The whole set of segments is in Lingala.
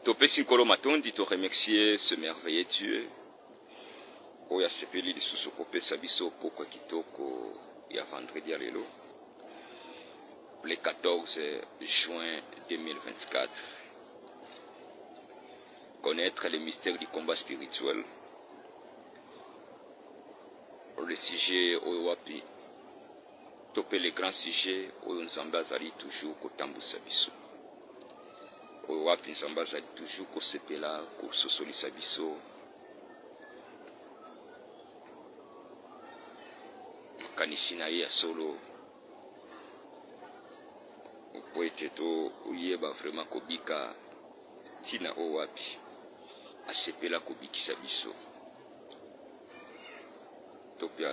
Topesi nkolo matondi to remercier ce merveilleux Dieu. Oya sepeli lisusu kopesa biso poko kitoko ya vendredi à lelo. Le 14 juin 2024. Connaître les mystères du combat spirituel. Le sujet owapi. Topé les grands sujets oyo nzambe azali toujours kotambusa biso. Owapi nzambe azali toujours kosepela kososolisa biso. Makanisi na ye ya solo. Po ete to uyeba vraiment kobika tina owapi asepela kobikisa biso. Topia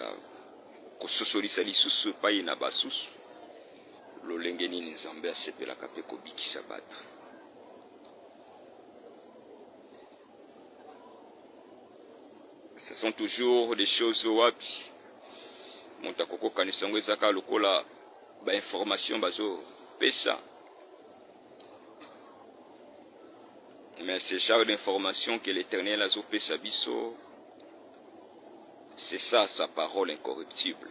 kososolisa lisusu epai na basusu lolenge nini nzambe asepelaka mpe kobikisa bato. Ce sont toujours des choses wapi moto akokokanisa yango ezaka lokola bainformation bazo pesa. Mais ce genre d'information que l'Éternel a pesa biso, c'est ça sa parole incorruptible.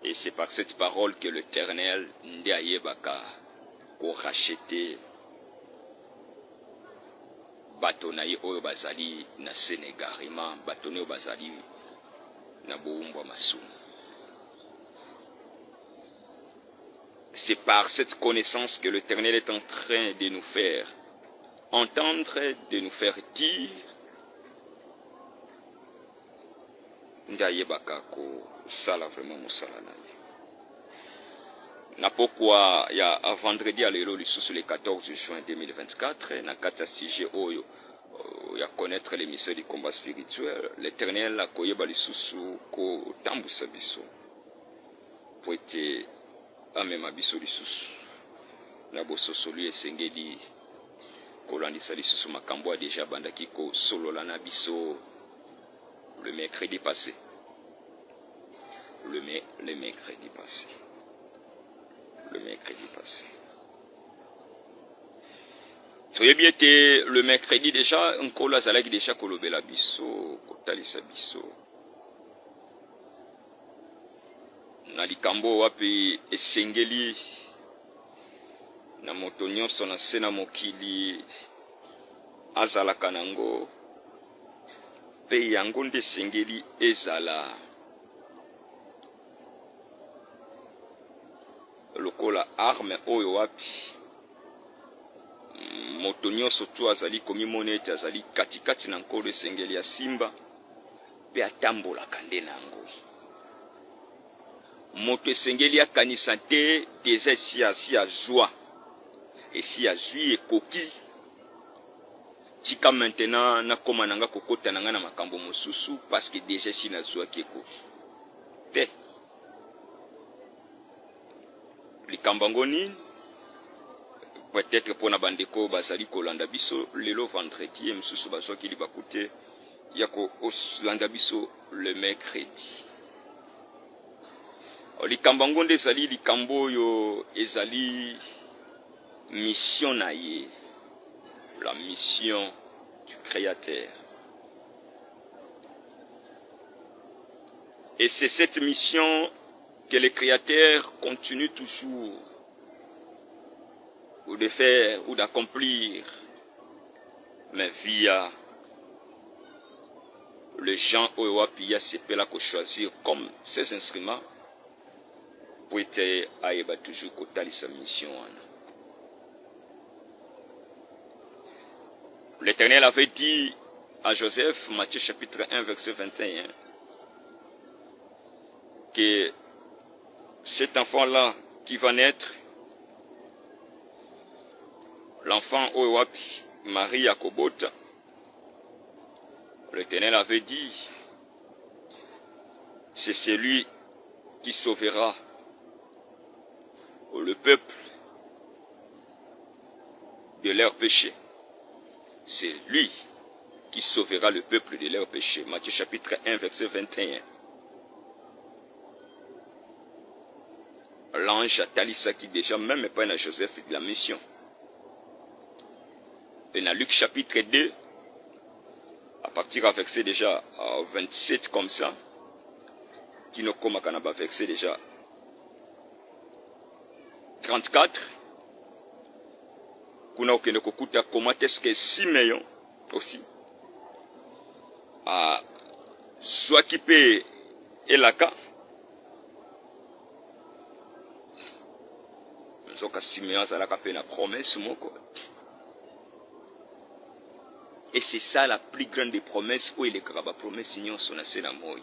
Et c'est par cette parole que l'Éternel Ndiayebaka ko racheté batonaye oyo bazali na Sénégarima, batonaye bazali na boumba masumu. C'est par cette connaissance que l'Éternel est en train de nous faire entendre, de nous faire dire Ndayebaka ko sala vraiment musala na ye. Na pourquoi il y a vendredi à l'élo lisusu le 14 juin 2024 na kata sujet oyo ya connaître les mystères du combat spirituel. L'Éternel a koyeba lisusu ko tambusa biso po ete amema biso lisusu na bososoli esengeli kolandisa lisusu makambo a déjà bandaki ko solola na biso le mercredi passé. Le mercredi passé. Toyebi ete le mercredi déjà nkolo azalaki déjà kolobela biso kotalisa biso na likambo wapi esengeli na moto nyonso na se na mokili azalaka nango pe yango nde esengeli ezala lokola arme oyo wapi moto nyonso tu azali komimona ete azali katikati na nkolo esengeli ya simba pe atambolaka nde nango. Moto esengeli akanisa te déjà si a joie et si a zui ekoki tika maintenant na koma nanga kokota nanga na makambo mosusu parce que déjà si na zwa ki ekoki te likambo ngo nini peut-être pour na bandeko bazali kolanda biso lelo vendredi et mosusu bazwa ki libakute ya ko landa biso le mercredi. Likambo ngo nde ezali likambo oyo ezali mission na ye, la mission du Créateur. Et c'est cette mission que le Créateur continue toujours ou de faire ou d'accomplir, mais via les gens oyo pia sepela ko choisir comme ses instruments pour être aïba toujours kotali sa mission. L'Éternel avait dit à Joseph, Matthieu chapitre 1 verset 21, que cet enfant-là qui va naître, l'enfant Owapi, Marie Akobota, l'Éternel avait dit, c'est celui qui sauvera le peuple de leurs péchés. C'est lui qui sauvera le peuple de leurs péchés. Matthieu chapitre 1 verset 21. L'ange a tali ça qui déjà même pas à Joseph de la mission. Et dans Luc chapitre 2, à partir du verset déjà 27 comme ça, qui nous comme à verset déjà 34, kuna okende kokuta comment est-ce que Simeon aussi a soit qui peut elaka zoka Simeon azalaka pe na promesse moko. Et c'est ça la plus grande des promesses où il est grave promesse union son assez na moi.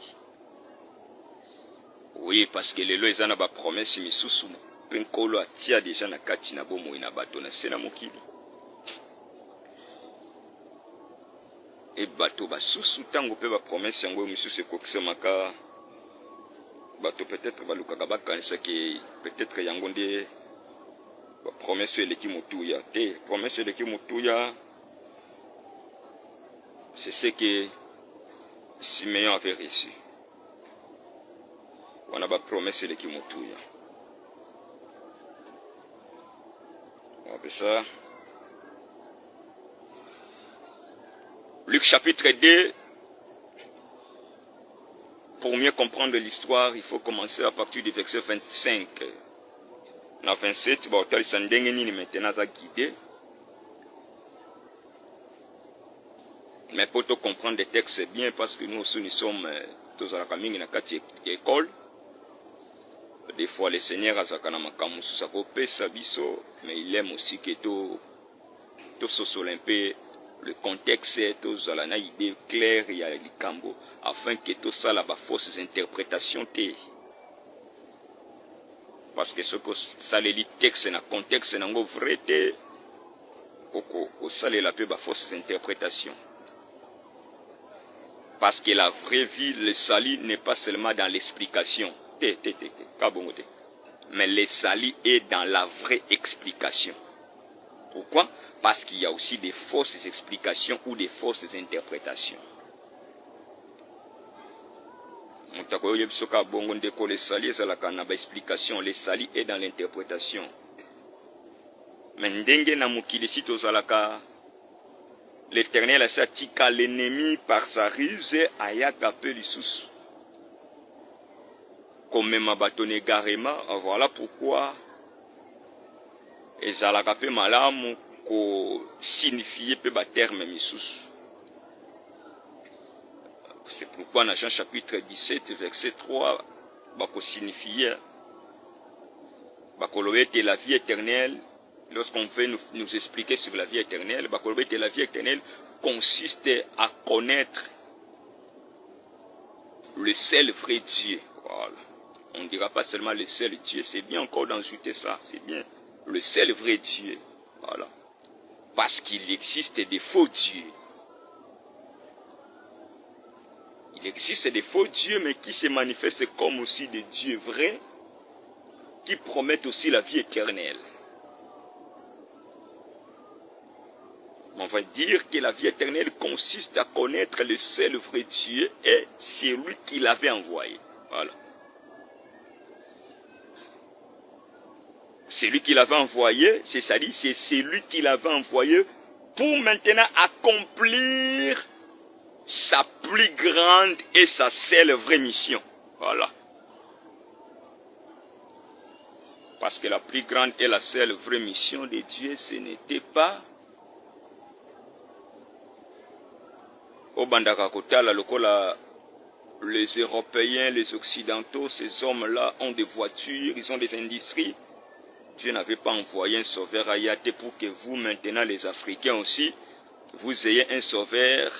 Oui, parce que les lois ils ont ba promesse misusu penkolo atia déjà na kati na bomo ina bato na sena mokili. Et bato ba susu tango pe ba promesse yango misusu ekokisa maka bato peut-être ba lukaka ba kanisa que peut-être yango nde ba promesse eleki mutuya te promesse eleki mutuya. C'est ce que Simeon avait reçu. On a pas promesse de qui moutuya. On appelle ça. Luc chapitre 2. Pour mieux comprendre l'histoire, il faut commencer à partir du verset 25. Dans 27, maintenant à guider. Mais pour te comprendre des textes, c'est bien parce que nous aussi nous sommes tous à la famille dans quatre écoles. Des fois, le Seigneur a mais il aime aussi que tout le contexte, tous à la idée claire et à l'icambo, afin que tout ça là bas fausses interprétations té. Parce que ce que ça les texte dans contexte n'a pas vrai té, au ça les la peu bas fausses interprétations. Parce que la vraie vie, le salut n'est pas seulement dans l'explication. Mais le salut est dans la vraie explication. Pourquoi? Parce qu'il y a aussi des fausses explications ou des fausses interprétations. Le salut est dans l'explication. Le salut est dans l'interprétation. Mais l'Éternel a satika l'ennemi par sa ruse ayaka pe lisusu. Comme ma batone garema, voilà pourquoi ezalaka pe malamu ko signifier pe ba terme misusu. C'est pourquoi dans Jean chapitre 17 verset 3 bako signifier bako loete la vie éternelle. Lorsqu'on veut nous expliquer sur la vie éternelle, la vie éternelle consiste à connaître le seul vrai Dieu. Voilà. On ne dira pas seulement le seul Dieu, c'est bien encore d'ajouter ça, c'est bien. Le seul vrai Dieu. Voilà. Parce qu'il existe des faux dieux. Il existe des faux dieux, mais qui se manifestent comme aussi des dieux vrais, qui promettent aussi la vie éternelle. On va dire que la vie éternelle consiste à connaître le seul vrai Dieu et c'est lui qui l'avait envoyé. Voilà. C'est lui qui l'avait envoyé, c'est-à-dire c'est celui qui l'avait envoyé pour maintenant accomplir sa plus grande et sa seule vraie mission. Voilà. Parce que la plus grande et la seule vraie mission de Dieu, ce n'était pas au Bandaka Kotala, les Européens, les Occidentaux, ces hommes-là ont des voitures, ils ont des industries. Dieu n'avait pas envoyé un sauveur à Yaté pour que vous, maintenant les Africains aussi, vous ayez un sauveur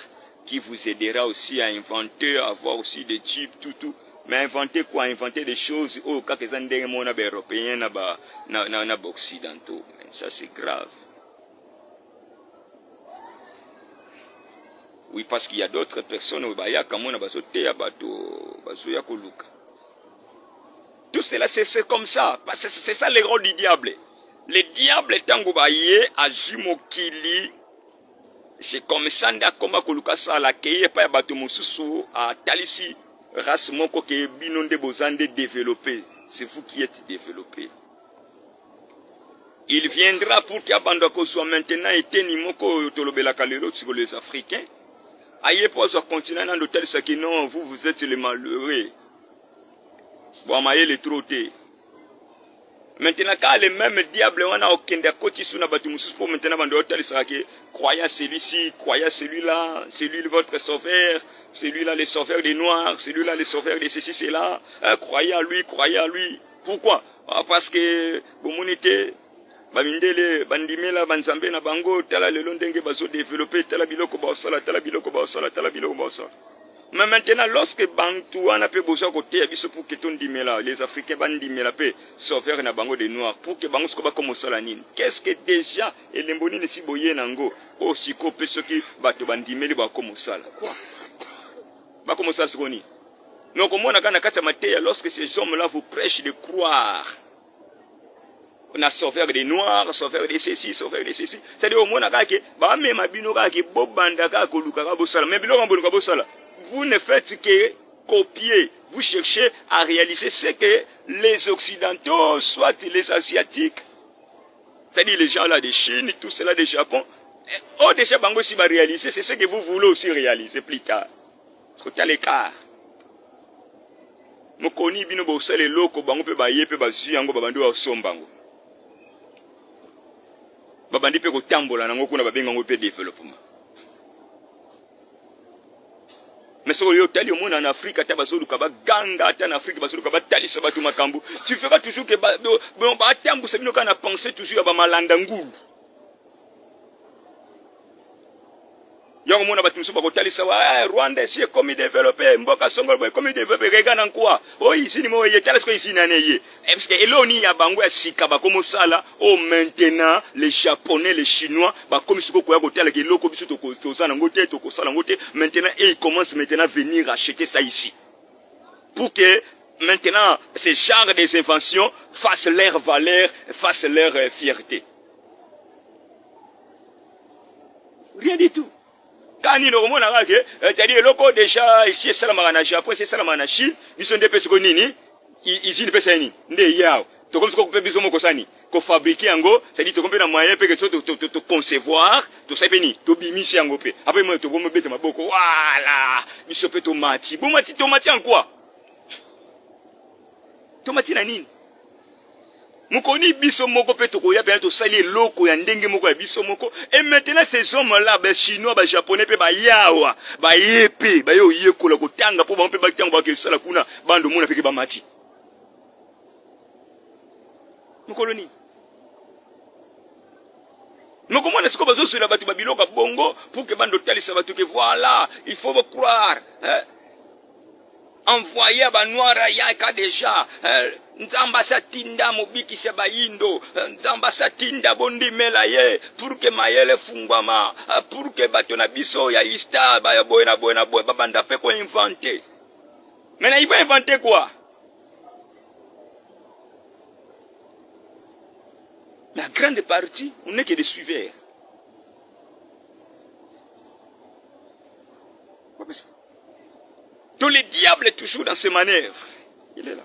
qui vous aidera aussi à inventer, à avoir aussi des jeeps, tout. Mais inventer quoi? Inventer des choses, oh, quand ils ont des Européens, Occidentaux. Ça c'est grave. Oui, parce qu'il y a d'autres personnes tout cela, c'est comme ça. C'est ça le rôle du diable. Le diable est en Goubaye, à Jimokili. C'est comme ça, comme Kolukasa, la Keye, pas Batomususu, à Talisi, race moko ke binonde bozande développé. C'est vous qui êtes développé. il viendra pour qu'il soit maintenant été ni moko tolobela kalelo sur les Africains. Aïe pour ce continent dans l'hôtel c'est que non, vous êtes les malheureux. Bon, maïe les trottés. Maintenant, quand les mêmes diables on a aucun de côté sur la bâtiment pour maintenant dans l'hôtel c'est que croyez celui-ci, croyez celui-là, celui votre sauveur, celui-là les sauveurs des noirs, celui-là les sauveurs de ceci, cela. Croyez à lui, croyez à lui. Pourquoi? Parce que bon monité Bamindele, bandimela, banzambe na bango, tala le londenge bazo développer, tala biloko baosala, tala biloko baosala, tala biloko baosala. Mais maintenant, lorsque Bantuan a besoin de côté, pour que ton dimela, les Africains bandimela pe sauveur na bango des noirs, pour que bango soba comme salanine. Qu'est-ce que déjà et l'emboni ne si boye nango, oh si copé ce qui bato bandimeli ba comme sala. Quoi? Ba comme sala soni. Donc au moins na kana kata mateya lorsque ces hommes-là vous prêchent de croire. On a sauveur des noirs, sauveur des ceci, sauveur des ceci. C'est-à-dire au moins na kake ba même abino kake bobanda ka ko luka ka bosala. Mais biloko mbonu ka bosala. Vous ne faites que copier, vous cherchez à réaliser ce que les Occidentaux, soit les Asiatiques, c'est-à-dire les gens là de Chine, tout cela de Japon, oh déjà bango si va réaliser, c'est ce que vous voulez aussi réaliser plus tard. C'est à l'écart. Mokoni bino bosala loko bango pe ba yepe ba ziango babando ba sombango. Babandi pe ko tambola nango kuna babenga ngo pe développement. Mais si vous êtes en Afrique, tu feras toujours que tu penser toujours à Malandangou. Rwanda si comme développé, Mboka Songol comme développé, regarde en quoi? Oh ici ni moi tel que ici n'année. Parce que eloni ya bango ya sika ba comme ça là, oh maintenant les Japonais, les Chinois, ba comme ce ko ya hotel ke loko biso to ko za ngote to ko sala ngote, maintenant et ils commencent maintenant à venir acheter ça ici. Pour que maintenant ces genres des inventions fassent leur valeur, fassent leur fierté. Rien du tout. Quand il a dit, c'est-à-dire, loko déjà, ici, c'est la Japon, c'est la Chine, ils sont des personnes nini, ils ne peuvent ni, ne yao. Tu comprends ce qu'on peut besoin de kosani, qu'on fabrique en go, c'est-à-dire, tu comprends la moyen que tu concevoir, tu sais pas ni, tu bimisi en go pe. Après moi, tu comprends bête ma boko, voilà, biso pe tomati, bon mati, tomati en quoi? Tomati na nini? Mukoni biso moko pe to koya pe to sali loko ya ndenge moko ya biso moko et maintenant ces hommes là ba chinois ba japonais pe ba yawa ba yepe ba yo yekola ko tanga po ba pe ba tanga ba ke sala kuna bando mona pe ba mati mukoloni moko mona siko bazo sur la batu ba biloka bongo pour que bando talisa batu que voilà il faut vous croire hein? Envoyer à Banoira Yaka déjà. Nzamba satinda mobiki sebayindo. Nzamba satinda bondi melaye. Pour que mayele fungwama. Pour que batona biso ya ista. Baya boy na boy. Babanda pe ko inventer. Mais il va inventer quoi? La grande partie, on n'est que des suiveurs. Tout le diable est toujours dans ses manœuvres. Il est là.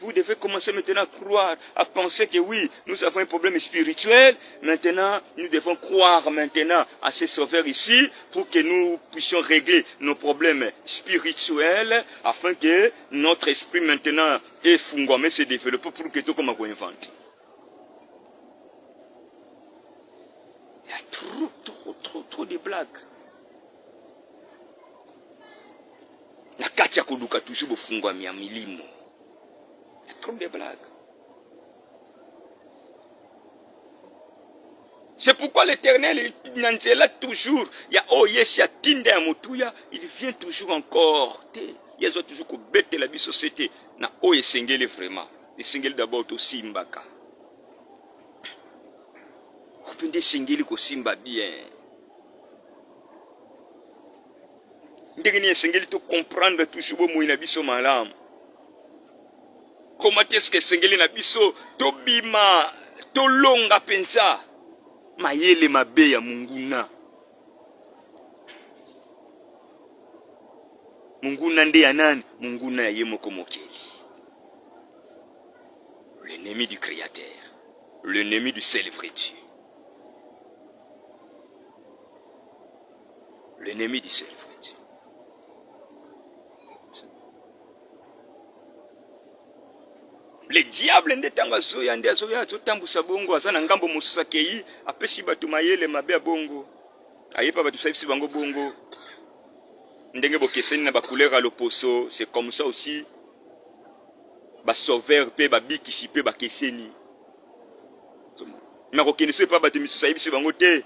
Vous devez commencer maintenant à croire, à penser que oui, nous avons un problème spirituel. Maintenant, nous devons croire maintenant à ces sauveurs ici pour que nous puissions régler nos problèmes spirituels afin que notre esprit maintenant et fungwame se développe pour que tout comme on invente. Trop de blagues. Na kati ya koluka toujours bofungwa ya milimo. Trop de blagues. C'est pourquoi l'Éternel il là toujours. Il y a oh yes, il y a tinda ya motuya, il vient toujours encore. Il y a toujours ko bête la société. Na oh esengeli vraiment. Esengeli d'abord to simbaka. Opende esengeli ko simba bien. Ndegeni esengeli to comprendre toujours bo na biso malamu. Comment est-ce que esengeli na biso to bima to longa pensa mayele mabe ya munguna. munguna nde ya nani? Munguna ya ye moko mokeli. L'ennemi du créateur, l'ennemi du seul vrai Dieu. L'ennemi du seul vrai Dieu. Le diable nde tanga zoya nde azoya zotambusa bongo azana ngambo mosusa kei apesi batu mayele mabe bongo. Ayepa batu saisi bango bongo. Ndenge bokeseni na ba couleur à l'opposo, c'est comme ça aussi. Ba sauveur pe ba bikisi pe ba keseni. Mais reconnaissez pas batu misusa yebisi bango te.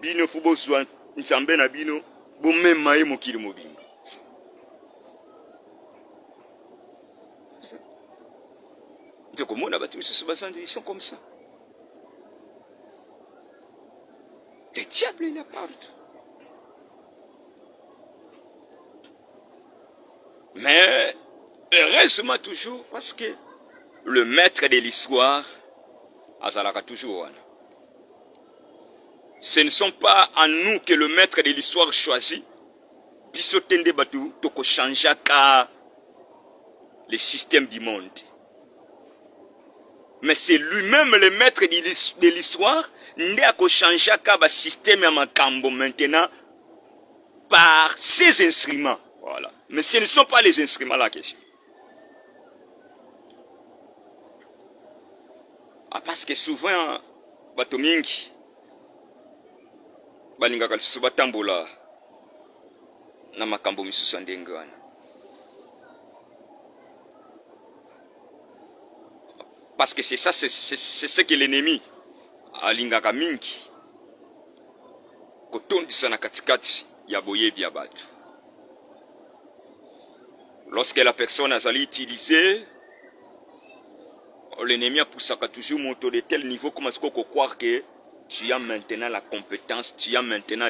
Bino fubo zwa nzambe na bino bo mema ye mokili mobimba. Ils sont comme ça. Le diable il est partout. Mais heureusement toujours parce que le maître de l'histoire azalaka toujours. Ce ne sont pas à nous que le maître de l'histoire choisit. Bisotende batu toko chanja ka le système du monde. Mais c'est lui-même le maître de l'histoire. Nde ako chanja ka ba système ya makambo maintenant par ses instruments. Voilà. Mais ce ne sont pas les instruments la question. Ah, parce que souvent bato mingi balingaka lisusu batambola na makambo misusu ndenge wana. Parce que c'est ça, c'est ce que l'ennemi alingaka mingi kotondisa na katikati ya boyebi ya batu. Lorsque la personne a utilisé, l'ennemi a poussé toujours monter de tel niveau comme est-ce qu'on peut croire que tu as maintenant la compétence, tu as maintenant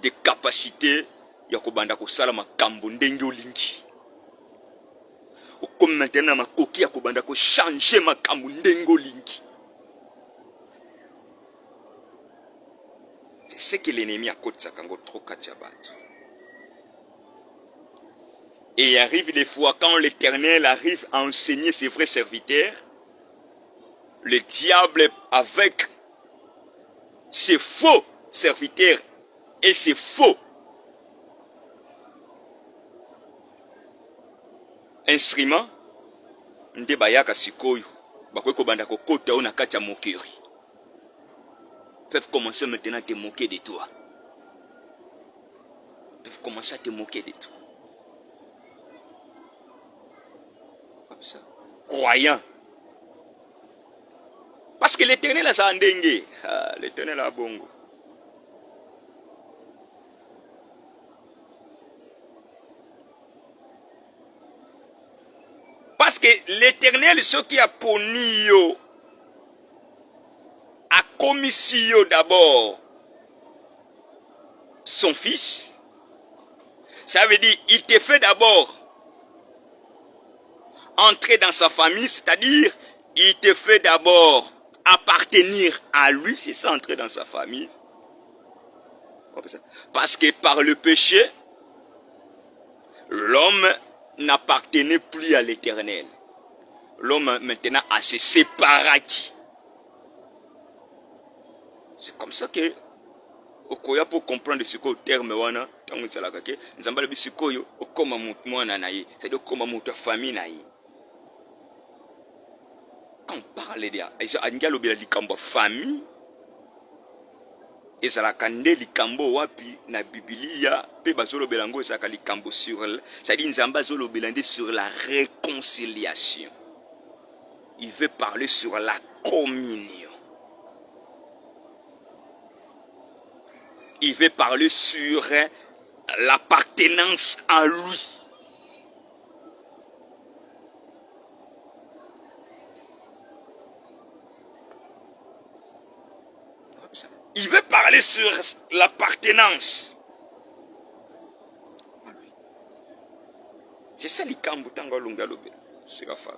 des capacités ya kobanda kosala makambo ndenge olingi. Comme maintenant ma coquille a kobanda ko changer makambo ndenge olingi. C'est ce que l'ennemi a côté ça kango trop katiabatu. Et il arrive des fois quand l'Éternel arrive à enseigner ses vrais serviteurs, le diable avec ses faux serviteurs et ses faux instruments, nde bayaka sikoyo bakoki kobanda kokota ona kati ya mokeri. Peuvent commencer maintenant à te moquer de toi. Peuvent commencer à te moquer de toi. Comme ça. Croyant. Parce que l'Éternel a sa ndenge. L'Éternel a bongo. Parce que l'Éternel, ce qui a poni yo, a commis d'abord son fils. Ça veut dire, il te fait d'abord entrer dans sa famille, c'est-à-dire, il te fait d'abord appartenir à lui, c'est ça, entrer dans sa famille. Parce que par le péché, l'homme n'appartenait plus à l'Éternel. L'homme maintenant a se séparé. C'est comme ça que okoya pour comprendre ce qu'au terme wana tango tsalaka ke nzambala bisikoyo okoma mutu mwana na ye, c'est-à-dire okoma mutu famille na ye. Quand on parle de angalo bela likambo famille ezalaka nde likambo wapi na Biblia pe bazolo belango ezalaka likambo sur, c'est-à-dire nzamba zolo belande sur la réconciliation. Il veut parler sur la communion. Il veut parler sur l'appartenance à lui. Il veut parler sur l'appartenance. C'est ça likambo tango lunga lobe. C'est la femme.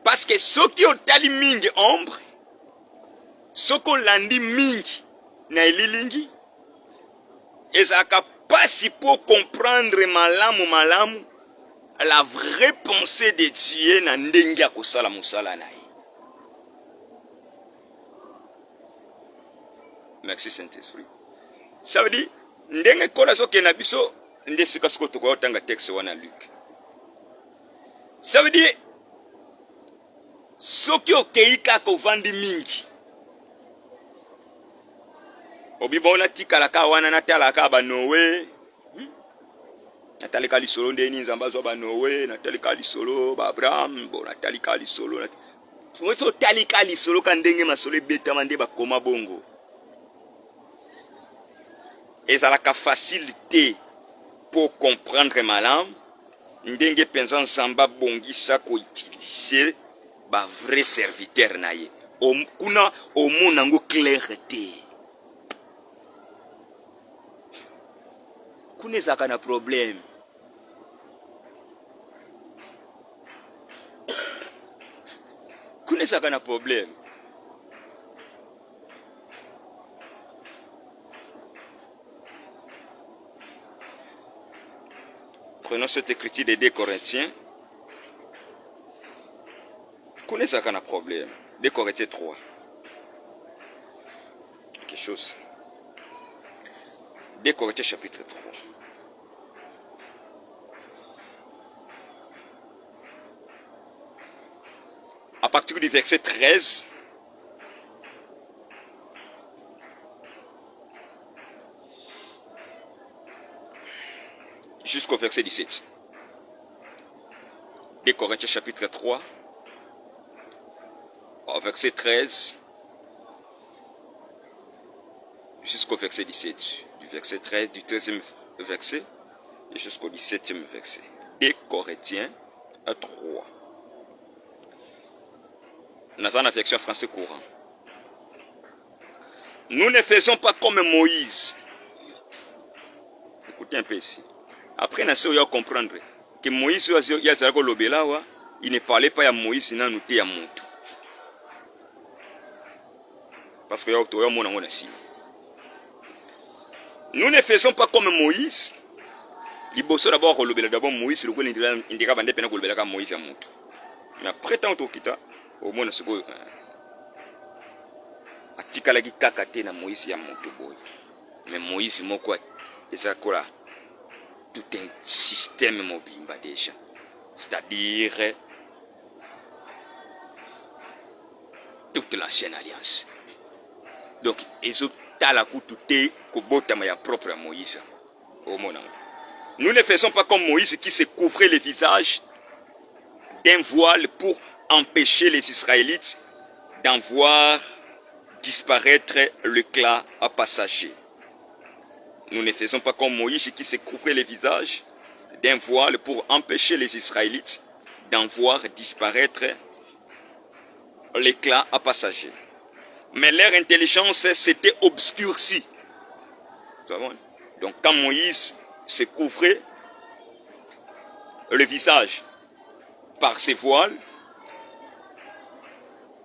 Parce que ceux qui ont tali mingi ombre, ceux qui ont landi mingi na ililingi, ezalaka pasi pour comprendre malamu la vraie pensée de Dieu na ndenge ya kosala mosala na ye. Merci Saint-Esprit. Ça veut dire ndenge kola soki na biso nde sika siko tokotanga texte wana Luc. Ça veut dire soki okei kaka ovandi mingi obibona tikalaka wana natalaka ba Noé natalika lisolo ndeni nzamba zo ba Noé natalika lisolo ba Abraham bo natalika lisolo so talika lisolo ka ndenge masolo beta mande ba koma bongo ezalaka facilité pour comprendre malamu ndenge penza nzamba bongisa ko utiliser ba vrai serviteur na ye kuna omona ngo clarté kuna ezaka na problème kuna ezaka na problème. Prenons cette écriture des 2 Corinthiens. Connaissez ça qu'on a problème. 2 Corinthiens 3. Quelque chose. 2 Corinthiens chapitre 3. À partir du verset 13. Jusqu'au verset 17. 2 Corinthiens chapitre 3, au verset 13, jusqu'au verset 17. Du verset 13, du 13e verset, jusqu'au 17e verset. 2 Corinthiens 3. Dans la version français courant. Nous ne faisons pas comme Moïse. Écoutez un peu ici. Après, on va comprendre que Moïse, il ne parlait pas à Moïse, il n'a pas à Moutou. Parce que nous ne faisons pas comme Moïse. Il bosse d'abord Moïse, il dira que Moïse à Moutou. Mais après, tant que kita, au moins, Atikalaki kakate na Moïse ya Moutou. Mais Moïse, moko, ezakora. Tout un système mobile déjà, c'est-à-dire toute l'ancienne alliance. Donc, ils ont la coûté ma propre Moïse. Nous ne faisons pas comme Moïse qui se couvrait le visage d'un voile pour empêcher les Israélites d'en voir disparaître l'éclat à passager. Nous ne faisons pas comme Moïse qui se couvrait le visage d'un voile pour empêcher les Israélites d'en voir disparaître l'éclat à passager. Mais leur intelligence s'était obscurcie. Donc quand Moïse se couvrait le visage par ses voiles,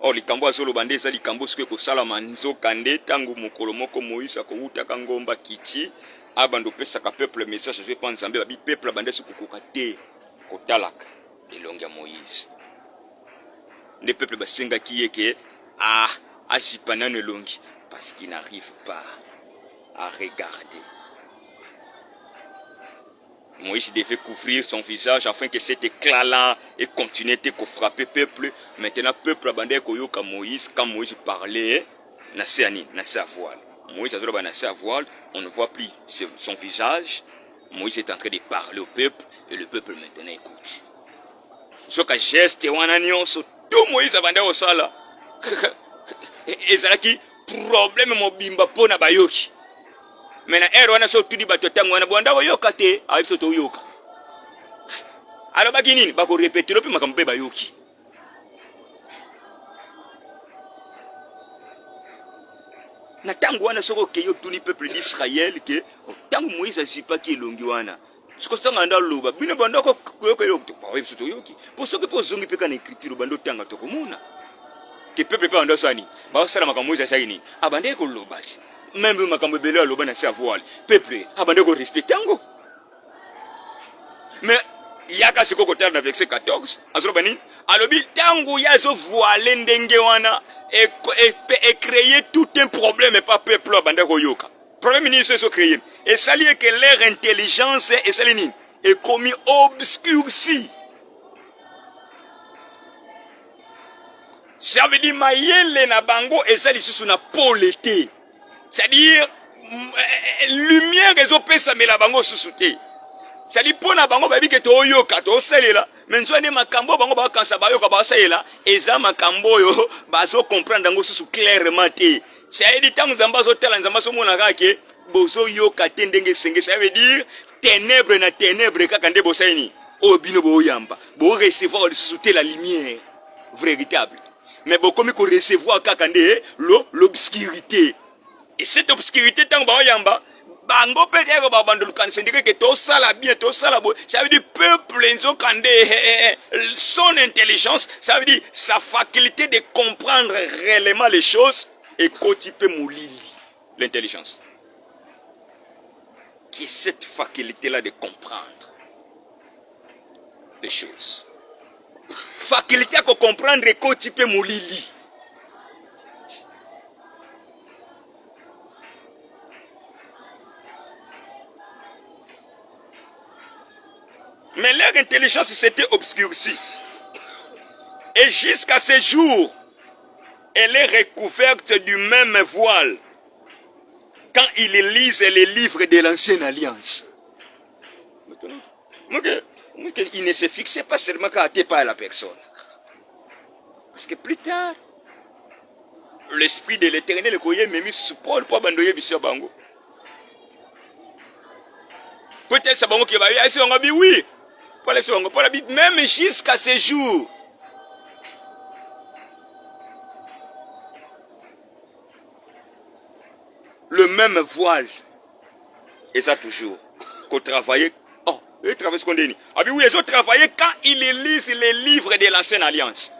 oh, likambo azolo bandeza likambo sike ko sala manzo kande tangu mokolo moko Moïse ko uta kangomba kiti abando pesa ka peuple message je pense nzambe ba peuple bandesa ko kokate ko talaka elongi ya Moïse. Les peuples basenga ki yeke azipana ne longi parce qu'il n'arrive pas à regarder. Moïse devait couvrir son visage afin que cet éclat-là ait continué de frapper le peuple. Maintenant, le peuple a bandé koyoka Moïse. Quand Moïse parlait, n'a à voile. Moïse a à voile, on ne voit plus son visage. Moïse est en train de parler au peuple et le peuple maintenant écoute. Ce que geste tout Moïse a bandé au sala. Et ça qui problème mobimba pona bayoki. Maintenant, wana so tudi batotango wana bwanda yoka te, ayiso to yoka. Alors baki nini bako répéter lopi makambe bayoki. Na tango wana soko keyo tuni peuple d'Israël ke tango Moïse asipa ki elongi wana. Siko sanga nda loba bino banda ko koyoka yoki. Ba ayiso to yoki. Po soko po zongi peka na écriture bando tanga to komona. Que peuple pa anda sani. Ba sala makambo Moïse saini. Abande ko loba. même makambo belé aloba na sa voile peuple abande ko respecter ngo mais yaka siko kotar na verset 14 azoloba nini alobi tango yazo voile ndenge wana et créer tout un problème et pas peuple abande ko yoka problème ni so créer et salier que leur intelligence et salinine est commis obscurci. Ça veut dire mayele na bango et ça lisusu na polité. C'est-à-dire lumière ezopesa mela bango susute. C'est-à-dire pona bango babi ke to yoka to selela mais nzone makambo bango ba kansa ba yoka ba selela eza makambo yo bazo comprendre ngo susu clairement te. C'est-à-dire tango nzamba zo tala nzamba so mona kake bozo yoka te ndenge senge. Ça veut dire ténèbres na ténèbres kaka nde bosaini o bino bo yamba bo recevoir susute la lumière véritable. Mais beaucoup de recevoir kakande l'obscurité. Et cette obscurité tant ba yamba bango peut-être ba bandolu kan sendike que tout ça la bien tout ça la beau. Ça veut dire peuple enzo kande son intelligence, ça veut dire sa faculté de comprendre réellement les choses et cotiper moulili l'intelligence. Qui est cette faculté là de comprendre les choses. Faculté à comprendre et cotiper moulili. Mais leur intelligence s'était obscurcie. Et jusqu'à ce jour, elle est recouverte du même voile quand ils lisent les livres de l'ancienne alliance. Il ne se fixait pas seulement quand il pas la personne. Parce que plus tard, l'esprit de l'éternel est mis sur Paul pour abandonner Monsieur Bango. Peut-être ça Bango qui va dire, oui. Paul habite même jusqu'à ce jour. Le même voile. Et ça toujours. Qu'on travaillait. Oh, ils travaillent ce qu'on dit. Ah oui, ils ont travaillé quand ils lisent les livres de l'ancienne alliance.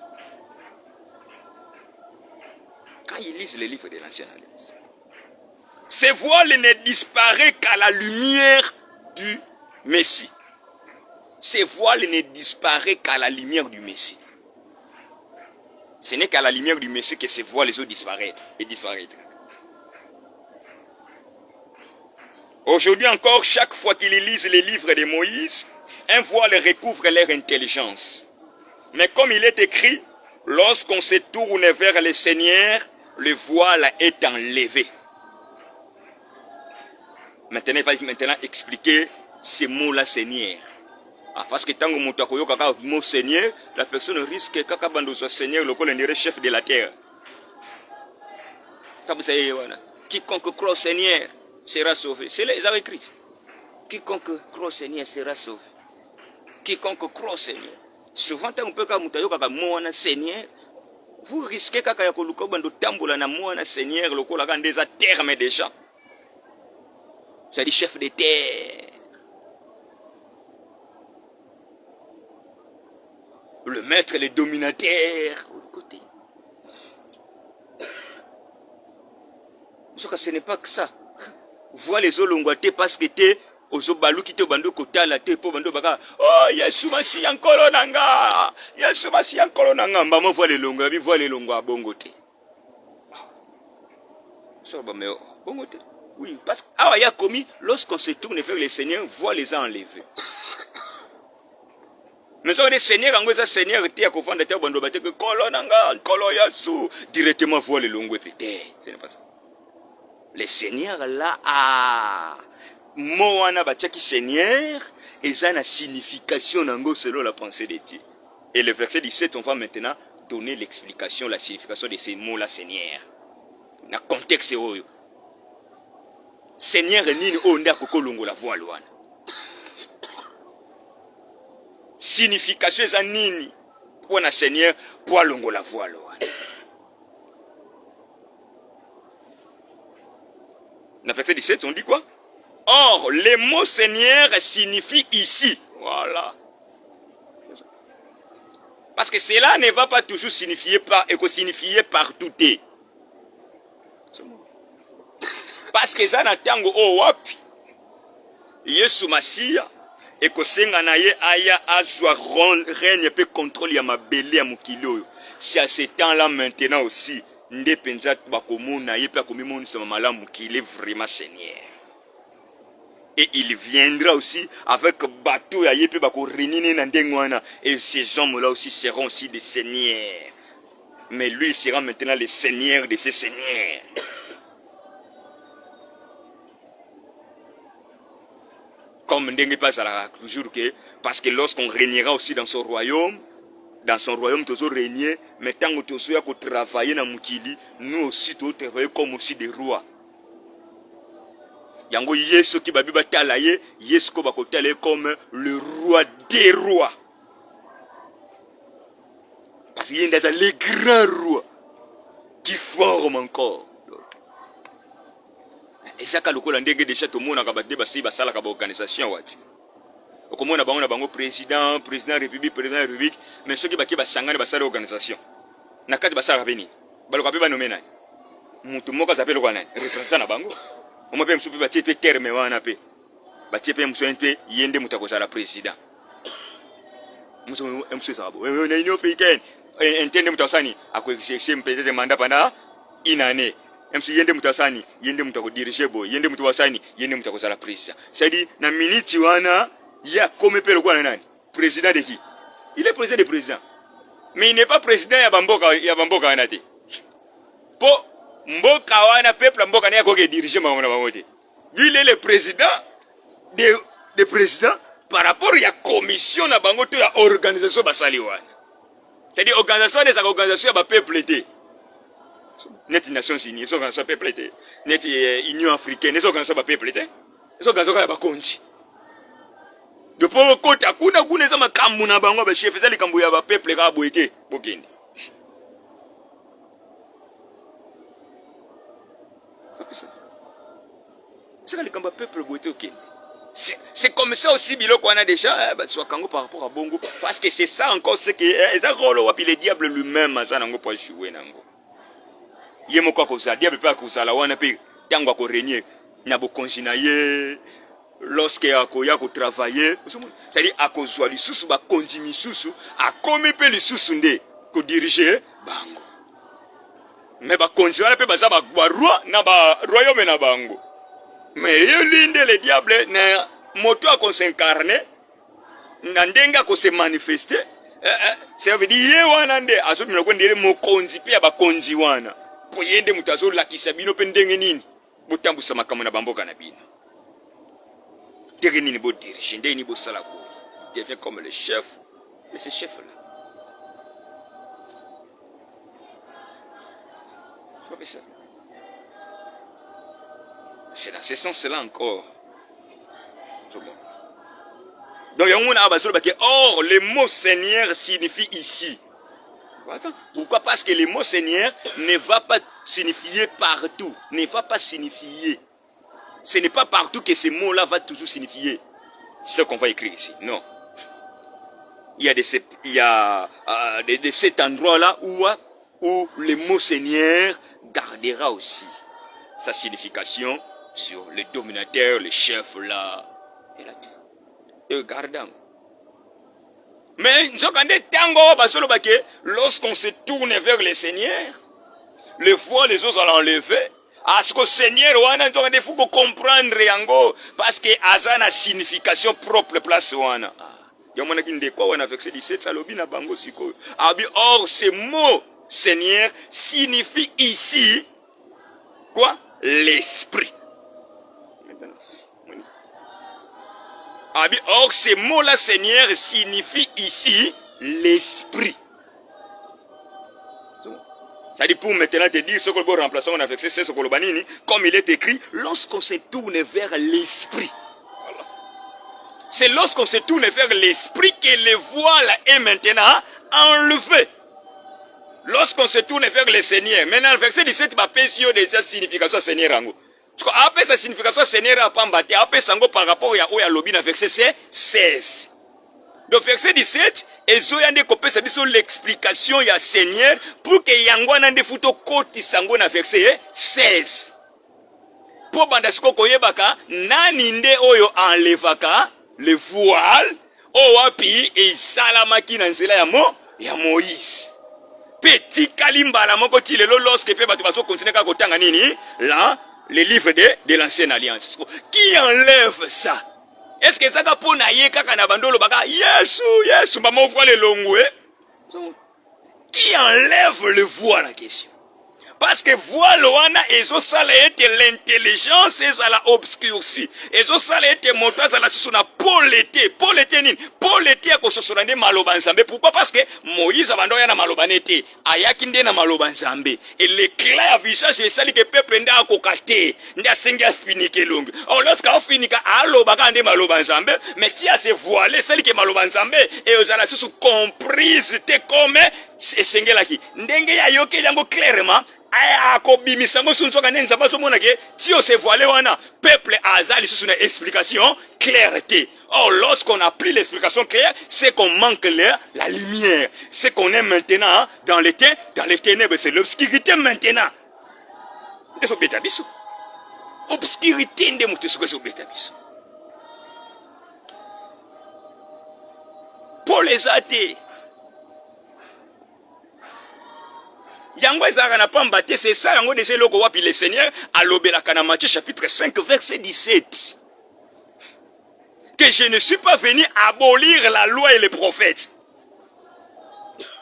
Quand ils lisent les livres de l'ancienne alliance. Ce voile ne disparaît qu'à la lumière du Messie. Ce voile ne disparaît qu'à la lumière du Messie. Ce n'est qu'à la lumière du Messie que ces voiles les ont disparaître et disparaître. Aujourd'hui encore, chaque fois qu'ils lisent les livres de Moïse, un voile recouvre leur intelligence. Mais comme il est écrit, lorsqu'on se tourne vers le Seigneur, le voile est enlevé. Maintenant, il va expliquer ces mots-là, Seigneur. Ah, parce que tant que le mot Seigneur, la personne risque que soit Seigneur, le chef de la terre. Quiconque croit au Seigneur sera sauvé. C'est là ils ont écrit. Quiconque croit au Seigneur sera sauvé. Quiconque croit au Seigneur. Souvent, tant que vous avez Seigneur, vous risquez que vous avez Seigneur, vous avez des termes déjà. C'est le chef de terre. Le maître, le dominateur. Côté. Ce n'est pas que ça. Vois les olongwaté parce que tu es aux obalou qui te bando kota la te po bando baka. Oh, Yeshua si yankolo nanga. Yeshua si yankolo nanga. Maman voit les longwa, voit les longwa bongoté. Ça va mais bongoté. Oui, parce que il y a commis lorsqu'on se tourne vers le Seigneur, voit les uns enlevés. Mais ça le Seigneur en Seigneur était à confondre terre bando baté que kolonanga, kolo yasu directement voit les longwa pété. Ce n'est pas ça. Le Seigneur là a moana batiaki Seigneur et ça a une signification nango selon la pensée de Dieu. Et le verset 17 on va maintenant donner l'explication, la signification de ces mots là Seigneur. Na contexte oyo. Seigneur nini onda kokolongo la voile wana. Signification za nini pour na Seigneur pour longo la voile wana. Dans verset 17, on dit quoi? Or, le mot Seigneur signifie ici. Voilà. Parce que cela ne va pas toujours signifier par, et que signifier partout. parce que ça na tango o wapi Yesu Masia ekosenga na ye aya azwa règne pe contrôle ya mabele ya mokili oyo. Si à ce temps-là maintenant aussi nde penza bakomona ye pe akomimonisa malamu qu'il est vraiment Seigneur. Et il viendra aussi avec bateau ya ye pe bakorenine na ndengwana, et ces hommes-là aussi seront aussi des seigneurs. Mais lui sera maintenant le Seigneur de ces seigneurs. Comme ndenge passe à la toujours que parce que lorsqu'on régnera aussi dans son royaume toujours régner, mais tant que tu sois travailler dans mukili, nous aussi tu travailler comme aussi des rois. Yango Yesu qui babi batalaye, Yesu ko bakotalaye comme le roi des rois. Parce qu'il y a les grands rois qui forment encore. Et ça quand le ko ndenge déjà tout monde a battu basi basala ka organisation wati. Okomona bango na bango président république, mais ceux qui baki basangana basala organisation. Na kati basala beni. Baloka pe ba nommer nani. Mutu moko s'appelle quoi nani? Représentant na bango. On m'a même soupi bati pe terme wana pe. Bati pe mso pe yende mutako sala président. Mso ça bo. Na union africaine. Entende mutasani ako exercer peut-être mandat pendant une année. Mso yende mutasani, yende mutako diriger bo, yende mutawasani, yende mutako sala président. C'est-à-dire na minute wana ya comme pe le quoi nani? Président de qui? Il est président des présidents. Mais il n'est pas président ya bamboka wana te. Po mboka wana peuple mboka na ko diriger bango na bango te. Lui il est le président des présidents par rapport à la commission na bango to ya organisation basali wana. C'est-à-dire organisation des organisations ba peuple te. Net Nations Unies, les organisations peuple te. Net Union africaine, les organisations ba peuple te. Les organisations ba konti. De pour côté kuna kuna za makambu na bango ba chef za likambu ya ba peuple ka boite bokende. C'est le likambu peuple boite okende. C'est comme ça aussi bilo qu'on a déjà soit Congo par rapport à Bongo, parce que c'est ça encore ce que le diable lui-même ça nango pour jouer nango. Yemo kwa kosa diable pas kosa la wana pe tango ko régner na bo konjinaye lorsque akoya ko travailler, c'est-à-dire akozwa lisusu ba konjimi susu akomi pe lisusu nde ko diriger bango. Mais ba konjwana pe baza ba roi na ba royaume na bango. Mais l'inde le diable na moto a qu'on s'incarner nandenga ko se manifester ça veut dire ye wana nde azomi na kwendele mokonzi pe ba konzi wana po yende mutazo la kisabino pe ndenge nini botambusa makambo na bamboka na bino ndenge nini bo dirige ndenge ni bo sala ko devient comme le chef mais ce chef là c'est dans ce sens-là encore. Donc, or, le mot Seigneur signifie ici. Pourquoi? Parce que le mot Seigneur ne va pas signifier partout. Ne va pas signifier. Ce n'est pas partout que ce mot-là va toujours signifier ce qu'on va écrire ici. Non. Il y a de cet endroit-là où le mot Seigneur gardera aussi sa signification sur les dominateurs, les chefs là et la terre. Et gardons. Mais lorsqu'on se tourne vers le Seigneur, les fois les autres allons enlever. À ce que le Seigneur, il faut comprendre yango parce que azana a signification propre place wana. Yamana kinde kwa wana verset 17 salobi na bango siko. Abi or ce mot Seigneur signifie ici quoi? L'esprit. Or, ce mot-là, Seigneur, signifie ici l'esprit. Ça dit pour maintenant te dire ce que le remplaçant on a fait, c'est ce que le banini, comme il est écrit, lorsqu'on se tourne vers l'esprit. Voilà. C'est lorsqu'on se tourne vers l'esprit que le voile est maintenant enlevé. Lorsqu'on se tourne vers le Seigneur, maintenant le verset 17 va pécher déjà signification Seigneur ango. Après sa signification Seigneur a pambate, après sango par rapport à Oya Lobi na verset 16. Donc verset 17, ezo yande kopé ça biso l'explication ya Seigneur pour que yango nande futo koti sango na verset 16. po banda siko koyebaka nani nde oyo enlevaka le voile o wapi esalamaki na nzela ya Moïse. Petit kalimbala moko ti lelo lorsque pe bato baso continuer ka kotanga nini là les livres de l'ancienne alliance. Qui enlève ça? Est-ce que ça ka pona ye kaka na bandolo baka Yesu ba mo voile longwe? Qui enlève le voile en question? Parce que voile wana ezo sala ete l'intelligence ezala obscurci. Ezo sala ete moto azala sona polete nini? Polete ko sosona nde maloba nzambe. Pourquoi? Parce que Moïse abando ya na maloba nete, ayaki nde na maloba nzambe. Et l'éclair visage esali ke peuple nda akokate, nda senga finike longue. Oh lorsqu'on finika aloba ka nde maloba nzambe, mais ti a se voiler sali ke maloba nzambe et ozala sous comprise te comme esengela ki. Ndenge ya yoke yango clairement akobimisango sunzoka nene nzamba somona ke ti o se voilé wana peuple azali sous une explication clarté. Or lorsqu'on a pris l'explication claire, c'est qu'on manque la lumière. C'est qu'on est maintenant dans les ténèbres, c'est l'obscurité maintenant. Ndeso beta biso. Obscurité nde mutu soko so beta biso. Pour les athées, yango ezaka na pamba te, c'est ça yango déjà loko wapi le Seigneur a lobelaka na Matthieu chapitre 5 verset 17. Que je ne suis pas venu abolir la loi et les prophètes,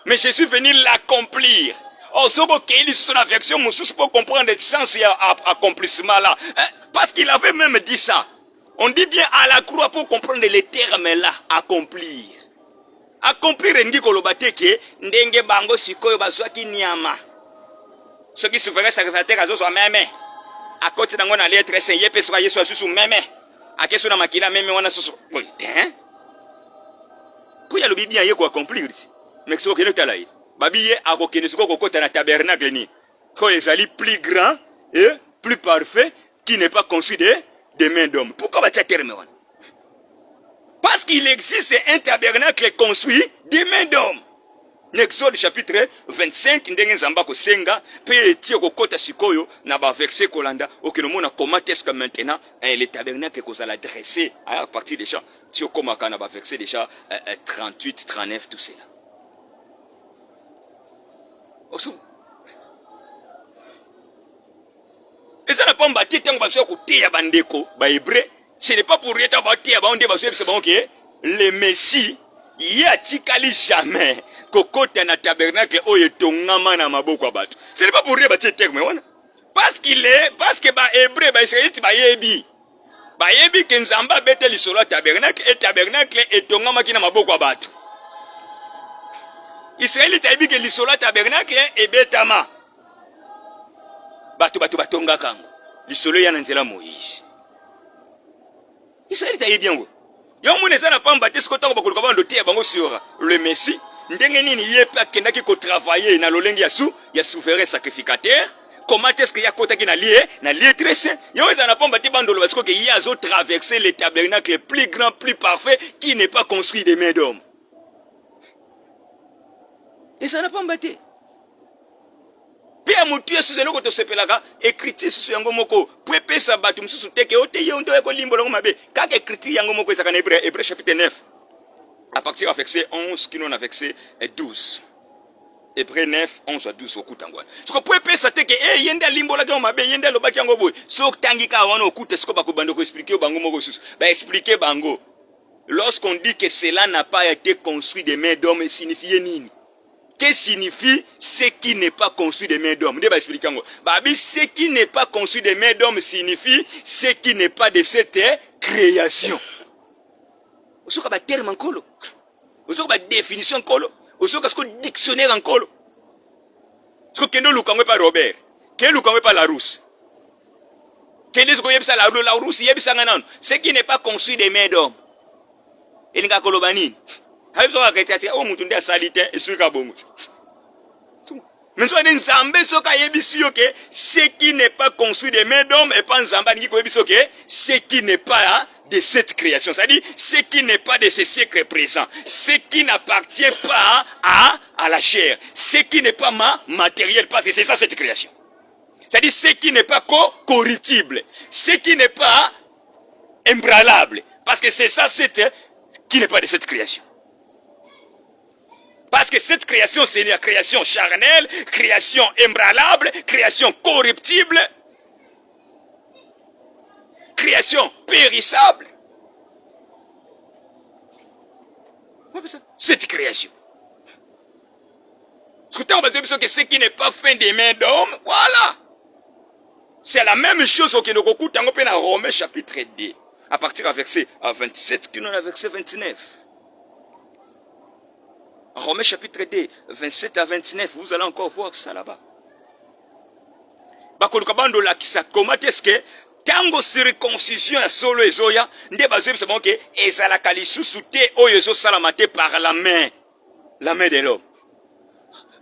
mais je suis venu l'accomplir. Oh, ce qu'il sur la version Moussous pour comprendre le sens et accomplissement là. Parce qu'il avait même dit ça. On dit bien à la croix pour comprendre les termes là, accomplir. Accomplir ngi kolobate ke ndenge bango sikoyo bazwaki nyama. Ce qui se ferait sacrificateur azo so meme. A côté nango na lettre saint yepe so Yesu asusu meme. A keso na makila meme wana so. Oui, hein? Pour ya le bibia ye ko accomplir. Mais so kene talayi. Babiye akokene soko kokota na tabernacle ni. Ko ezali plus grand et plus parfait qui n'est pas construit de mains d'homme. Pourquoi ba tia terme wana? Parce qu'il existe un tabernacle construit des mains d'hommes. Exode chapitre 25, ndenge nzamba ko senga, pe etie ko kota sikoyo, na ba verset kolanda, okinomona comment est-ce que maintenant, le tabernacle ko zala dressé, à partir déjà, si on commence à ba verset déjà, 38, 39, tout cela. Osu. Et ça n'a pas mbatté, tant que ba côté ya bandeko, ba hébreu. Ce n'est pas pour rien que le Messie y a-t-il jamais kokota na tabernacle oyo tongama na maboko abatu. Ce n'est pas pour rien que terme wana. Parce que ba hébreu ba israélite ba yebi ke nzamba bete lisolo tabernacle et tabernacle etongama ki na maboko abatu. Israélite yebi ke lisolo tabernacle e betama. Batu batonga kango. Lisolo ya nzela Moïse. Israël taye bien go. Yo mone za na pamba te sikota ko bakoluka bando te bango siora. Le Messie ndenge nini yepa kendaki ko travailler na lolengi ya souverain sacrificateur. Comment est-ce que ya kota ki na lié très saint. Yo za na pamba te bando lo basiko ke ya zo traverser le tabernacle plus grand, plus parfait qui n'est pas construit de mains d'homme. Et ça na pamba te. Pia mutu yesu zelo ko to sepelaka écriture sur yango moko pour pesa batu mususu teke ote yondo eko limbo longo mabe kaka écriture yango moko ezaka na Hébreu chapitre 9 à partir du verset 11 qui non a verset 12. Hébreu 9 11 à 12 okutangwa siko pour pesa teke yenda limbo la longo mabe yenda lobaki yango boy so tangika wana okuta siko bakobando ko expliquer bango moko susu ba expliquer bango lorsqu'on dit que cela n'a pas été construit de mains d'homme signifie nini? Que signifie ce qui n'est pas construit de mains d'homme? Ce qui n'est pas construit de mains d'homme signifie ce qui n'est pas de cette création. Vous avez un terme en colo. Vous avez une définition en colo. Vous avez un dictionnaire en colo. Vous avez un dictionnaire pas Robert. Vous avez pas Larousse. Vous avez Larousse. Ce qui n'est pas construit de mains d'homme. Et vous avez mais ce qui n'est pas construit de mains d'homme et pas ce qui n'est pas de cette création, c'est-à-dire ce qui n'est pas de ce siècle présent, ce qui n'appartient pas à la chair, ce qui n'est pas matériel, parce que c'est ça cette création. C'est-à-dire ce qui n'est pas corruptible, ce qui n'est pas ébranlable. Parce que c'est ça qui n'est pas de cette création. Parce que cette création, c'est une création charnelle, création ébranlable, création corruptible, création périssable. Cette création. Que ce qui n'est pas fait des mains d'homme, voilà. C'est la même chose au Kénokoku, dans Romains chapitre 2, à partir du verset 27, qui nous a verset 29. Romains chapitre 2, 27 à 29, vous allez encore voir ça là-bas. Comment est-ce que tango circoncision ya solo ezoya nde bazoyebisa bango ke ezalaka lisusu te oyo ezosalama te par la main de l'homme.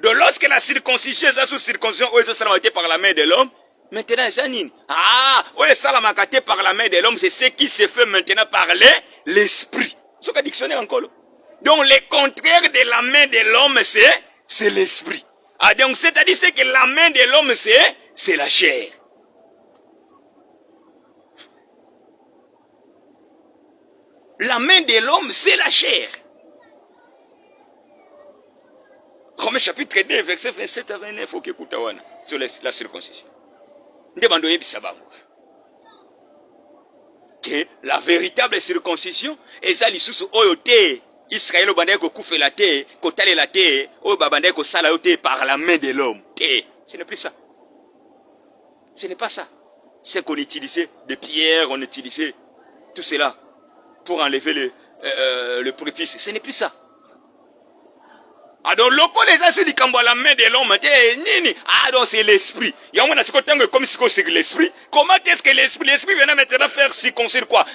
Donc lorsque la circoncision est sous circoncision oyo ezosalama te par la main de l'homme, maintenant eza nini? Ah, oyo esalamaka te par la main de l'homme, c'est ce qui se fait maintenant par l'esprit. Soka dictionnaire encore. Donc le contraire de la main de l'homme c'est l'esprit. Ah, donc c'est-à-dire que la main de l'homme c'est la chair. La main de l'homme, c'est la chair. Romains chapitre 2, verset 27 à 29, ok, Koutawana, sur la circoncision. Que la véritable circoncision, est l'issue oyote, Israël obandé ko koufé la terre, ko tale la terre, o babandé ko sala yote par la main de l'homme. Ce n'est plus ça. Ce n'est pas ça. C'est qu'on utilisait des pierres, on utilisait tout cela pour enlever le prépuce. Ce n'est plus ça. Alors, les assurances du cambo à la main de l'homme, donc c'est l'esprit. Il y a un moment comme si c'est l'esprit. Comment est-ce que l'esprit vient maintenant faire circoncire quoi?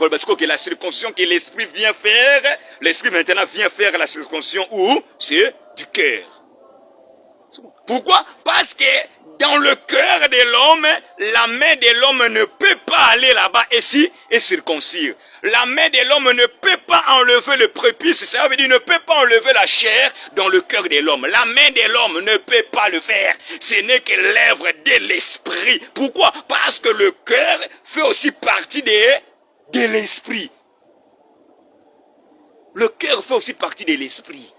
Parce que la circoncision que l'esprit vient faire, l'esprit maintenant vient faire la circoncision où? C'est du cœur. Pourquoi? Parce que dans le cœur de l'homme, la main de l'homme ne peut pas aller là-bas et circoncire. La main de l'homme ne peut pas enlever le prépuce, ça veut dire ne peut pas enlever la chair dans le cœur de l'homme. La main de l'homme ne peut pas le faire. Ce n'est que l'œuvre de l'esprit. Pourquoi? Parce que le cœur fait aussi partie de l'esprit. Le cœur fait aussi partie de l'esprit.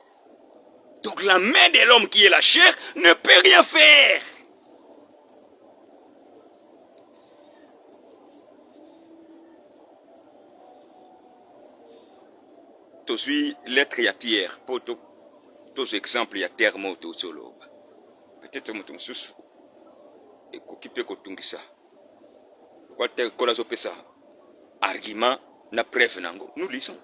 Donc la main de l'homme qui est la chair ne peut rien faire. Aussi lettre ya Pierre pour tous exemples ya terme to solo peut-être mutu mususu ekokipe kotungisa kwa te kola zo pesa argument na preuve nango nous lisons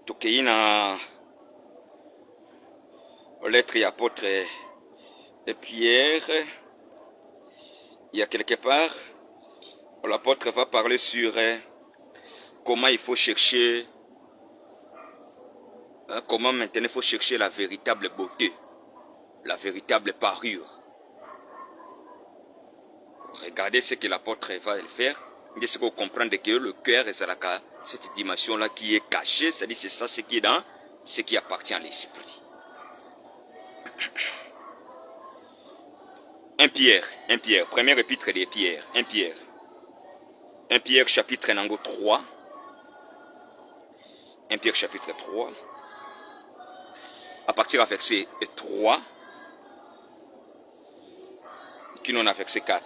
tokeina lettre ya apôtre de Pierre. Il y a quelque part l'apôtre va parler sur comment il faut chercher, comment maintenant il faut chercher la véritable beauté, la véritable parure. Regardez ce que l'apôtre va faire. Il faut comprendre que le cœur est cette dimension-là qui est cachée, c'est-à-dire c'est ça ce qui est dans, ce qui appartient à l'esprit. 1 Pierre, premier épître de Pierre, 1 Pierre chapitre 3. 1 Pierre chapitre 3, à partir du verset 3, qui nous a verset 4.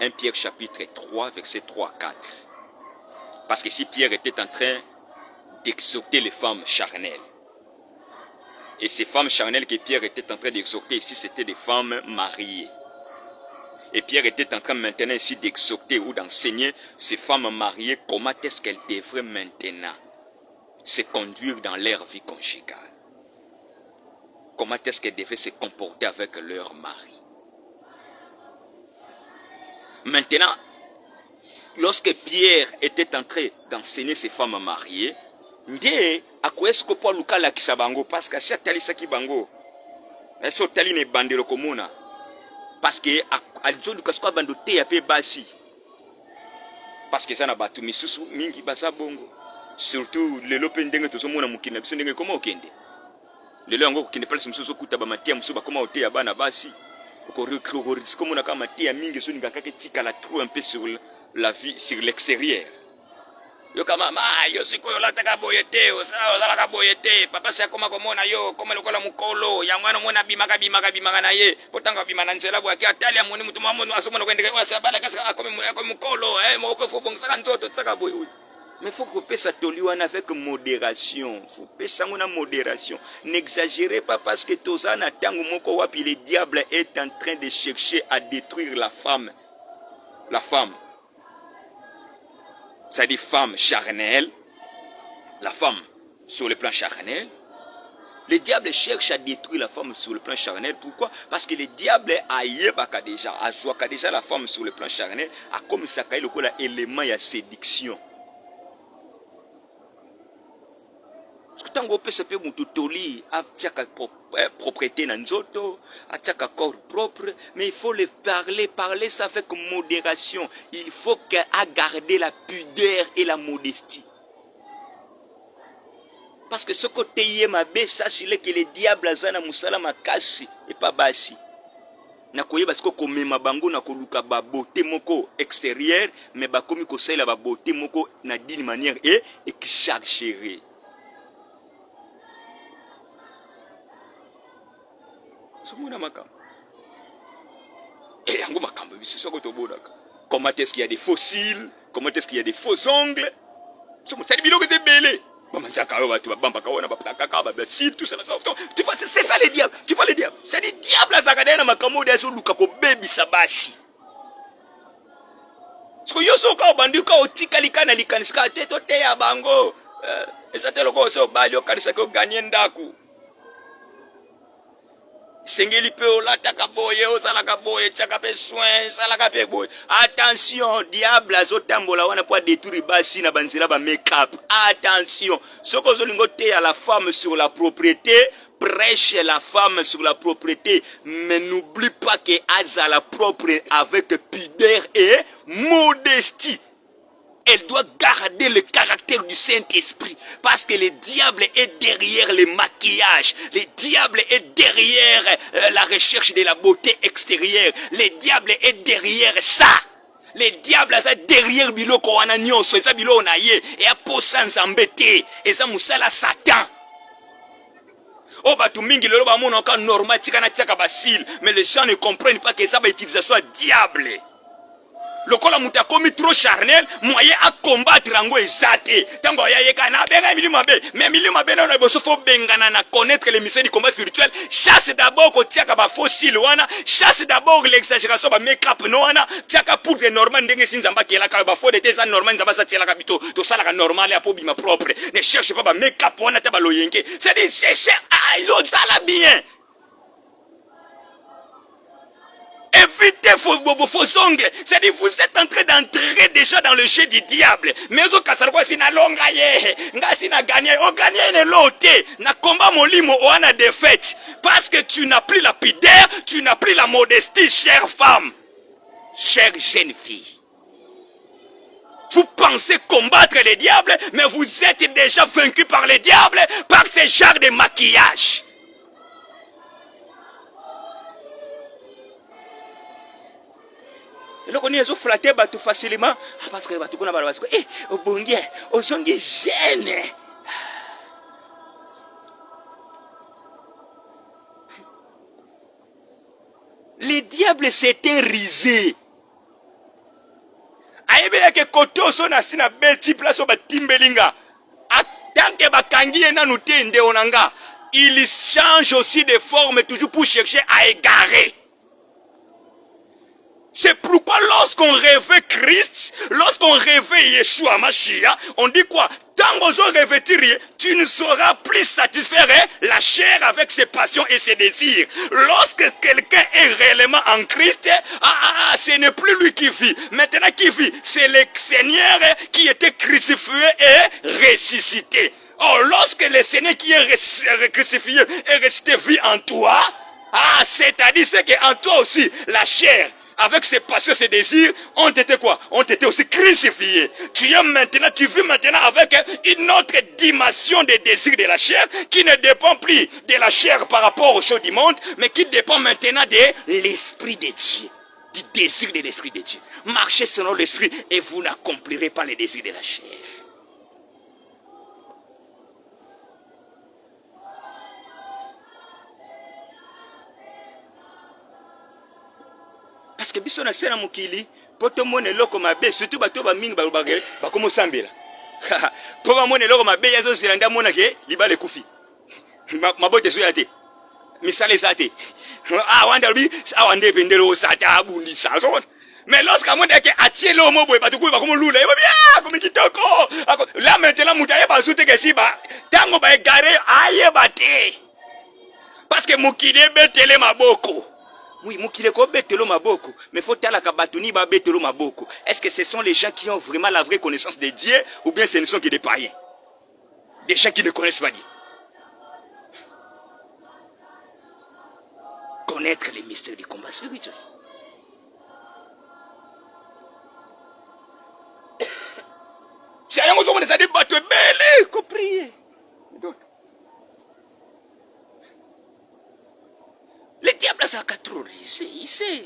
1 Pierre chapitre 3, verset 3 à 4. Parce que si Pierre était en train d'exhorter les femmes charnelles, et ces femmes charnelles que Pierre était en train d'exhorter ici, c'était des femmes mariées. Et Pierre était en train maintenant ici d'exhorter ou d'enseigner ces femmes mariées comment est-ce qu'elles devraient maintenant se conduire dans leur vie conjugale. Comment est-ce qu'elles devaient se comporter avec leur mari. Maintenant, lorsque Pierre était en train d'enseigner ces femmes mariées, nde akoesko po luka la kisabango parce que si atali saki bango eso tali ne bandelo komuna parce que aljo luka sko bando te ape basi parce que ça na batu misusu mingi basa bongo surtout le lopendenge to somona mukina biso ndenge comment okende lelo yango kokende place mosusu okuta bamatia mosusu bakoma oteya bana basi okorisque omona kaka mateya mingi ezolinga kaka etikala trop un peu sur la vie, sur l'extérieur. Yo kama mama yo sikoyo lataka boye te ozalaka boye te papa si akoma komona yo koma lokola mukolo ya mwana mwana bimaka na ye potanga bimana nzela bwa ki atali amoni mutu mama asomona kwendeka wasa bala kasa akome mukolo mo fo bongisa nzoto tsaka boye. Mais il faut que ça toliwana avec modération. Il faut que ça modération. N'exagérez pas parce que Tozana Tango Moko Wapi, le diable est en train de chercher à détruire la femme. La femme. C'est-à-dire femme charnelle. La femme sur le plan charnel. Le diable cherche à détruire la femme sur le plan charnel. Pourquoi? Parce que le diable a yébaka déjà, a joué déjà la femme sur le plan charnel, a comme ça qu'il y a l'élément de séduction. Tango pesa pe mututoli atiaka propriété na nzoto atiaka corps propre, mais il faut le parler ça avec modération. Il faut qu'à garder la pudeur et la modestie, parce que ce côté yé mabe sachile que le diable azana musala makasi et pas basi na koyeba siko komema bango na koluka ba beauté moko extérieure, mais ba komi ko sala ba beauté moko na d'une manière et exagérée. Et comment est-ce qu'il y a des fossiles? Comment est-ce qu'il y a des faux ongles? Tu vois, c'est ça les diables. Tu vois les diables. C'est des diables à Zagadena Makamoda et Luka pour baby Sabashi. Parce que yo soka banduka otika likana likaniska teto te ya bango. Ezate loko so balio kanisa ko gagner ndaku. Sengeli pe olataka boye ozalaka boye tiaka pe soin salaka pe boye. Attention, diable azotambola wana pour détruire basi na banzela ba make-up. Attention, soko zolingo te à la femme sur la propriété, prêche la femme sur la propriété, mais n'oublie pas que azala propre avec pudeur et modestie. Elle doit garder le caractère du Saint-Esprit, parce que le diable est derrière le maquillage, le diable est derrière la recherche de la beauté extérieure, le diable est derrière ça. Le diable est derrière biloko wana nyonso, eza biloko na ye, et a posa nzambete, eza musala Satan. Oh bah tout mingi le ba mona ka normal tika na tika basil, mais les gens ne comprennent pas que ça va utilisation diable. Le kola muta komi trop charnel, moyen à combattre rango ezate. Tango ya yeka na benga milima be, mais milima be na boso fo bengana na connaître les missions du combat spirituel. Chasse d'abord ko tiaka ba fossile wana, chasse d'abord l'exagération ba make-up no wana, tiaka pour de normal ndenge sinzamba kela ka ba fo de tes normal nzamba sa tiela ka bito, to sala ka normal ya po bima propre. Ne cherche pas ba make-up wana ta ba loyenke. C'est dit chercher à l'autre bien. Évitez vos ongles. C'est-à-dire vous êtes en train d'entrer déjà dans le jeu du diable. Mais au cas où si na longa ye, nga si na gagné, o gagné ne lote, na combat molimo o ana défaite, parce que tu n'as plus la pudeur, tu n'as plus la modestie, chère femme, chère jeune fille. Vous pensez combattre les diables, mais vous êtes déjà vaincu par les diables par ce genre de maquillage. Et là, on est flatté tout facilement. Parce que tu connais pas au bon Dieu, au son de gêne. Les diables s'étaient risés. Aïe, que côté au son a bêti place au batimbelinga. Tant que bakangi et nanouté inde onanga, il change aussi de forme toujours pour chercher à égarer. C'est pourquoi lorsqu'on rêvait Christ, lorsqu'on rêvait Yeshua Mashiach, on dit quoi? Tant qu'on revêtir, tu ne sauras plus satisfaire la chair avec ses passions et ses désirs. Lorsque quelqu'un est réellement en Christ, ce n'est plus lui qui vit. Maintenant qui vit, c'est le Seigneur qui était crucifié et ressuscité. Or, lorsque le Seigneur qui est crucifié et ressuscité vit en toi, c'est-à-dire c'est qu'en toi aussi, la chair, avec ses passions, ses désirs, ont été quoi? Ont été aussi crucifiés. Tu vis maintenant avec une autre dimension des désirs de la chair qui ne dépend plus de la chair par rapport aux choses du monde, mais qui dépend maintenant de l'Esprit de Dieu, du désir de l'Esprit de Dieu. Marchez selon l'Esprit et vous n'accomplirez pas les désirs de la chair. Parce que biso na sena mukili poto mone loko mabe surtout bato ba mingi balobage bakomo sambela po ba mone loko mabe yazo zilanda mona ke libale kufi mabote so yate misale sate wanda bi awande pendelo sata abundi sa so mais lorsque mon que atiele au mobo bato ko bakomo lula e bien comme kitoko là maintenant mutaye ba soute ke si ba tango ba egare aye bate parce que mukili betele maboko. Oui, mukile ko betelo maboko, mais faut tala kabatuni ba betelo maboko. Est-ce que ce sont les gens qui ont vraiment la vraie connaissance de Dieu ou bien ce ne sont que des païens? Des gens qui ne connaissent pas Dieu. Connaître les mystères du combat spirituel. C'est un moment où ça dit battre belle, qu'on prie. Le diable ça a trop il sait.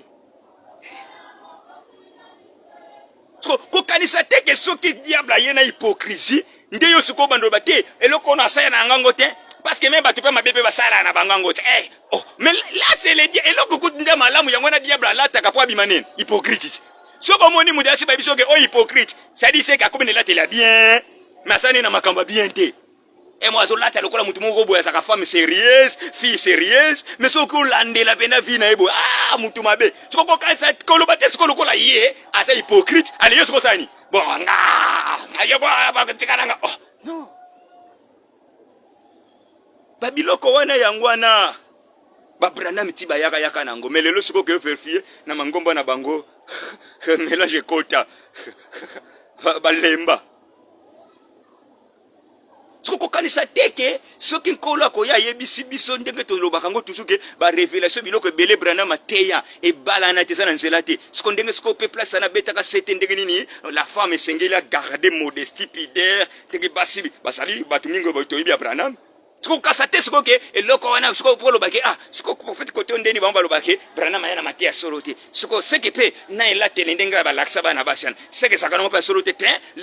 Ko kanisa te que ce qui diable a une hypocrisie, ndeyo suko bando bate eloko na sa na ngango te parce que même batu pe mabebe basala na bangango te. Oh, mais là c'est le diable eloko ko nda malamu yango na diable la taka po bimanene hypocrite. Soko moni mu dasi ba biso ke hypocrite, ça dit c'est ka comme la te la bien, mais ça ni na makamba bien te. Et moi, je l'ai dit, je suis une femme sérieuse, fille sérieuse, mais ce que je la peine vie, ah, je mabe. Ce que je suis hypocrite, allez, je suis bon, non. Babiloko wana yangwana. Babrana mitiba yaka nango. Mais le soko que vérifier, na mangomba na bango. Mélange kota. Balemba. Ce qu'on connaît ça teke, ce qui kola koya yebisi biso ndenge to lobakango toujours que ba révélation biloko belé brana mateya et balana te sana nzelate. Ce qu'on ndenge ce qu'on peut place na betaka sete ndenge nini la femme sengela garder modestie pudeur teke basi basali batumingo botoyibi brana. Ce qu'on kasate ce que et loko wana ce qu'on pour lobake ah ce qu'on pour fait côté ndeni bamba lobake brana mayana mateya solote. Ce qu'on ce qui peut na ela telendenga ba laksa bana basian. Ce que ça kana pas solote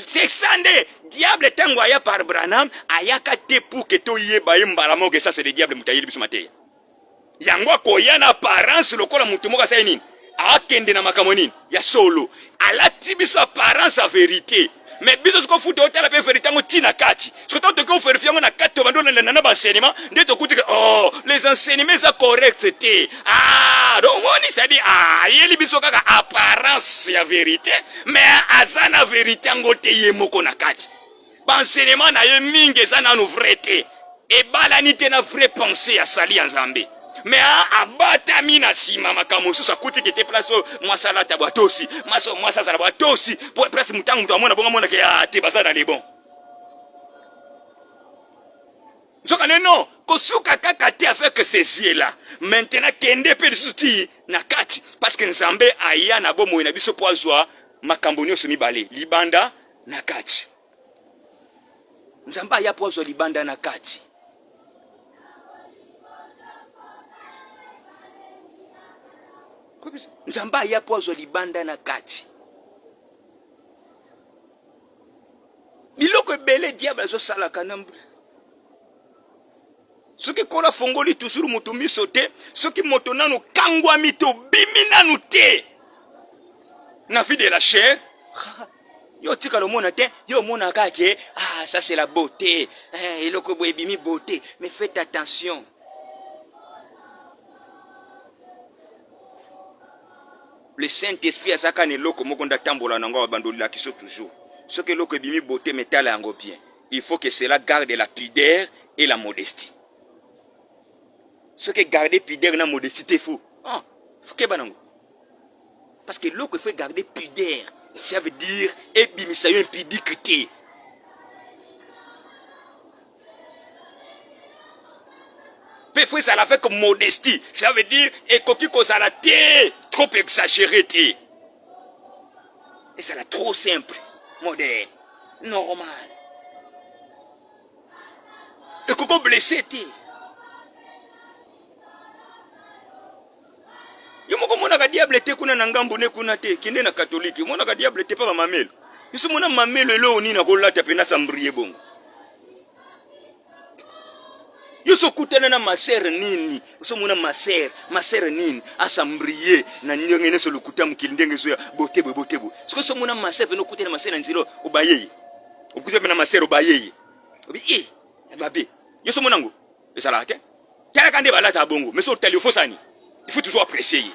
c'est sande diable tango aya par Branham ayaka te pour que to yeba imbalamo que ça c'est le diable mutayeli biso mateya yango koya na apparence lokola mutu moka sa nini akende na makamoni ya solo alati biso apparence à vérité mais biso ce qu'on fout au tala pe vérité ngo tina kati ce que to vérifier ngo na kati bando na ba enseignement ndeto kuti que oh les enseignements sont corrects c'était ah donc on ça dit ah yeli biso kaka apparence ya vérité mais azana vérité ngo te yemoko na kati enseignement na ye mingi eza nanu vrai te ebalani te na vraie pensée ya sali ya nzambe mais abatami na nsima makambo mosusu akuti kete place mwasi alata bwatosi mwasi azala bwatosi po place mutango mutu amona bongo amonake te baza na lebon nzokane non kosuka kaka te avec ces yeux là maintenant kende mpe lisusu ti na kati parce que nzambe aya na bomoi na biso po azwa makambo nyonso mibale libanda na kati. Nzamba ya pozo libanda na kati. Nzamba ya pozo libanda na kati. Biloko ebele diable azo sala kanambre. Soki kola fongoli toujours mutumbi sote, soki moto nanu kangwa mito bimi nanu te. Na vie de la chair. Yo tika le mona te, yo mona kake, ah ça c'est la beauté, et le kobo ebimi beauté, mais faites attention. Le Saint-Esprit a saka ne loko mokonda tambola nango abandoli la kiso toujours. Ce que loko ebimi beauté metala yango bien. Il faut que cela garde la pudeur et la modestie. Ce que garder pudeur et la modestie c'est fou. Ah, faut que banango. Parce que loko il faut garder pudeur. Ça veut dire ebimisa yo impudique. Peut ça la fait comme modestie. Ça veut dire ekoki kozala te trop exagéré. Et ça là trop simple, moderne, normal. Et comment blessé t'es? Yo moko mona ka diable te kuna na ngambo ne kuna te kinde na catholique mona ka diable te pa ba mamelo. Biso mona mamelo le oni na ko lata pena sambriye bongo. Yo so kutana na maser nini? So mona maser nini? Asambriye na nyongene so lukuta mkilindenge so ya botebo. So mona maser peno kutana maser na nzilo obayeye. Okuta pena maser obayeye. Obi mabe. Yo so mona ngo. Esala te. Kala kande balata bongo, mais so tali fosani. Il faut toujours apprécier.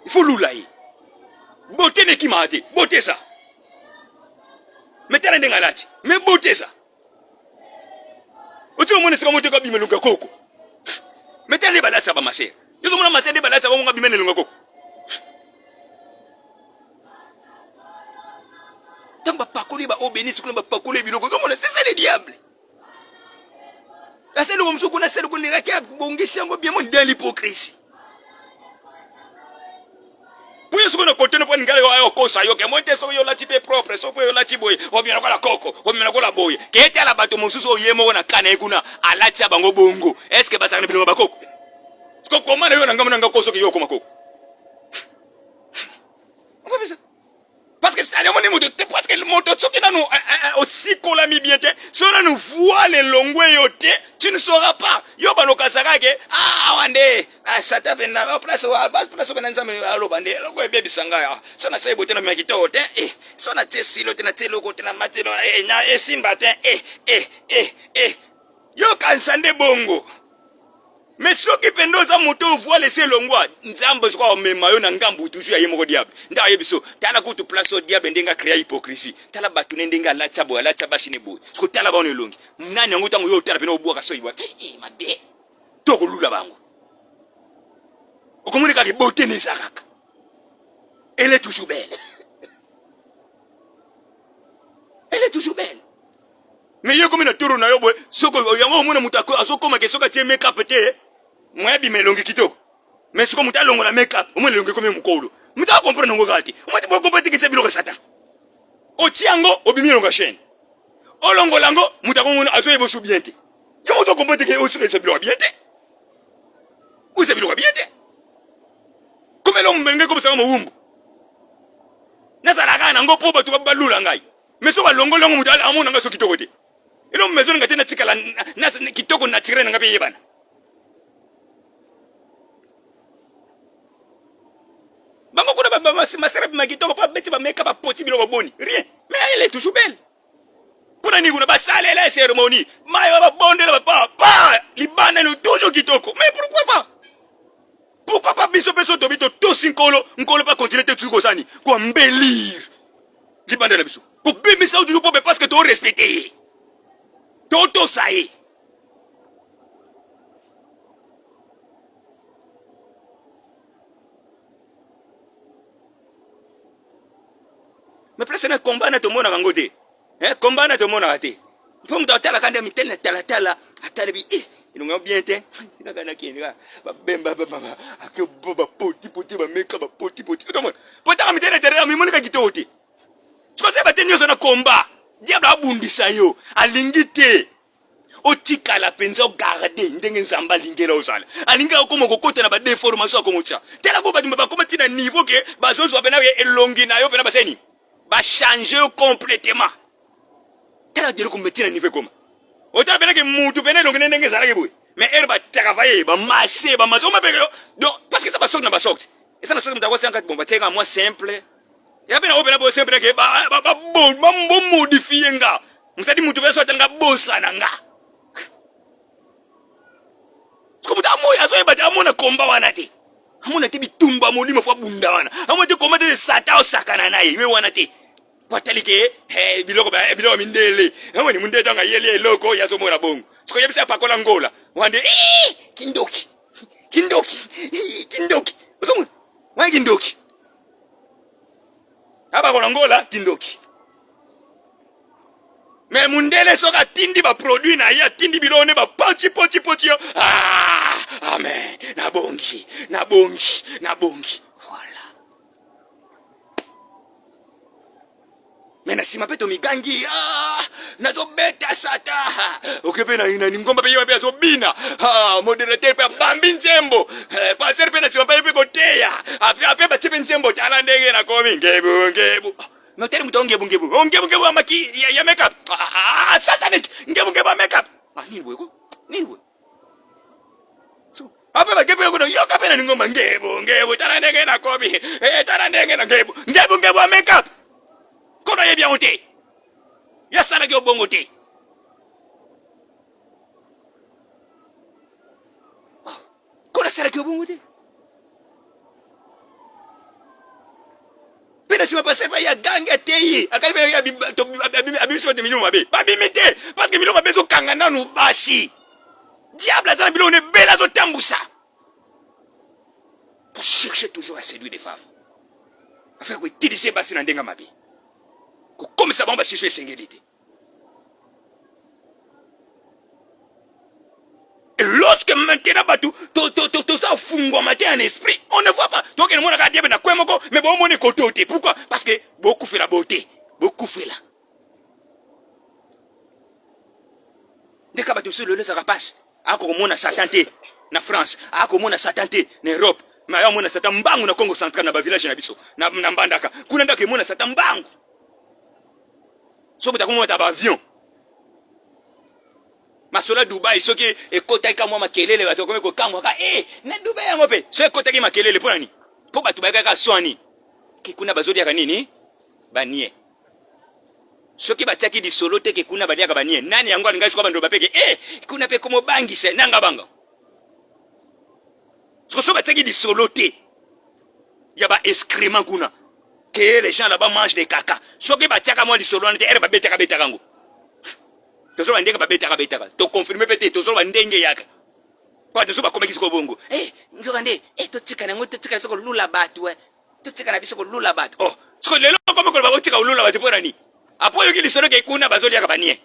Il faut l'oulaï. Beauté n'est qui m'a été. Beauté ça. Mettez la dengalati. Mais beauté ça. Au tout le monde est comme tu as coco. Mettez les balades ça va marcher. Ils ont massé des balades ça va m'abîmer les coco. Tant que pas couler, au béni, ce qu'on va pas couler, c'est ça le diable. La seule chose qu'on a, c'est qu'on est là, bon, c'est bien dans l'hypocrisie. Pour ce qu'on a continué pour nous garder au cosa, yo que moi t'es sur yo la type propre, sur yo la type boy, on vient la coco, on vient la boy. Qui était à la bateau mon sous yemo na kana ekuna alatia bango bongo. Est-ce que basa na bilo bakoko? Parce que comment yo na ngamba na koso yo koma koko. Parce que ça le monde moto te parce que le moto soki na nous aussi kolami bien te, si on nous voit les longwe yote, tu ne sauras pas. Yo banoka sakake wande sata penda place wa place penda nzambe alo bande loko baby sangaya. So na sai bote na makito te so na tesilo te na telo ko te na matelo na simba te yo kansande bongo. Mais ceux qui pendent ça moto voient laisser longwa nzambe kwa mema yo na ngambu toujours aye moko diable nda yebiso tala kutu place au diable ndenga créer hypocrisie tala batu ndenga la tchaba shine boy ko tala ba on longi nani ngo tango yo tala pena obuaka so yiwa mabe to ko lula bango okomunika ke beauté ne zakaka elle est toujours belle elle est toujours belle. Mais yo comme na turu na yo boy soko yango mona mutako azokoma ke soka tie make up te moi bimelongi kitoko mais soko mutalongo la make up o mona longi comme mukolo muta comprendre ngo kati o mati bo comprendre ke se biloko satan o tiango o bimilonga chaîne o longo lango mutako mona azoye bo bien te yo moto comprendre ke o se biloko bien te ou se biloko bien te comme l'homme benga comme ça mo wumbu na sala kana ngo po batu balula ngai mais so ba longo longo mutala amona nga so kitoko te. Et l'homme maison n'a pas tika la na kitoko na tiré na ngabe yebana. Bango kuna ba masera ba kitoko pa beti ba make ba poti bilo boni. Rien. Mais elle est toujours belle. Kuna ni kuna ba sale la cérémonie. Mayo ba bonde la pa libana no toujours kitoko. Mais pourquoi pas? Pourquoi pas biso peso tobito to sinkolo nkolo pas continuer te tuko sani ko embellir. Libana la biso. Ko bimisa du po parce que tu respecter. Toto ça y est. Mais presque un combat na tout monde à côté. Combat na tout monde à côté. Pour me donner la cande mitelle tala atalibi ils ont bien été. Il a gagné qui là. Bemba que boba poti ba meka ba poti. Tout monde. Pota mitelle derrière mi monika kitoti. Tu connais pas tenir sur un combat. Diable abundisa yo alingite. Otika la penza garder ndenge nzamba lingela osala alinga ko moko kota na ba déformation ko motsa tela ko ba dimba ko matina niveau ke bazo zo pena elongi na yo pena baseni ba changer complètement tela dire ko metina niveau koma ota pena ke mutu pena elongi ndenge zala ke boy mais elle ba travailler ba masser ba maso ma pena donc parce que ça ba sok na ba sok et ça na sok mtako 50 bon ba teka moi simple ya pena opena bo simple ke ba bon modifier nga msadi mutu pena so tanga bossa na nga. Comme ta moya so ebata amona komba wana te amona te bitumba molimo fa bunda wana amona te komba te sata o sakana na yewe wana te patalike biloko mindele amoni munde tanga yele loko ya so mona bongo siko yebisa pakola ngola wande kindoki osomo wa kindoki aba kola ngola kindoki. Mais mundele soka tindi ba produit na ya tindi bilone ba poti amen na bongi voilà Mena sima peto migangi nazo beta sata okepe na ngomba pe yabe zo bina moderateur pe bambi nzembo passer pe na sima pe koteya ape ba tipe nzembo tala ndenge na komi ngebu notere ngebu amaki ya makeup satanic ngebu makeup nini bwe so ape ba kepe ko yo kape na ngomba ngebu tala ndenge na komi tala ndenge na ngebu makeup kono ye bien ote ya sala ke obongo te kono sala ke obongo te pena si pase pa ya ganga te yi akali be ya abimisi te minuma be ba bimite parce que minuma bezo kanga nanu basi diable azana bilo ne bela zo tambusa pour chercher toujours à séduire des femmes afin que utiliser basi na ndenga mabe comme ça, on va chercher singulité. Et lorsque maintenant, tout ça fungo matin en esprit, on ne voit pas. Donc, on a regardé, mais bon, on est côté. Pourquoi? Parce que beaucoup fait la beauté. Beaucoup fait là. Dès que tu le ça passe. Ako mona satanté na France, ako mona satanté na Europe. Mais on a satan mbangu na Congo central na ba village na biso. Na mbandaka. Kuna ndaka mona satan mbangu. Soki takumo ta ba avion. Masola Dubai soki ekota ka mwa makelele bato ko kamwa ka na Dubai yango pe. So ekota ki makelele pona ni. Po bato ba ka swani. Ki kuna bazodi ya nini? Banie. Soki bataki di solo te ki kuna badia ka banie. Nani yango alinga siko bando bapeke kuna pe komo bangi se nanga banga. So bataki di solo te. Ya ba excrément kuna. Que les gens là-bas mangent des caca. Soki batiaka moi di solo ante ba betaka kango. Tozo bandenge ba betaka. To confirmer peut-être tozo bandenge yaka. Kwa tozo ba komeki siko bongo. Njokande to tika na ngoto tika soko lula batu to tika na biso ko lula batu. Oh, soko lelo komo ko ba tika lula batu pona ni. Apo yo ki lisolo ke kuna bazoli yaka banie.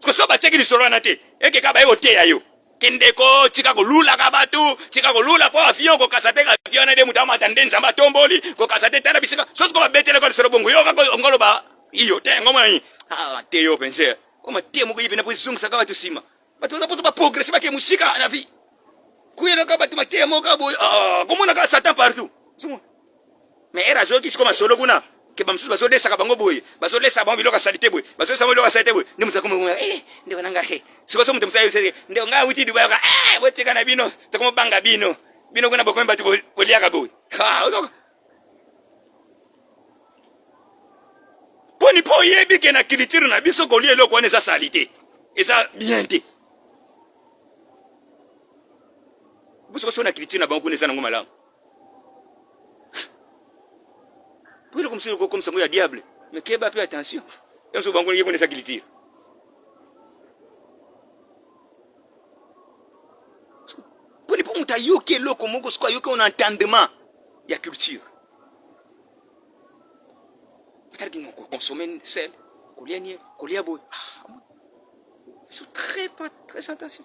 Ko so batiaki lisolo anate eke ka ba yo te ayo. Kendeko tika ko lula ka batu, tika ko lula po avion ko kasate ka avion na de mutama tandenza ma tomboli ko kasate tana bisika. Sosko ba betele ko solo bongo yo ko ngolo ba iyo te ngoma ni. Te yo penser. Oma te mo ko yipena po zungu saka watu sima. Batu na poso ba progresser ba ke musika na vie. Kuya ka batu mate mo ka boy. Comment na ka satan partout. Sumo. Mais era joki siko solo kuna. Ke bamsusu baso desa ka bango boy. Baso desa bango biloka salite boy. Baso desa biloka salite boy. Ndi mutako mo ndio nanga he. Siko so mutemsa yo ndio nga witi Dubai ka wote kana bino. Tokomo banga bino. Bino kuna bokomba batu bolia ka boy. Poni po yebi ke na culture na biso ko lielo ko neza salite. Eza bien te. Buso so na culture na bango neza ngoma la. Pour comme ça comme ça il y a diable. Mais qu'est-ce que attention. Et on bango yeko neza culture. Poni po muta yoke loko mongo sko yoke on entendement. Il y a culture. Peut-être qu'ils vont consommer sel, colia boy. Ils sont très attention.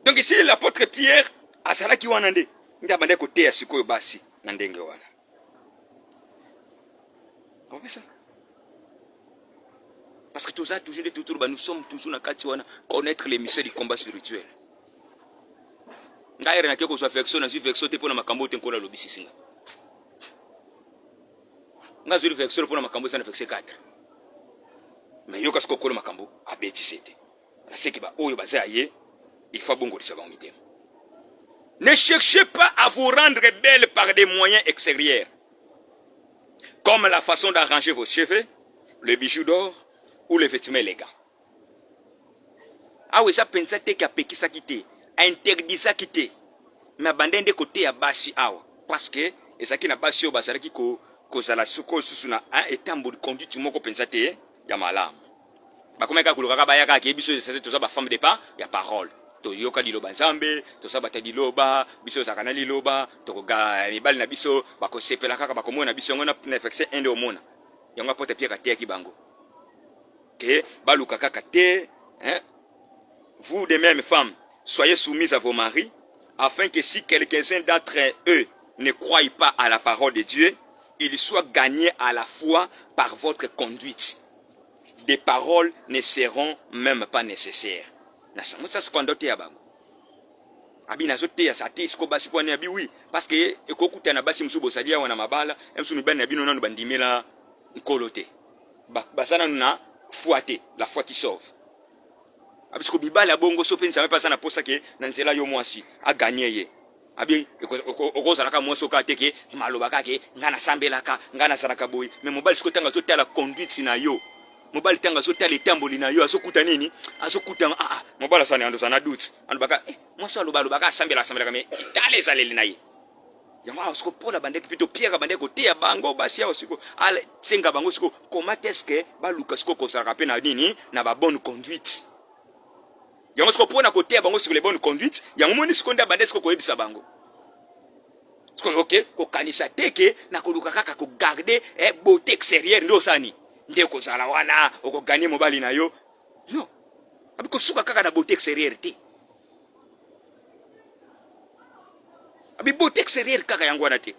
Donc ici l'apôtre Pierre a sala ki wanande. Nda bande côté ya sikoyo basi na ndenge wana. On fait ça. Parce que tout ça nous sommes toujours na kati wana connaître les mystères du combat spirituel. Ngaire na keko so affection na affection te pona makambo te nkola lobisi singa. Nga zuri vexero pona makambo sana vexe 4. Mais yo kasko kola makambo abeti sete. Na seki ba oyo bazaye il faut bongo lisa ba mitema. Ne cherchez pas à vous rendre belle par des moyens extérieurs. Comme la façon d'arranger vos cheveux, le bijou d'or ou les vêtements élégants. Ah oui, ça pensa te ka pekisa kite, a interdisa kite. Mais abandonne de côté ya basi awa parce que ezaki na basi yo bazalaki ko kozala suko susu na etambo de conduite moko pensa te ya malamu. Ba komeka kuluka ba yaka ke biso c'est tout ça ba femme de pas ya parole. To yoka liloba nzambe, to sa bata liloba, biso zakana liloba, to koga mibali na biso ba ko sepela kaka ba ko mona biso ngona na verset 1 de omona. Yango apote pia ka te ki bango. Que baluka kaka te, vous de même femmes, soyez soumises à vos maris afin que si quelqu'un d'entre eux ne croit pas à la parole de Dieu, il soit gagné à la fois par votre conduite. Des paroles ne seront même pas nécessaires. Ça c'est quand on a abi nazote ya sate siko basi kwa abi oui parce que ekokuta na basi musubo sadia wana mabala emsu mibani abi nona bandimela nkolote basana na fuate la foi qui sauve abi siko bibala bongo sope nzame pasa na posa ke na nzela yo mwasi a gagner ye abi okoza laka mwaso ka teke maloba kake ngana sambelaka ngana saraka boy mais mobali siko tanga zotala conduite na yo mobali tanga zotala etamboli na yo azokuta nini azokuta mobali sana ando sana doute ando baka mwaso alobaka sambela mais tale zaleli na ye yama siko pona bandeki plutôt pierre bandeki ko tia bango basi ya siko ala tsenga bango siko comment est-ce que ba luka siko ko saraka pe na nini na ba bonne conduite yama siko pona ko tia bango siko les bonnes conduites yango moni siko nda bandeki siko ko ebisa bango siko OK ko kanisa teke na ko luka kaka ko garder beauté extérieure ndo sani ndeko zala wana oko gagner mobali na yo non abiko suka kaka na beauté extérieure te abi beauté extérieure kaka yango wana te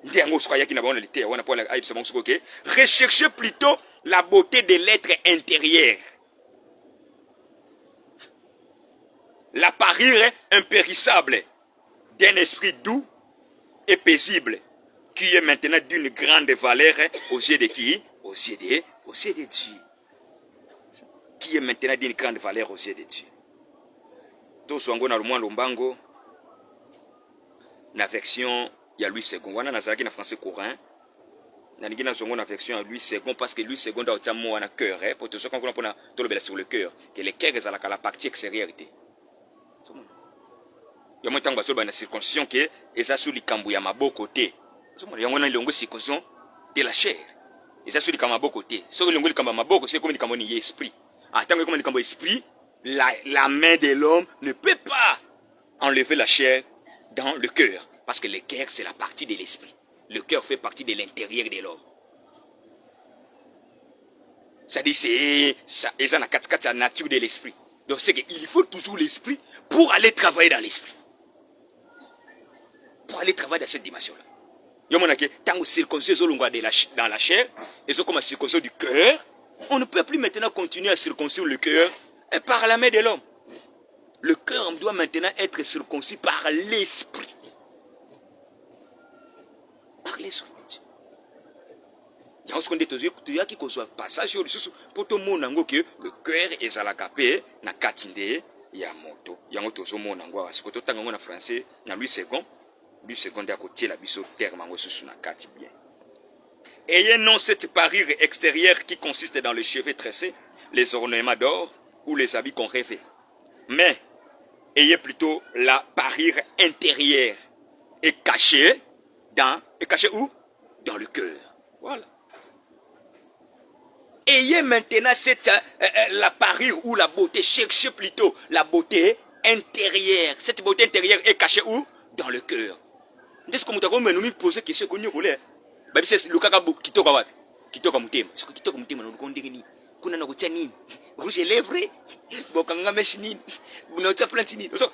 ndi yango suka yaki na baona lité wana pola aibisa bango suko ke recherchez plutôt la beauté de l'être intérieur, la parure impérissable d'un esprit doux et paisible qui est maintenant d'une grande valeur aux yeux de qui? Aux yeux de Dieu. Qui est maintenant d'une grande valeur aux yeux de Dieu. Tous wango na lumwa lombango na version ya Louis II. Wana nazaki na français courant. Na ningina zongo na version ya Louis II parce que Louis II da otamo na cœur pour tous ceux qui comprennent tout le sur le cœur que le cœur est à la partie extérieure. Ya mwantango basoba na circoncision que eza sous likambu ya maboko te. Yango na longo circoncision de la chair. Eza sous likambu maboko te. So longo likambu maboko c'est comme likambu ni esprit. Tant comme likambu esprit, la main de l'homme ne peut pas enlever la chair dans le cœur parce que le cœur c'est la partie de l'esprit. Le cœur fait partie de l'intérieur de l'homme. Ça dit c'est ça eza na katikati la nature de l'esprit. Donc c'est qu'il faut toujours l'esprit pour aller travailler dans l'esprit. Pour aller travailler dans cette dimension-là. Tant que circoncision dans la chair, et ce comme la circoncision du cœur, on ne peut plus maintenant continuer à circoncire le cœur par la main de l'homme. Le cœur doit maintenant être circoncis par l'esprit. Par l'esprit. Il y a un passage pour tout le monde que le cœur est à la capée, na katinde, ya moto. Il y a un autre monde parce que tout le monde en français, na Louis II. Lui seconde à côté la biseau terme en sous na kati bien. Ayez non cette parure extérieure qui consiste dans les cheveux tressés, les ornements d'or ou les habits qu'on rêvait. Mais ayez plutôt la parure intérieure et cachée où? Dans le cœur. Voilà. Ayez maintenant cette la parure ou la beauté, cherchez plutôt la beauté intérieure. Cette beauté intérieure est cachée où? Dans le cœur. Est-ce que vous avez me poser question que vous voulez? Babi c'est le kaka kitoka wapi? Kitoka mutema. Est-ce que kitoka mutema na ukonde nini? Kuna na kutia nini? Rouge lèvres, bokanga mesh nini? Bunaota plant nini? So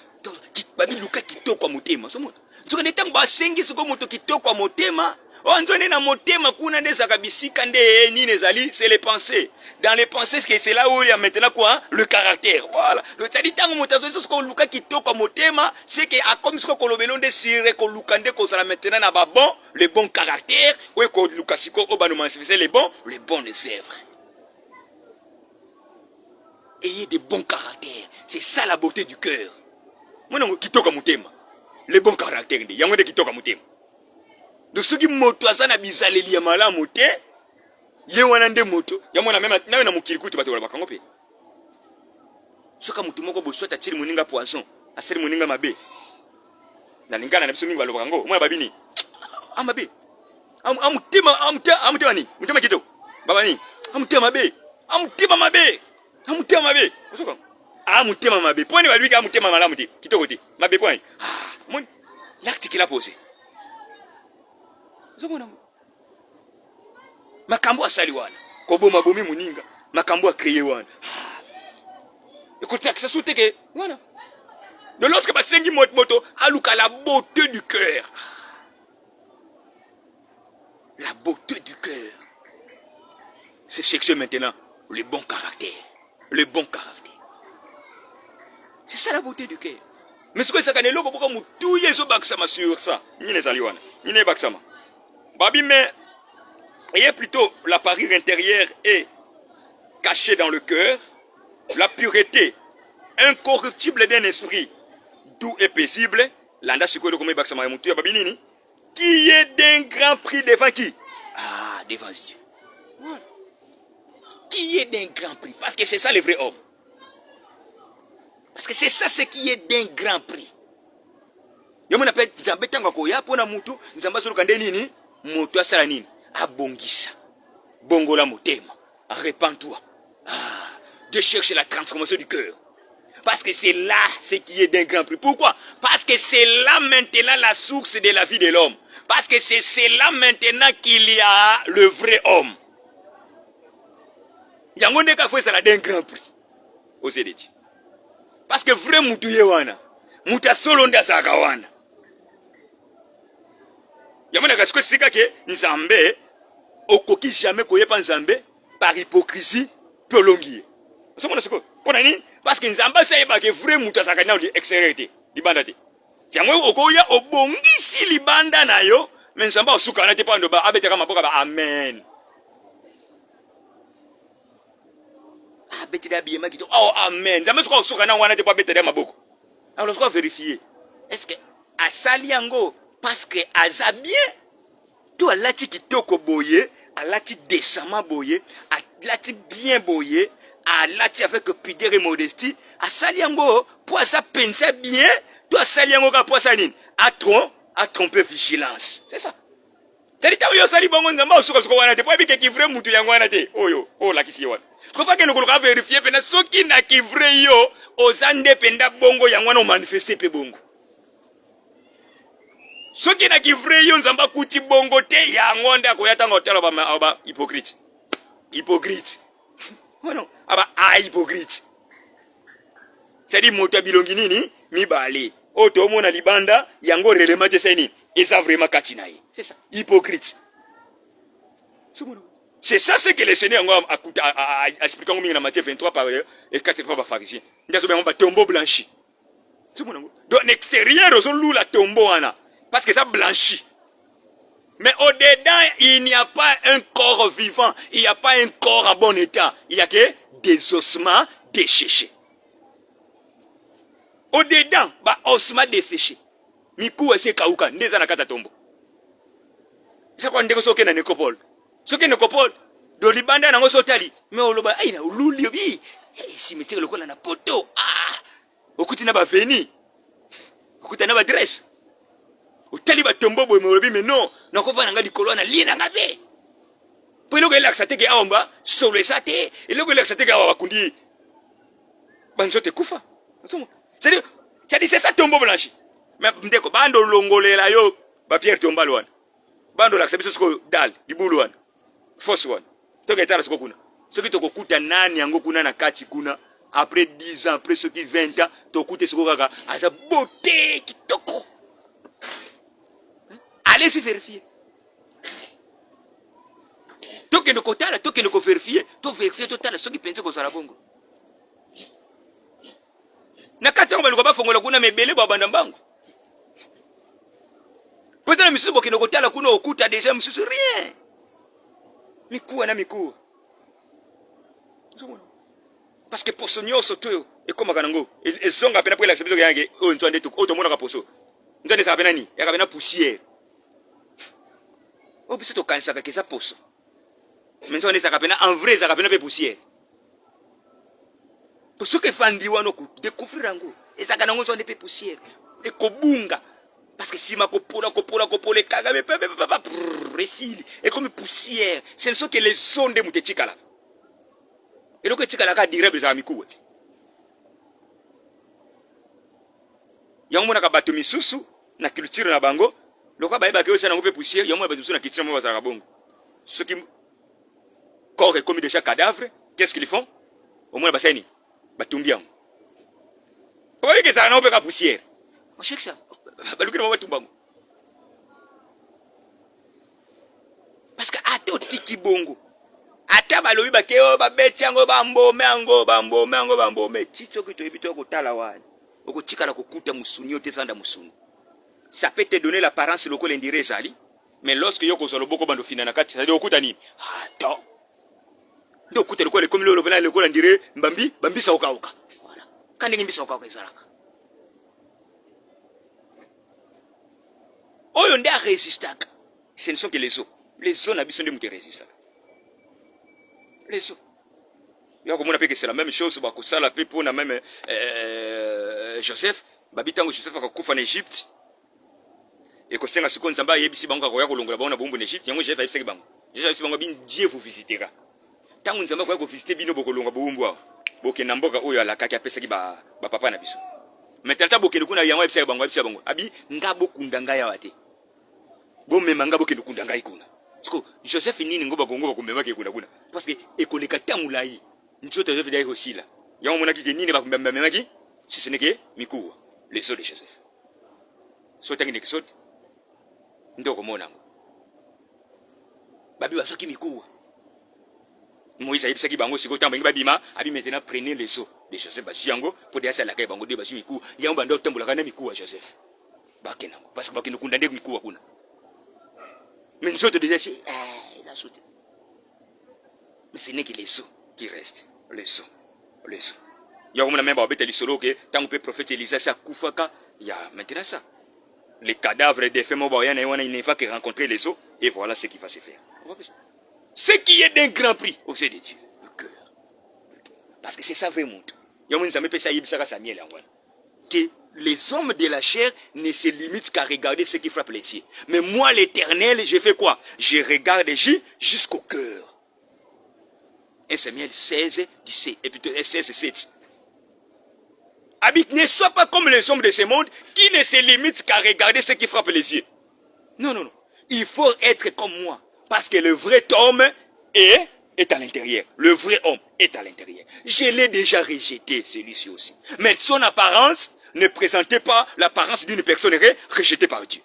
babi luka kitoka mutema. So moto. So ne tango ba sengi siko moto kitoka mutema. Onzone na motema kuna ndeza kabisika nde nini ezali, c'est les pensées. Dans les pensées c'est là où il y a maintenant quoi? Le caractère. Voilà. Le tadi tango motazo ce ko luka kitoko motema, c'est que a comme ce ko lobelo nde sire ko lukande ko sala maintenant na ba bon, le bon caractère, ou ko luka siko obano manifester les bonnes œuvres. Ayez de bons caractères. C'est ça la beauté du cœur. Moi non kitoko motema. Le bon caractère ndi yango de kitoko motema. Donc ceux qui moto azana bizaleli ya malamu te ye wana nde moto ya mwana même na mukirikutu bato bakango pe soka mutu moko bo swata tiri muninga poison aseri muninga mabe na lingana na biso mingi baloba ngo mwana babini amabe amutema ni mutema kito baba ni amutema mabe soka amutema mabe poni balwi ka amutema malamu te kitoko te mabe poni mon l'acte qu'il a posé. Makambo asali wana kobo mabomi muninga makambo a créé wana écoutez que ça soute que voilà de lorsque basengi moto aluka la beauté du cœur La beauté du cœur. C'est chercher maintenant le bon caractère. Le bon caractère. C'est ça la beauté du cœur. Mais ce que ça canelo pourquoi mu tout yezo baksama sur ça. Ni les aliwana, ni les baksama. Babi mais ayez plutôt la parure intérieure est cachée dans le cœur, la pureté incorruptible d'un esprit doux et paisible, l'anda sikoyo comme baksama mutu ya babi nini qui est d'un grand prix devant qui? Ah, devant Dieu. Voilà. Qui est d'un grand prix parce que c'est ça le vrai homme. Parce que c'est ça ce qui est d'un grand prix. Yo mona pe nzambe tanga ko ya pona mutu nzamba solo kande nini mutu asala nini abongisa bongola motema arrepends-toi de chercher la transformation du cœur parce que c'est là ce qui est d'un grand prix. Pourquoi? Parce que c'est là maintenant la source de la vie de l'homme. Parce que c'est là maintenant qu'il y a le vrai homme. Yango ndeka fwe sala d'un grand prix au CDT. Parce que vrai mutu yewana muta solo nda zakawana. Yamona kasiko sika ke nzambe okoki jamais koyepa nzambe par hypocrisie prolongée. Ça mona siko pona nini? Parce que nzambe sayeba ke vrai mutu azakana li extérieur libanda te. Tiamwe okoya obongisi libanda na yo mais nzambe osukana te pando ba abeteka maboka ba amen. Abeteka biyema kito oh amen. Nzambe soka osukana wana te pa beteka maboko. Alors je dois vérifier. Est-ce que asali yango parce que aza bien to alati kitoko boye, alati décemment boye, alati bien boye, alati avec pudeur et modestie, asali yango pour ça penser bien, to asali yango ka pour ça nini? A tromper vigilance. C'est ça. C'est ta yo sali bongo nzamba osuka suka wana te po bike ki vrai mutu yango wana te. Oyo, oh la kisi wana. Ko fa ke no ko vérifier pena soki na ki vrai yo ozande penda bongo yango wana o manifester pe bongo. Soki na ki vrai yo nzamba kuti bongo te yango nda ko yatanga otelo ba hypocrite. Hypocrite. Bueno, aba hypocrite. C'est-à-dire moto bilongi nini mibale. Oto mona libanda yango relema te seni. Et ça vraiment katinaye. C'est ça. Hypocrite. C'est ça ce que le Seigneur a expliqué en Matthieu 23 par et 4 par pharisiens. Nous avons un tombeau blanchi. Donc l'extérieur on la tombeau ana parce que ça blanchit. Mais au-dedans, il n'y a pas un corps vivant, il n'y a pas un corps en bon état, il n'y a que des ossements desséchés. Au-dedans, bah ossements desséchés. Miku ese kauka ndeza na kata tombo. Isa kwa ndeko soke na nekopole. Soke nekopole do libanda na ngoso tali me oloba ai na ululi bi si metire lokola na poto okuti na ba veni okuti na ba dress otali ba tombo boy me olobi me non na ko vana ngadi kolona lina ngabe po iloko ela ksate ke aomba solo esate iloko ela ksate ke awa kundi banzote kufa. C'est ça tombo blanchi. Mais ndeko bando longolela yo ba Pierre tombalo wana bando la sabiso siko dal libulu wana force wana toke tara siko kuna soki tokokuta nani yango kuna na kati kuna après 10 ans après ceux qui 20 ans tokute siko kaka aza beauté kitoko. Allez se vérifier toke ndoko tala toke ndoko vérifier to vérifier to tala soki pense ko sala bongo na kati yango baloko bafongola kuna mebele babanda mbangu. Peut-être que monsieur Bokino Kotala Kuno Okuta déjà monsieur rien. Mikou na mikou. Parce que pour sonyo soto et comme kanango et zonga pena pour la sebizo yange o ntwande tuko otomona ka poso. Ntwande sa pena ni ya ka pena poussière. O biso to kanisa ka kesa poso. Mais ntwande sa ka pena en vrai sa ka pena pe poussière. Pour ce que fandi wano ku découvrir ngo et ça kanango ntwande pe poussière et kobunga. Parce que si ma copola kagame récile et comme poussière, ce ne sont que les ondes de Moutetikala. Et donc Tikala ka dire bezala mikou. Yango na bato misusu na culture na bango, loka ba ke osana ngope poussière, yango ba misusu na culture mo bazala bongo. Ceux qui corps est comme de chaque cadavre, qu'est-ce qu'ils font? Au moins basani, batumbiam. Pourquoi que ça na ngope ka poussière? On cherche ça. Parce que ato tiki bongo. Ata balobi bakeo babeti yango bambome yango bambome. Tito ki toyebito kotala wani. Okotika la kokuta musuni yo tezanda musuni. Ça peut te donner l'apparence loko l'indire zali. Mais lorsque yoko zolo boko bando fina na kati, ça dit okuta nini? Attends. Ndo okuta loko le komilo lobela loko l'indire bambi sa oka. Voilà. Quand ngi mbisa oka ezalaka. Oyo nde a résistaka. Ce ne sont que les os. Les os na biso nde muté résistaka. Les os. Yoko mona pe que c'est la même chose ba ko sala pe pour na même Joseph, babitango Joseph akakufa en Égypte. Et que c'est un second samba yebisi bango ko ya kolongola bana bombo en Égypte, yango Joseph ayebisi bango. Joseph ayebisi bango bin Dieu vous visitera. Tango nzamba ko ya ko visiter bino bokolonga bombo. Bokena mboka oyo alaka ki apesa ki ba papa na biso. Maintenant ta bokena kuna yango ayebisi bango. Abi ngabo kundanga ya wate. Bon memanga bokena kundanga ikuna. Siko Joseph nini ngoba bongo bakomema ke kuna. Parce que ekoleka tamulai. Nchoto Joseph dai aussi là. Yango mona ki nini bakomema ki? Si ce n'est que mikuwa, les os de Joseph. Sotangi ne kisot. Ndoko mona. Babi basoki mikuwa. Moïse a yebisaki bango siko tambo ngi babima, abi maintenant prenez les os de Joseph bachiango pour dia sala kai bango de bachi mikuwa. Yango bando tambola kana mikuwa Joseph. Bakena parce que bakena kunda ndeko mikuwa kuna. Mais nous autres déjà c'est il a sauté. Mais ce n'est que les os qui restent, les os. Yango mona memba obeta lisolo ke tango pe prophète Elisa sa kufaka ya maintenant ça. Les cadavres des femmes mobayana il ne va que rencontrer les os et voilà ce qui va se faire. Ce qui est d'un grand prix aux yeux de Dieu, le cœur. Parce que c'est ça vraiment. Que les hommes de la chair ne se limitent qu'à regarder ce qui frappe les yeux. Mais moi l'Éternel, je fais quoi? Je regarde jusqu'au cœur. 1 Samuel 16, 17, et plutôt 16, 7. Habite, ne sois pas comme les hommes de ce monde qui ne se limitent qu'à regarder ce qui frappe les yeux. Non. Il faut être comme moi. Parce que le vrai homme est à l'intérieur. Le vrai homme est à l'intérieur. Je l'ai déjà rejeté, celui-ci aussi. Mais son apparence ne présentait pas l'apparence d'une personne rejetée par Dieu.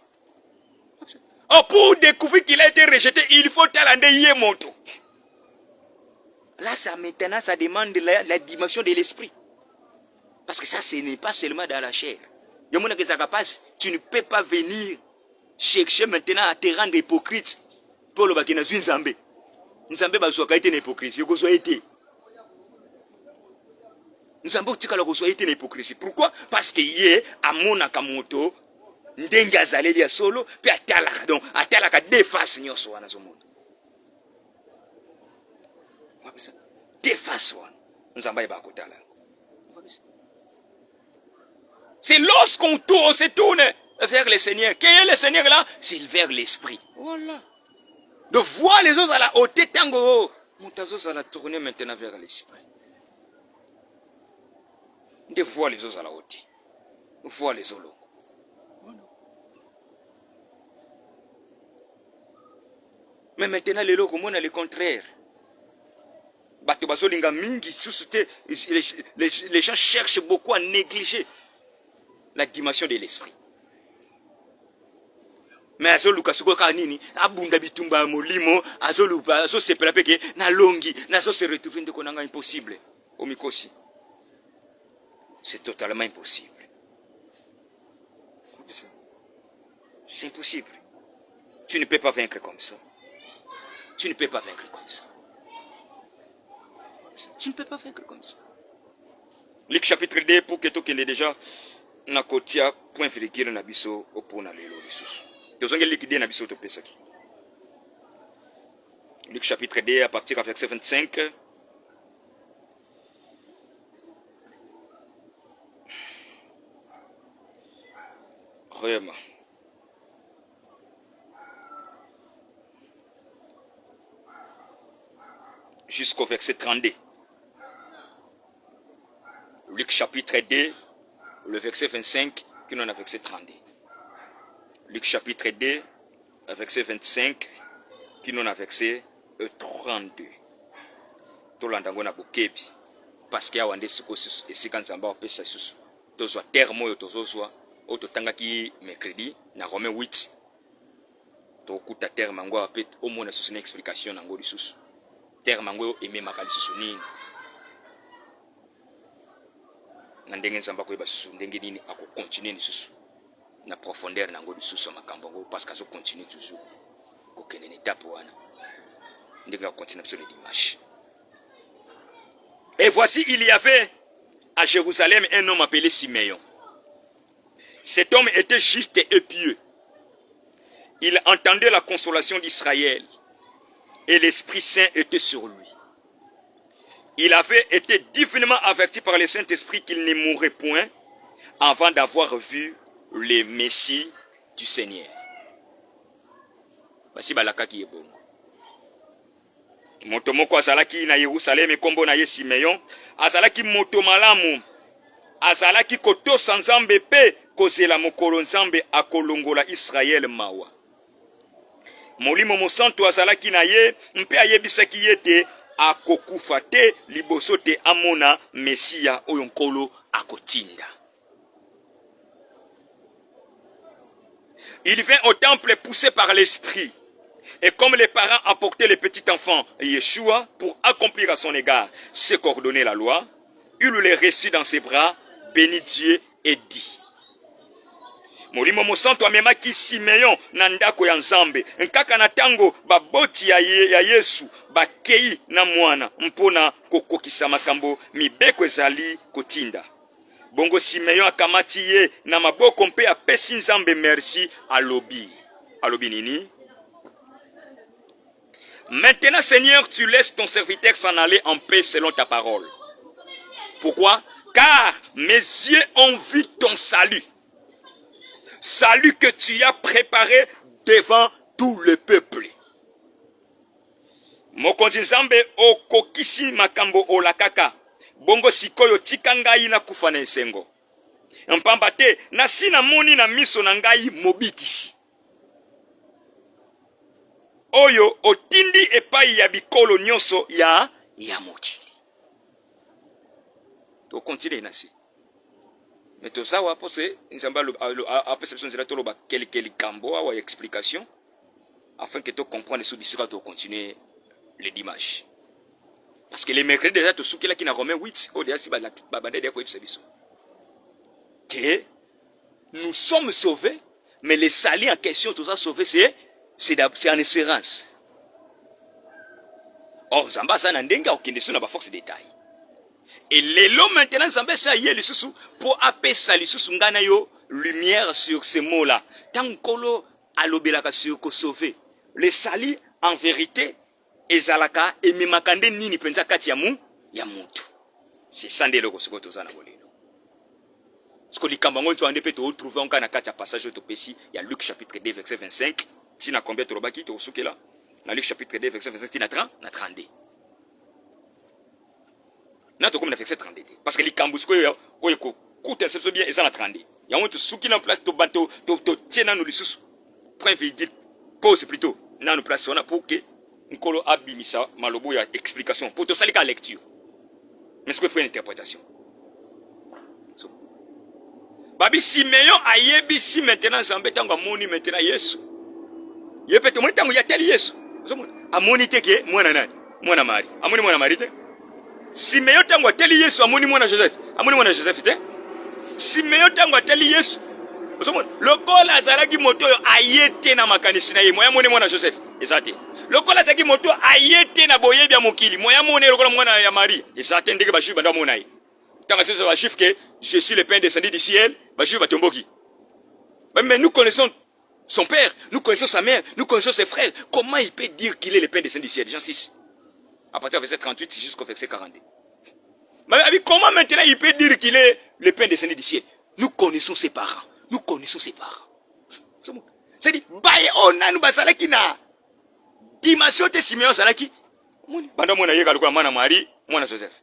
Oh, pour découvrir qu'il a été rejeté, il faut talander monto. Là, ça maintenant, ça demande la dimension de l'esprit. Parce que ça, ce n'est pas seulement dans la chair. Tu ne peux pas venir chercher maintenant à te rendre hypocrite. Pour le bakina zu nzambe. Nzambe bazoka été hypocrite. Yoko zo été. Nzambe utikala ko zo été hypocrite. Pourquoi? Parce que yé amona kamoto ndenge azaleli ya solo pe atalaka donc atalaka deux faces nyoso wana zo moto. Wabisa. Deux faces wana. Nzambe ba kotala. C'est lorsqu'on se tourne vers le Seigneur. Quel est le Seigneur là? C'est vers l'esprit. Voilà. De voir les autres à la hauteur, tango. Moutazos à la tourner maintenant vers l'esprit. De voir les autres à la hauteur. Voir les autres. Mais maintenant, les locaux, on a le contraire. Les gens cherchent beaucoup à négliger la dimension de l'esprit. Mais azoluka suko kanini abunda bitumba molimo azoluka azo se pelapeke na longi nazo se retrouver ndeko nanga impossible au mikosi. C'est totalement impossible. C'est impossible. Tu ne peux pas vaincre comme ça. Tu ne peux pas vaincre comme ça. Tu ne peux pas vaincre comme ça. Luc chapitre 2 pour que tu connais déjà na kotia point virgule na biso opona lelo lisusu. Luc chapitre 2 à partir du verset 25. Vraiment. Jusqu'au verset 32. Luc chapitre 2, le verset 25, qui nous a verset 32. Luc chapitre 2, verset 25, qui nous a verset 32. Tolandango na bokebi. Parce qu'il y a un des sukosus et si quand ça va pesa susu. Tozwa terme yo tozozwa. Ototanga ki mercredi na Romain 8. tokuta terme yango ape omona lisusu na explication nango lisusu terme yango ememaka lisusu nini na ndenge nzamba koyeba lisusu ndenge nini akocontinue lisusu na profondeur nango lisusu ya makambo yango parce que azocontinue toujours kokende na étape wana ndenge akocontinue biso na dimanche. Et voici il y avait à Jérusalem un homme appelé Siméon. Cet homme était juste et pieux. Il entendait la consolation d'Israël et l'Esprit Saint était sur lui. Il avait été divinement averti par le Saint-Esprit qu'il ne mourrait point avant d'avoir vu le Messie du Seigneur. Basi balaka ki ebongo. Moto moko azalaki na Yerusalem kombo na ye Simeon, azalaki moto malamu, azalaki kotosa Nzambe pe kozela mokolo Nzambe akolongola Israel mawa. Molimo mosantu azalaki na ye mpe ayebisaki ye te akokufa te liboso te amona Mesia oyo nkolo akotinda. Il vint au temple poussé par l'esprit. Et comme les parents apportaient le petit enfant Yeshua pour accomplir à son égard ce qu'ordonnait la loi, il le reçut dans ses bras, bénit Dieu et dit. Molimo mosantu amemaki Simeon na ndako ya Nzambe. Nkaka na tango baboti ya Yesu bakei na mwana mpona kokokisa makambo mibeko ezali kotinda. Bongo Simeon akamati ye na maboko mpe apesi Nzambe merci alobi. Alobi nini? Maintenant, Seigneur, tu laisses ton serviteur s'en aller en paix selon ta parole. Pourquoi? Car mes yeux ont vu ton salut. Salut que tu as préparé devant tout le peuple. Mokonzi Nzambe okokisi makambo olakaka. Bongo sikoyo tika ngai na kufa na esengo. Mpamba te na sina moni na miso na ngai mobikisi. Oyo otindi epai ya bikolo nyonso ya mokili. To continue nasi. Mais tout ça wa pose Nzamba a perception de la toloba quelques kambo wa explication afin que tu comprennes ce bisika to continuer le dimanche. Parce que les mercredis déjà to soukela ki na Romains 8 au déjà si ba bandede ko ibiso. Que nous sommes sauvés mais les salis en question tout ça sauvé c'est en espérance. Or, Zamba sa nandenga okende suna ba force détail. Et l'élo maintenant Zamba sa yé lisusu pour apesa lisusu ngana yo lumière sur ces mots-là. Tant kolo alobelaka sur ko sauver. Le sali en vérité ezalaka emimakande nini penza kati ya mutu. C'est ça ndelo ko sokoto za na bolelo. Ce que likambango tu ande pe to trouver encore na kati ya passage to pesi ya Luc chapitre 2 verset 25. Si na combien to robaki to soukela. Dans Luc chapitre 2 verset 25 na 32. Na to comme na verset 32. Parce que likambusko oyo ko kuta se bien eza na 32. Ya on to souki na place to bato to tiena no lisusu. Point virgule pause plutôt. Na no place on pour que nkolo abimisa malobo ya explication pour to salika lecture. Mais ce que faut une interprétation. Babi Simeon ayebi si maintenant Nzambe tango amoni maintenant Yesu. Yepe to moni tango ya teli Yesu. Amoni teke mwana nani? Mwana Mari. Amoni mwana Mari te? Simeon tango ateli Yesu amoni mwana Joseph. Amoni mwana Joseph te? Simeon tango ateli Yesu. Lokola azalaki moto yo ayete na makanisi na ye. Moya moni mwana Joseph. Ezate. Lokola azalaki moto ayete na boyebi ya mokili. Moya moni lokola mwana ya Marie. Ezate ndenge bajuif banda mona ye. Tant que c'est chiffre que je suis le pain descendu du ciel, mais nous connaissons son père, nous connaissons sa mère, nous connaissons ses frères. Comment il peut dire qu'il est le pain descendu du ciel? Jean 6. À partir du verset 38 jusqu'au verset 42. Mais comment maintenant il peut dire qu'il est le pain descendu du ciel? Nous connaissons ses parents. Nous connaissons ses parents. C'est-à-dire, on a nous basalaki na dimension de Simeon salaki. Pendant mon aïe, mwana Marie, mwana Joseph.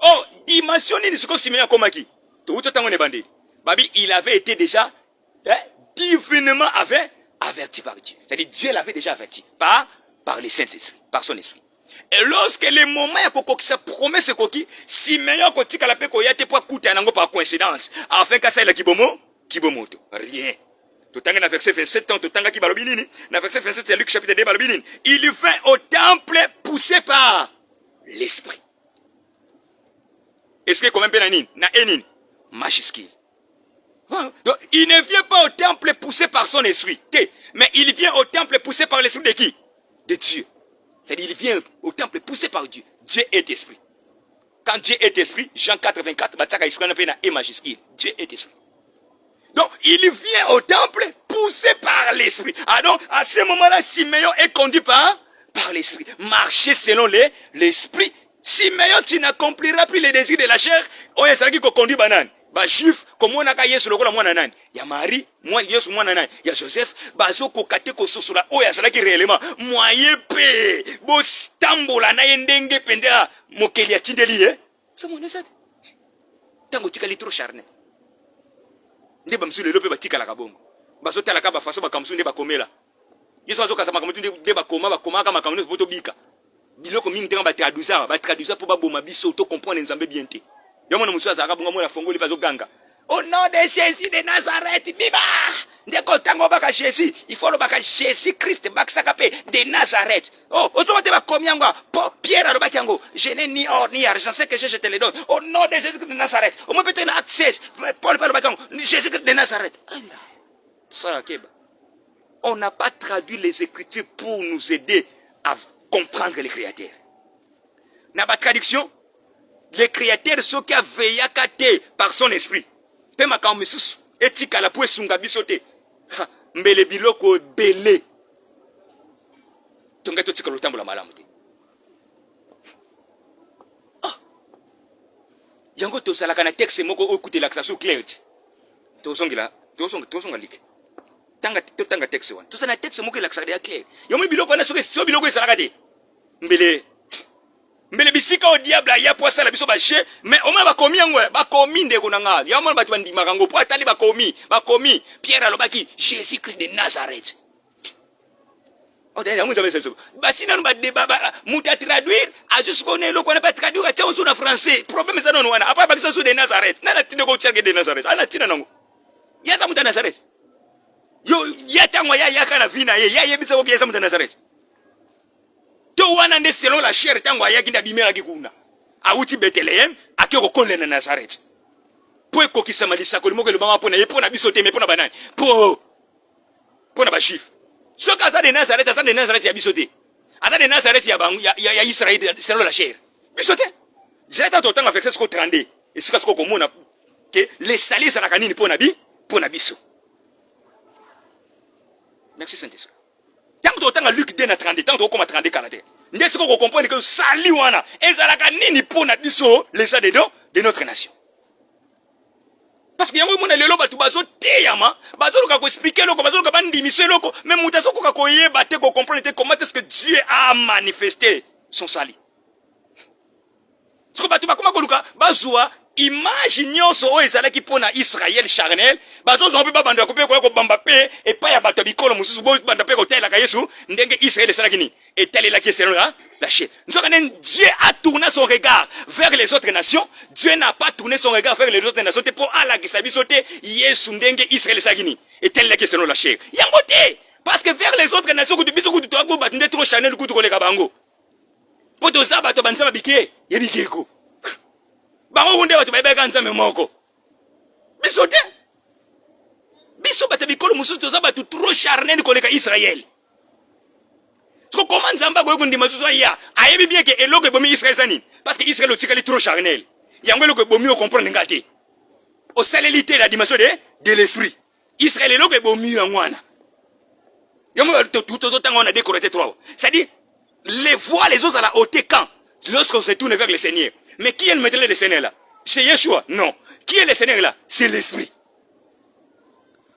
Oh, dimension ni siko Simeon komaki. Tout temps on bandé. Babi, il avait été déjà divinement averti par Dieu. C'est-à-dire Dieu l'avait déjà averti par les Saint-Esprit, par son esprit. Et lorsque le moment ya koko qui sa promesse koki, Simeon kotika la pe ko yate pour kuta nango par coïncidence, afin que ça la kibomoto, rien. Totanga na verset 27 ans, totanga ki balobi nini? Na verset 27, c'est Luc chapitre 2 balobi nini? Il vint au temple poussé par l'esprit. Esprit quand même pe na nini? Na enini? Majuscule. Donc, il ne vient pas au temple poussé par son esprit. Mais il vient au temple poussé par l'esprit de qui? De Dieu. C'est-à-dire, il vient au temple poussé par Dieu. Dieu est esprit. Quand Dieu est esprit, Jean 4, 24, et majuscule. Dieu est esprit. Donc, il vient au temple poussé par l'esprit. Ah donc, à ce moment-là, Siméon est conduit par l'esprit. Marcher selon l'esprit. Siméon, tu n'accompliras plus les désirs de la chair. On est ça qui conduit banane. Ba juif comme on a gagné sur le rôle mwana nani ya Marie moi Yesu mwana nani ya Joseph bazo ko kate ko sosula oya sala ki réellement moyen pe bo stambola na yendenge pendela mokeli ya tindeli c'est mon ça tango tikali trop charné ndeba msule lope batika la kabongo bazo tala ka ba faso ba kamsu ndeba komela Yesu azo kasama kamutu ndeba koma kama kamutu poto bika biloko mingi tenga ba traduza pour ba boma biso to comprendre nzambe bien te. Yamona musu azaka bunga mona fongoli bazo ganga. Au nom de Jésus de Nazareth, biba! Ndeko tango baka Jésus, il faut le baka Jésus Christ bakasakape de Nazareth. Oh, ozote ba komiangwa, Pierre alobakiango, je n'ai ni or ni argent, c'est que je te le donne. Au nom de Jésus Christ de Nazareth. Au moins peut-être accès, Paul alobakiango, Jésus Christ de Nazareth. Ça keba. On n'a pas traduit les Écritures pour nous aider à comprendre les créateurs. N'a pas de traduction? Les créateurs sont qui a veillé à cater par son esprit. Pema quand mesus etika la pour sunga bisote. Mbele biloko belé. Tonga to tika lotambo la malamu te. Ah. Yango to salaka na texte moko okuti l'accent clair. To songila, to songa lik. Tanga texte wan. To sana texte moko l'accent clair. Yomo biloko na so biloko salaka te. Mbele bisika au diable ya poisa la biso bache mais au moins bakomi yango bakomi ndeko na nga ya mona batu bandima kango po atali bakomi Pierre alobaki Jésus Christ de Nazareth. On dit yango ça basi nanu ba débat muta traduire a juste connaître le connaît pas traduire à tio sur le français problème ça non wana après bakisa sur de Nazareth na tinde ko tchage de Nazareth ana tina nango ya za muta Nazareth yo ya tango ya kana vina ya yebisa ko ya za muta Nazareth. To wana nde selon la chair tango ayaki na bimela kikuna auti Bethlehem akeko kolena na Nazareth po ekokisa malisa ko limoko le banga pona yepona bisote me pona banani pona ba chief so kaza de Nazareth ya bisote ata de Nazareth ya bangu ya Israël selon la chair bisote zeta to tanga verset 32 et sika ko komona que les salis za kanini pona biso. Merci Saint-Esprit. Tant que tu as Luc 2 na 30, tant que tu as 30 canadiens. N'est-ce qu'on comprend que sali wana ezalaka nini pona biso les gens de notre nation. Parce que yango mona lelo batu bazo teyama, bazo ko expliquer loko, bazo ko bandimiser loko, même mutazo ko koyeba te ko comprendre comment est-ce que Dieu a manifesté son salut. Ce que batu bakoma ko luka bazwa image nyonso o ezalaki pona Israël charnel bazo zombi ba banda ko pe ko bamba pe et pas ya bato bikolo mususu bo banda pe ko tela ka Yesu ndenge Israël salaki ni et telle la qui c'est là la chair. Dieu a tourné son regard vers les autres nations. Dieu n'a pas tourné son regard vers les autres nations pour ala ki sabi sote Yesu ndenge Israël salaki ni et telle la qui c'est la chair. Yangote parce que vers les autres nations que biso ko to ko batinde trop charnel ko to ko le kabango. Poto za bato banza bike yebikeko. Bango wunde watu baibeka nzame moko. Bisote. Biso bata bikolo mususu toza batu trop charnel koleka Israël. Parce que comment nzamba ko ndima susu ya ayebi bien que eloko bomi Israël sani parce que Israël otikali trop charnel. Yango eloko bomi o comprendre ngate. Au salélité la dimension de l'esprit. Israël eloko bomi ngwana. Yango tout tango na décoré trois. C'est-à-dire les voix les autres à la haute quand lorsqu'on se tourne vers le Seigneur. Mais qui est le maître de Seigneur là? C'est Yeshua? Non. Qui est le Seigneur là? C'est l'Esprit.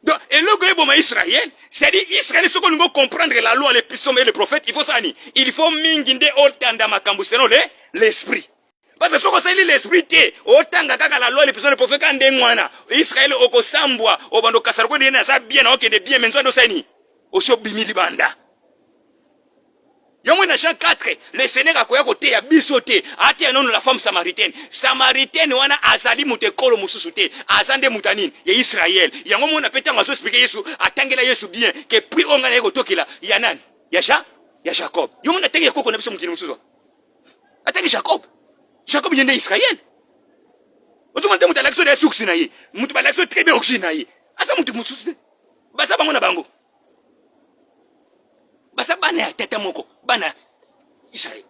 Donc, et le gouvernement Israël, c'est-à-dire Israël, ce qu'on doit comprendre la loi, les psaumes et les prophètes, il faut ça. Il faut minginde otanda makambu, c'est l'Esprit. Parce que ce qu'on sait l'Esprit, otanga kaka la loi, les psaumes et les prophètes, quand ndengwana, Israël oko sambwa, obando kasarko ndena sa bien, ok de bien, mais nous sani, osho bimili banda. Yomwe na Jean 4, le Seigneur akoya kote ya bisote, ate ya nono la femme samaritaine. Samaritaine wana azali mutekolo mususu te, azande mutanine ya Israël. Yango mona peta ngazo expliquer Yesu, atangela Yesu bien que puis onga na yeko tokela ya nani? Ya Jacob. Yomwe na tenge koko na biso mukini mususu. Atangi Jacob. Jacob yende Israël. Ozo mante muta l'action de suksi na ye. Mutu ba l'action très bien oxy na ye. Asa mutu mususu te. Basa bango na bango. Basa bana ya tata moko, bana Israël.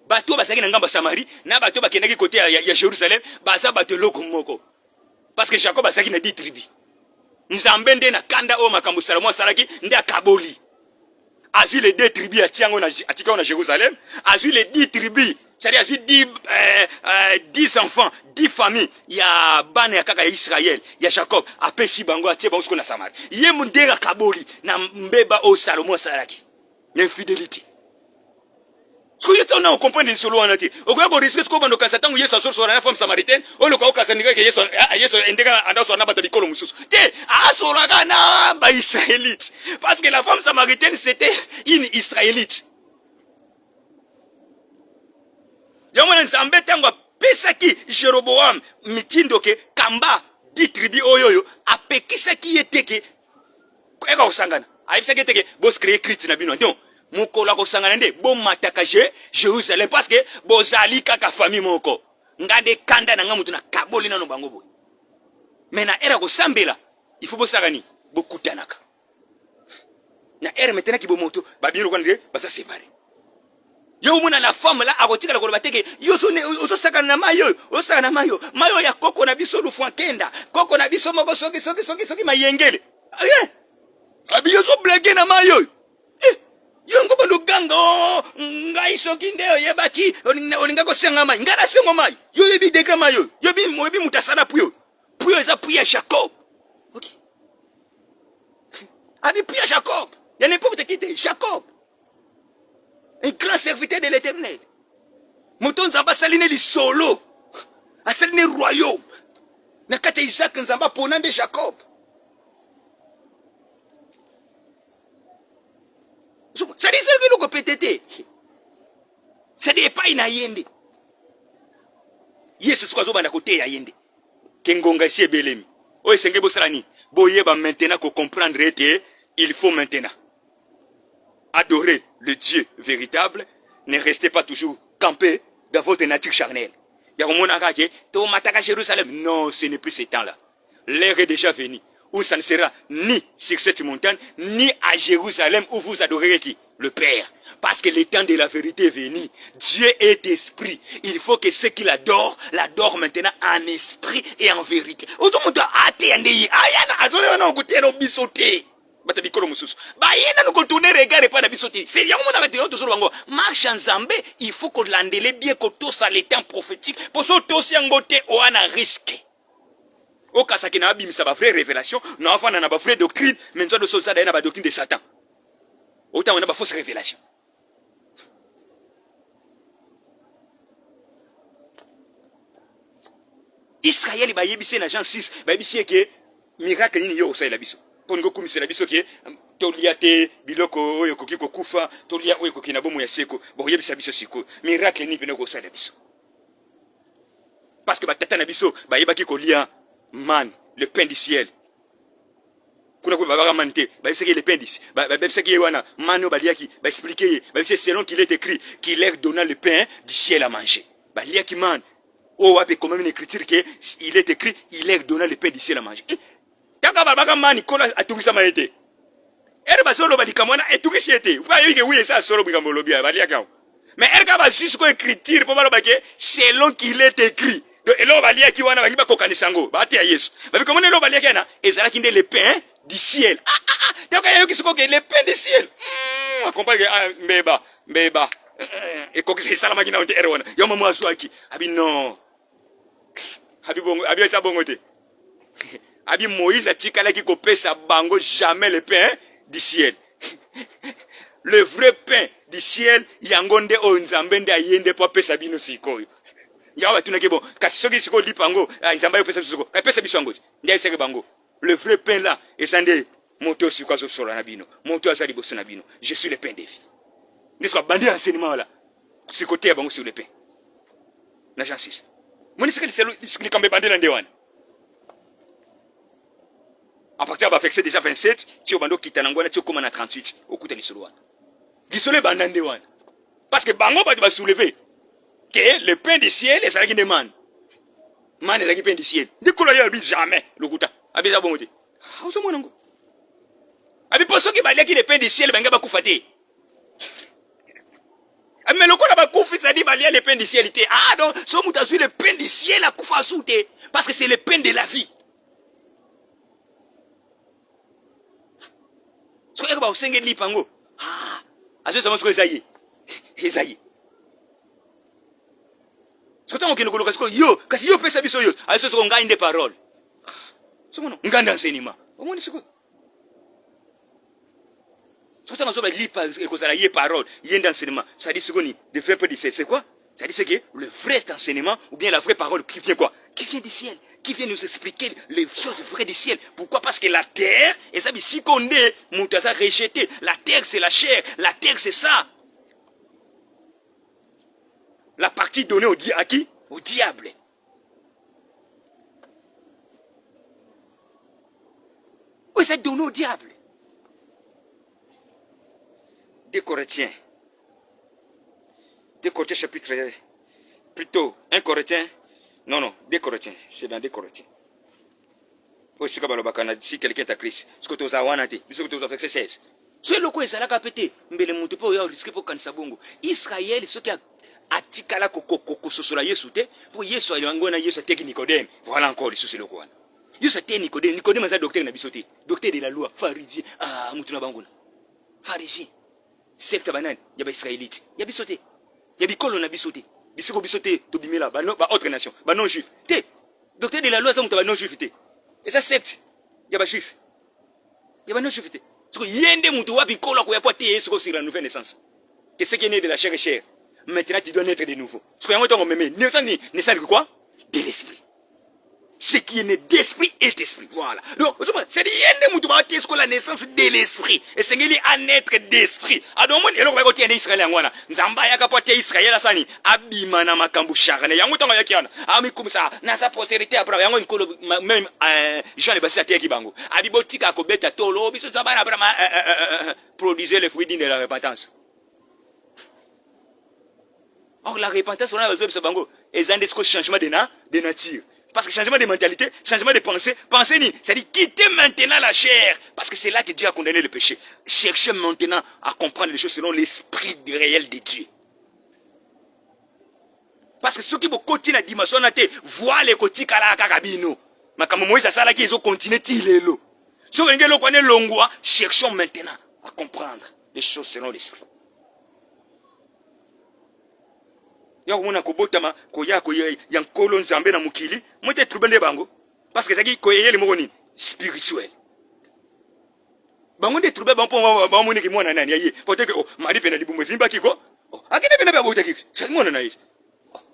Bato basaki na ngamba Samari, na bato bakendaki côté ya Jérusalem, basa bato loko moko. Parce que Jacob basaki na 10 tribus. Nzambe nde na kanda o makambo Salomo salaki nde akaboli. A vu les 2 tribus atika na Jérusalem, a vu les 10 tribus, c'est-à-dire a vu 10 enfants, 10 familles, ya bana ya kaka ya Israël, ya Jacob, apesi bango atie bango siko na Samari. Ye mundera kaboli na mbeba o Salomo salaki. L'infidélité. Ce que on a compris dans solo anati. O ko risque ko bando kasata ngu Yesu asoro na femme samaritaine, o lo ko kasanika ke Yesu endeka anda na bata bikolo mususu. Te asoro kana ba Israélite. Parce que la femme samaritaine c'était une Israélite. Yomona nzambe tango pesaki Jeroboam mitindo ke kamba di tribu oyoyo apekisaki yeteke eka osangana. Aibisaki teke bos créer Christ na bino. Non. Mukola ko sangana nde bo mataka Jérusalem parce que bozali kaka famille moko. Ngade kanda na ngamutu na kaboli na no bango boy. Mais na era ko sambela, il faut bosagani bokutanaka. Na era maintenant ki bo moto ba bino ko ndé ba sa séparer. Yo mona la femme là akotika la ko bateke yo so ne oso sakana na mayo, osakana mayo. Mayo ya koko na biso lufu kenda. Koko na biso moko soki mayengele. Aye. Abiyo so blege na mayo. Yongo bondo ganga ngai soki ndeo yebaki olinga ko senga mai ngara sengo mai yo yebi deka mai yo yebi mutasala puyo eza puya Jacob. OK. Abi puya Jacob. Ya ne peut te quitter Jacob. Un grand serviteur de l'Éternel. Moto nzamba saline li solo. Asaline royaume. Na kata Isaac nzamba ponande Jacob. Ça dit que nous compétons. Ça dit pas ina yende. Yesu siko zo bana côté ya yende. Kengonga si ebelemi. O esenge bosalani. Boyeba maintenant ko comprendre que il faut maintenant adorer le Dieu véritable, ne restez pas toujours campé dans votre nature charnelle. Ya komona kake to mataka Jérusalem. Non, ce n'est plus ce temps-là. L'heure est déjà venue. Où ça ne sera ni sur cette montagne, ni à Jérusalem où vous adorerez qui? Le Père. Parce que le temps de la vérité est venu. Dieu est esprit. Il faut que ceux qui l'adorent maintenant en esprit et en vérité. Marche en Zambé, il faut qu'on l'endele bien que tout ça le temps prophétique. Pour ça, tout ça, on a un risque. Au cas où na bimisa ba vraie révélation, na afana na ba vraie doctrine, mais nzo do so ça na ba doctrine de Satan. Autant on a ba fausse révélation. Israël ba yebise na Jean 6, ba yebise ke miracle nini yo osala biso. Pour ngo kumisela biso ke to liate biloko oyo koki kokufa, to lia oyo koki na bomo ya seko, bo yebisa biso siko. Miracle nini pene ko osala biso. Parce que ba tata na biso ba yebaki ko lia man, le pain du ciel. Kuna ko babaka mante, ba biseki le pain du ciel. Ba biseki wana mano baliaki, ba expliquer, ba biseki selon qu'il est écrit qu'il leur donna le pain du ciel à manger. Ba liaki man. Oh wape comme une écriture que il est écrit, il leur donna le pain du ciel à manger. Taka babaka man kola atungisa maete. Ere ba solo ba dikamona etungisi ete. Ba yike oui ça solo bikambo lobia ba liaka. Mais erga ba jusqu'au écriture pour ba ke selon qu'il est écrit. Donc, et là, on va lire qui va na ba kokani sango, ba te ya Yesu. Ba comment là on va lire kana, ezala kinde le pain du ciel. Donc il y a qui soko que le pain du ciel. On comprend que mbeba. Et ko ki salama kina on te erwana. Yo mama azwaki. Abi non. Abi bongo, abi ta bongo te. Abi Moïse a tikala ki ko pesa bango jamais le pain du ciel. Le vrai pain du ciel, yangonde o nzambe nde ayende po pesa bino sikoyo. Yawa tunake bon kasi soki siko lipango nzamba yo pesa siko pesa bisongo ndia iseke bango le vrai pain là esande moto siko zo sola na bino moto azali boso na bino je suis le pain de vie N'est-ce pas, bandé enseignement là. C'est côté à bango sur le pain. Na Jean 6. Moi, c'est que quand bandé dans Dewan. À partir de la déjà 27, si on bando qui t'anangwana, tu commences à 38, au coup de l'isoloan. L'isole bandé dans Dewan. Parce que bango va soulever que le pain du ciel est ça qui demande. Man est ça qui pain du ciel. Ne coulez habite jamais le gouta. Habite à bon côté. Ah, où mon ango? Habite pour ceux qui balent qui le pain du ciel, ben gaba koufate. Mais le coup là-bas, Koufi, ça dit, le pain du ciel. Ah, donc, ce que tu as vu, le pain du ciel, à Koufa soute. Parce que c'est le pain de la vie. Ce que tu as vu, c'est que tu as vu. Ah, à ce moment-là, c'est Esaïe. Esaïe. Ce que tu as vu, c'est que yo, quand yo peut s'habiller sur yo, à ce moment-là, on gagne des paroles. C'est mon nom. On gagne d'enseignement. Au moins, c'est quoi? Tout le monde lit les paroles, il y a un enseignement. Ça dit ce qu'on dit, le vrai peu du ciel. C'est quoi? Ça dit que le vrai enseignement, ou bien la vraie parole qui vient quoi? Qui vient du ciel. Qui vient nous expliquer les choses vraies du ciel. Pourquoi? Parce que la terre, et ça, si qu'on est, Moutassa rejeté. La terre, c'est la chair. La terre, c'est ça. La partie donnée à qui? Au diable. Oui, c'est donné au diable. 2 Corinthiens. 2 Corinthiens chapitre... Plutôt, 1 Corinthiens. Non, 2 Corinthiens. C'est dans 2 Corinthiens. Si quelqu'un t'a Christ, ce que tu as wanté, ce que tu as fait, c'est 16. Ce loko est là capté. Mais le monde peut y risquer pour quand ça bongo. Israël, ce qui a atikala koko sosola yesu te, pour yesu alangona yesu teki Nicodème. Voilà encore les soucis loko. Yesu te Nicodème, Nicodème c'est docteur na bisoté, docteur de la loi, pharisien. Ah, mutuna bangona. Pharisien. Secte banane, y'a ba israélite, y'a bisoté. Y'a bikolo na bisoté. Bisoko bisoté to bimela ba autre nation, ba non juif. Te, docteur de la loi ça muta ba non juif te. Et ça secte, y'a ba juif. Y'a ba non juif te. Parce que yende mutu wa bikolo ko ya pote yesu sur la nouvelle naissance. Que ce qui est né de la chair est chair. Maintenant tu dois naître de nouveau. Parce que y'a moto mémé, naissance de quoi? De l'esprit. Ce qui est né d'esprit est esprit. Voilà. Donc, c'est la naissance de l'esprit. Et c'est un naître d'esprit. Alors, moi, il y a un Israël. Nzamba ya kapote Israël asani. Abimana makambu charne. Yango tanga yakiana. Ami comme ça. Na sa postérité après. Yango nkolo même Jean le Baptiste qui bango. Abibotika ko beta tolo. Biso tabana après produisait les fruits de la repentance. Or la repentance on a besoin de ce bango. Et un changement de nature. Parce que changement de mentalité, changement de pensée, pensez ni, c'est-à-dire quitter maintenant la chair. Parce que c'est là que Dieu a condamné le péché. Cherchez maintenant à comprendre les choses selon l'esprit réel de Dieu. Parce que ceux qui vont continuer la dimension, voient les côtés kakabino. Mais comme Moïse a ça là, ils ont continué tilelo. Ceux qui ont connu l'ongwa, cherchons maintenant à comprendre les choses selon l'esprit. Ya kumuna kubotama koya yankolo nzambe na mukili mote trubende bango parce que zaki koyeli moni spirituel bango de trube bango ba moni ki mwana nani aye pote que mari pena libumwe fimba kiko akine pena ba bota kiko c'est mwana na yesu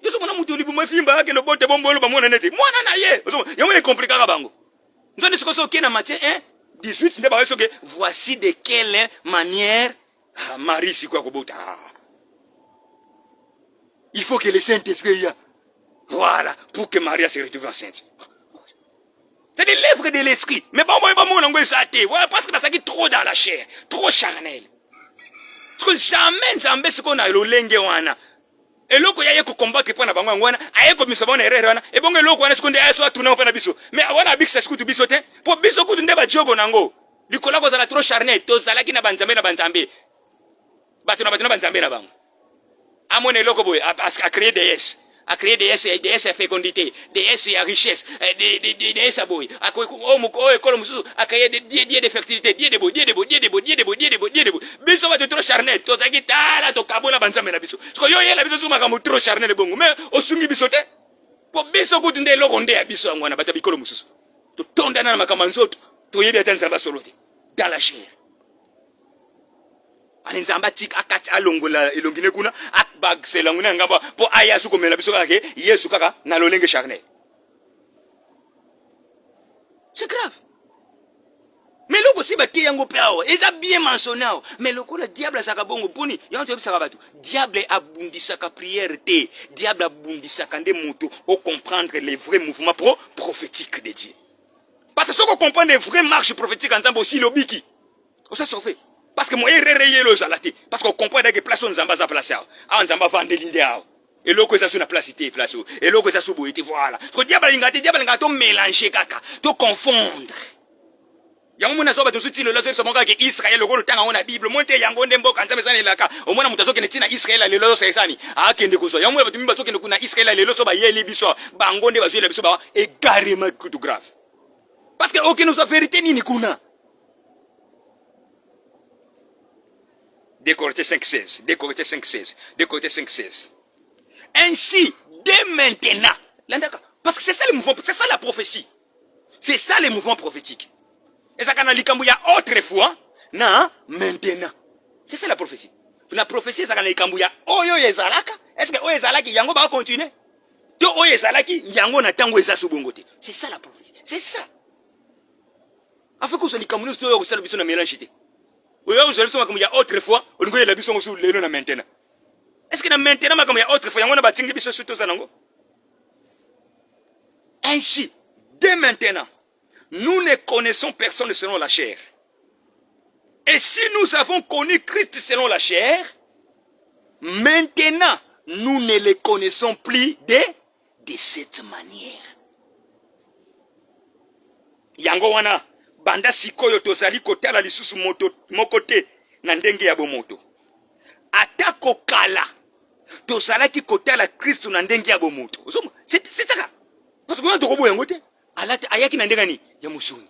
yesu mwana mutu libumwe fimba akine bote bombolo ba mwana nete mwana na ye ya mwana compliqué bango nzoni sikoso kena Matthieu 1:18 nde ba soke voici de quelle manière Marie sikwa kobota. Il faut que le Saint-Esprit y a. Voilà, pour que Maria se retrouve enceinte. C'est de l'œuvre de l'esprit. Mais bon, voilà, parce que ça qui est trop dans la chair, trop charnel. Parce que jamais Nzambe ce qu'on a le lenge wana. Et loko ya yeko combattre pour na bango wana, ayeko misabona erere wana. Et bon loko wana sekonde aso atuna pa na biso. Mais wana bikisa sikutu biso te. Po biso kutu ndeba jogo nango. Likola ko zala trop charnel, to zala ki na banzambe na banzambe. Batuna banzambe na bango. À mon éloko boy, à créer des S. À créer des S à fécondité, des S à richesse, des S à boy. À quoi, à créer des dieux de fertilité, dieux de beau. Biso va te trop charnel, to zaki tala, to kabola banzame na biso. Parce que yo yela biso suma kamu trop charnel bongo. Mais, au sungi biso te. Po biso kutunde loko nde ya biso angwana, bata bikolo mususu. To tonda na makamanzoto, to yebi atanza basolote. Dans la chair. Alinzamba tik akati alongola elongine kuna akbag selanguna ngamba po aya su komela biso kake Yesu kaka na lolenge charnel. C'est grave. Mais Mais le aussi bâti yango pao, ils a bien mentionné. Mais le diable ça kabongo poni, yango tu ça kabatu. Diable a bundi sa prière te, diable a bundi sa kande moto pour comprendre les vrais mouvements prophétiques de Dieu. Parce que si on comprend les vraies marches prophétiques ensemble aussi l'obiki, on s'en sauve. Parce que moi, il réveille le zalati. Parce qu'on comprend que place on zamba za place. Ah, on zamba vende l'idéal. Et l'eau que ça sur la place était place. Et l'eau que ça sur boité voilà. Parce que diable l'ingati mélanger kaka, to confondre. Yango mona soba to suti le lazo so monga ke Israël ko tanga ona Bible monte yango ndembo kanza mesana laka. O mona mutazo ke netina Israël le lazo sesani. Ah kende ko so. Yango mona batumba so ke kuna Israël le lazo ba yeli biso. Bango nde bazwe biso ba égarément grave. Parce que aucune nous a vérité ni kuna. Décorité 5.16, Décorité 5.16, Décorité 5.16. Ainsi, dès maintenant, parce que c'est ça le mouvement, c'est ça la prophétie. C'est ça le mouvement prophétique. Et ça, quand on a dit autrefois, non, maintenant. C'est ça la prophétie. La prophétie, ça, quand on a dit oyo yezalaka, est-ce que oyo yezalaki, yango va continuer? To oyo yezalaki, yango na tango yeza subongote. C'est ça la prophétie. C'est ça. Afin que vous soyez comme nous, vous allez vous mélanger. Vous allez comme il y a autrefois, on a la bison sur le maintenant. Est-ce que maintenant, comme il y a autrefois, on a bâti une bison sur tout ça? Ainsi, dès maintenant, nous ne connaissons personne selon la chair. Et si nous avons connu Christ selon la chair, maintenant, nous ne le connaissons plus de cette manière. Yango wana. Banda sikoyo tozali kotala lisusu moto mokote na ndenge ya bomoto. Atako kala tozalaki kotala Kristo na ndenge ya bomoto. C'est ça. Parce que on toko boyango te. Alati ayaki na ndenge ni ya musuni.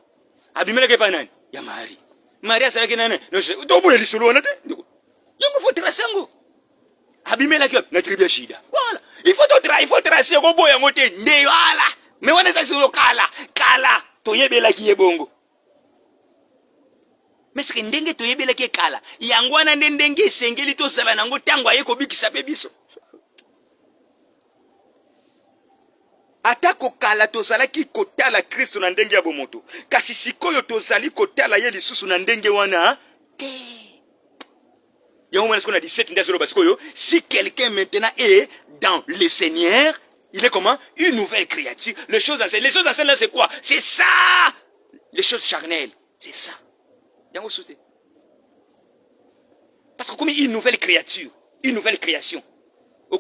Abimela ke pa nani? Ya Marie. Maria salaki nani? No se toko boye lisolo wana te. Yango faut tracer yango. Abimela ke na tribu ya shida. Voilà. Il faut tracer ko boyango te. Ne voilà. Mais wana sa solo kala toyebela ki yebongo. Mais c'est que ndenge toyebela ke kala yango wana ndenge esengeli to sala nango tango ayeko bikisa pe biso atako kala tozala ki kotala Kristo na ndenge ya bomoto kasi sikoyo tozali kotala ye lisusu na ndenge wana te yango mwana sikona 17 ndazolo basikoyo si quelqu'un maintenant est dans le Seigneur il est comment une nouvelle créature les choses anciennes là c'est quoi c'est ça les choses charnelles c'est ça. Parce que comme une nouvelle créature, une nouvelle création.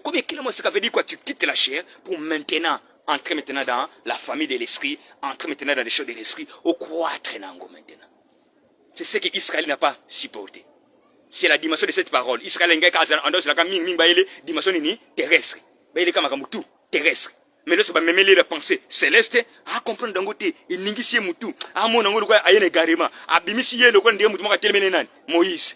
Comme ce que veut dire quoi, tu quittes la chair pour maintenant entrer maintenant dans la famille de l'esprit, entrer maintenant dans les choses de l'esprit, au croître maintenant. C'est ce que Israël n'a pas supporté. C'est la dimension de cette parole. Israël n'a pas la dimension terrestre. Il est comme tout terrestre. Mais là, c'est pas même la pensée céleste. Ah, comprendre d'un côté, il n'y a pas de ah, mon amour, il y a un garement. Ah, bimisi, il y a le coin de Moïse.